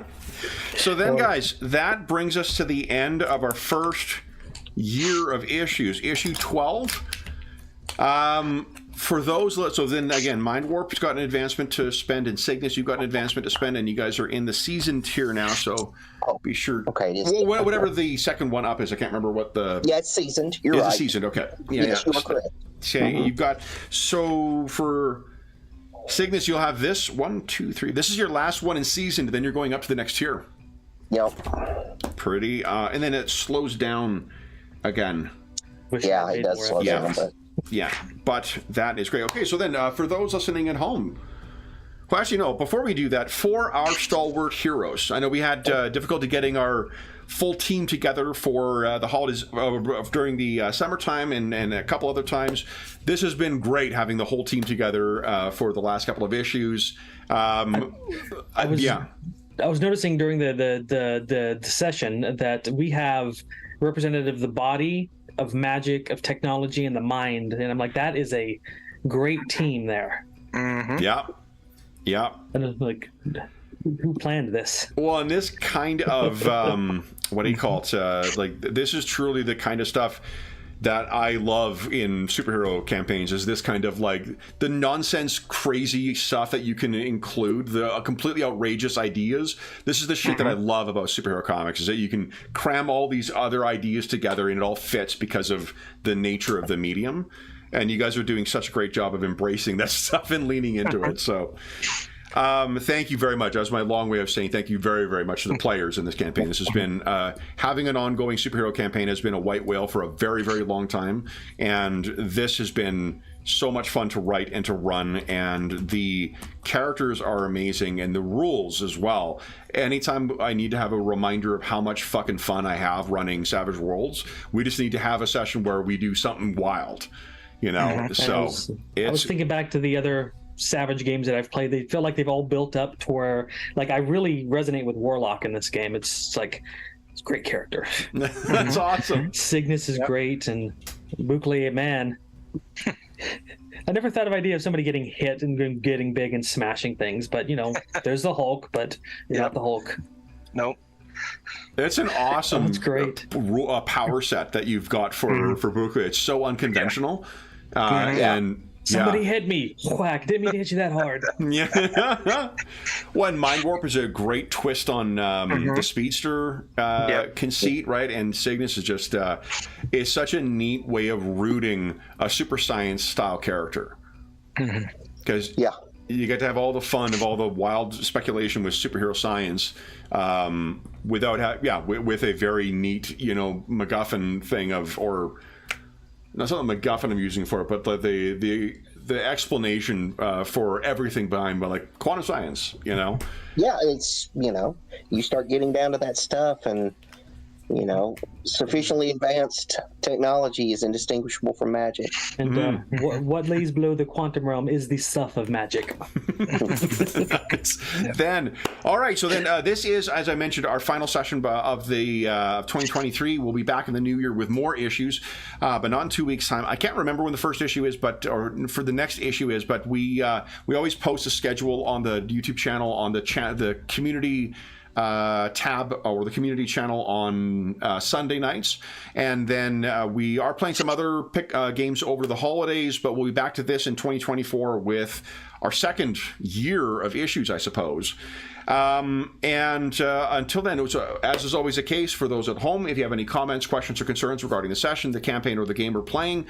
So then, guys, that brings us to the end of our first year of issues. Issue 12. For those, so then again, Mind Warp's got an advancement to spend, and Cygnus, you've got an advancement to spend, and you guys are in the season tier now, so be sure. Okay. Well, whatever the second one up is, I can't remember what the. Yeah, it's seasoned. You're It's right. a seasoned, okay. Yes, you are correct. Okay, you've got, so for Cygnus, you'll have this, 1, 2, 3. This is your last one in seasoned, then you're going up to the next tier. Yep. Pretty, and then it slows down again. Wish Yeah, I it made does more slow down, episodes. but Yeah, but that is great. Okay, so then for those listening at home, well, actually, no, before we do that, for our stalwart heroes, I know we had difficulty getting our full team together for the holidays during the summertime and a couple other times. This has been great having the whole team together for the last couple of issues. I was noticing during the session that we have representative of the body, of magic, of technology, and the mind, and I'm like, that is a great team there. Yeah. And I'm like, who planned this? Well, and this kind of what do you call it? Like, this is truly the kind of stuff that I love in superhero campaigns, is this kind of like the nonsense crazy stuff that you can include, the completely outrageous ideas. This is the shit that I love about superhero comics, is that you can cram all these other ideas together and it all fits because of the nature of the medium. And you guys are doing such a great job of embracing that stuff and leaning into it. So thank you very much. That was my long way of saying thank you very, very much to the players in this campaign. This has been, having an ongoing superhero campaign has been a white whale for a very, very long time. And this has been so much fun to write and to run. And the characters are amazing, and the rules as well. Anytime I need to have a reminder of how much fucking fun I have running Savage Worlds, we just need to have a session where we do something wild, you know? So I was thinking back to the other Savage games that I've played. They feel like they've all built up to where, like, I really resonate with Warlock in this game. It's like, it's a great character. That's awesome. Cygnus is great, and Boucle, man. I never thought of the idea of somebody getting hit and getting big and smashing things, but you know, there's the Hulk, but you're not the Hulk. Nope. It's an awesome That's great. Power set that you've got for Boucle. It's so unconventional. And Somebody hit me. Whack. Didn't mean to hit you that hard. Yeah. Well, and Mind Warp is a great twist on the speedster conceit, right? And Cygnus is just is such a neat way of rooting a super science style character. Because you get to have all the fun of all the wild speculation with superhero science without with a very neat, you know, MacGuffin thing of, or not something MacGuffin I'm using for it, but the explanation for everything behind, like quantum science, you know? Yeah, it's, you know, you start getting down to that stuff, and You know, sufficiently advanced technology is indistinguishable from magic. And what lays below the quantum realm is the stuff of magic. Then, all right. So then, this is, as I mentioned, our final session of the 2023. We'll be back in the new year with more issues, but not in 2 weeks' time. I can't remember when the first issue is, or for the next issue is. But we always post a schedule on the YouTube channel on the community tab or the community channel on Sunday nights, and then we are playing some other games over the holidays, but we'll be back to this in 2024 with our second year of issues, I suppose. Until then, as is always the case for those at home, if you have any comments, questions, or concerns regarding the session, the campaign, or the game we're playing,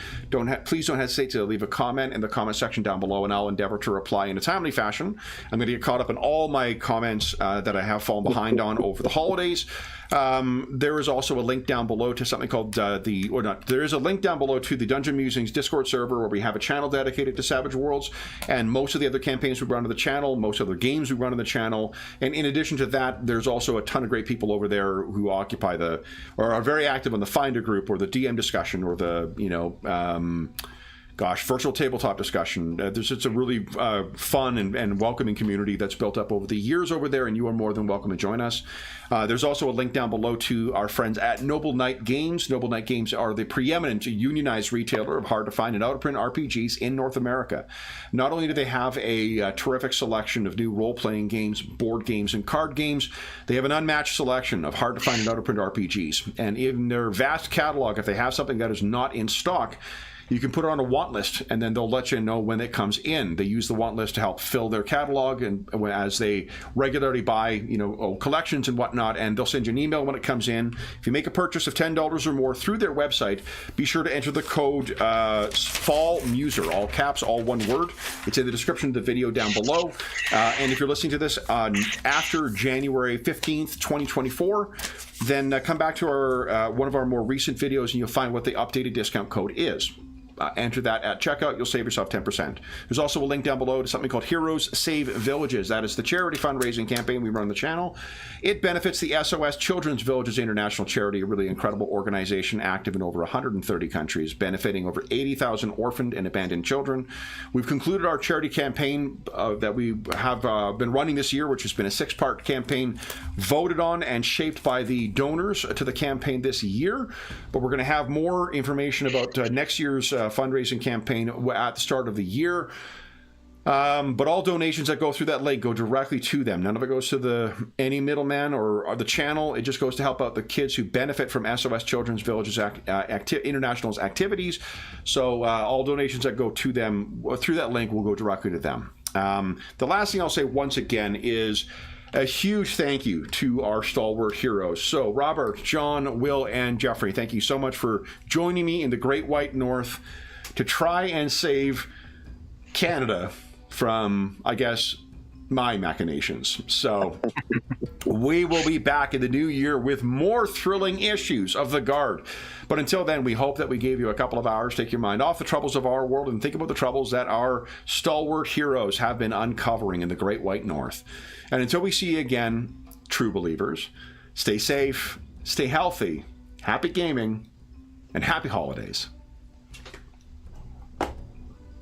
please don't hesitate to leave a comment in the comment section down below, and I'll endeavor to reply in a timely fashion. I'm going to get caught up in all my comments that I have fallen behind on over the holidays. There is also a link down below to something called there is a link down below to the Dungeon Musings Discord server, where we have a channel dedicated to Savage Worlds, and most of the other campaigns we run on the channel, most of the games we run on the channel. And in addition to that, there's also a ton of great people over there who occupy or are very active on the Finder group, or the DM discussion, or the virtual tabletop discussion. It's a really fun and welcoming community that's built up over the years over there, and you are more than welcome to join us. There's also a link down below to our friends at Noble Knight Games. Noble Knight Games are the preeminent unionized retailer of hard-to-find and out-of-print RPGs in North America. Not only do they have a terrific selection of new role-playing games, board games, and card games, they have an unmatched selection of hard-to-find and out-of-print RPGs. And in their vast catalog, if they have something that is not in stock, you can put it on a want list, and then they'll let you know when it comes in. They use the want list to help fill their catalog, and as they regularly buy, old collections and whatnot, and they'll send you an email when it comes in. If you make a purchase of $10 or more through their website, be sure to enter the code FALLMUSER, all caps, all one word. It's in the description of the video down below. And if you're listening to this after January 15th, 2024, then come back to our one of our more recent videos, and you'll find what the updated discount code is. Enter that at checkout. You'll save yourself 10%. There's also a link down below to something called Heroes Save Villages. That is the charity fundraising campaign we run on the channel. It benefits the SOS Children's Villages International Charity, a really incredible organization active in over 130 countries, benefiting over 80,000 orphaned and abandoned children. We've concluded our charity campaign that we have been running this year, which has been a 6-part campaign voted on and shaped by the donors to the campaign this year. But we're going to have more information about next year's fundraising campaign at the start of the year. But all donations that go through that link go directly to them. None of it goes to any middleman or the channel. It just goes to help out the kids who benefit from SOS Children's Villages International's activities. So all donations that go to them through that link will go directly to them. The last thing I'll say once again is a huge thank you to our stalwart heroes. So Robert, John, Will, and Jeffrey, thank you so much for joining me in the Great White North to try and save Canada from, I guess, my machinations. So we will be back in the new year with more thrilling issues of The Guard. But until then, we hope that we gave you a couple of hours to take your mind off the troubles of our world and think about the troubles that our stalwart heroes have been uncovering in the Great White North. And until we see you again, true believers, stay safe, stay healthy, happy gaming, and happy holidays.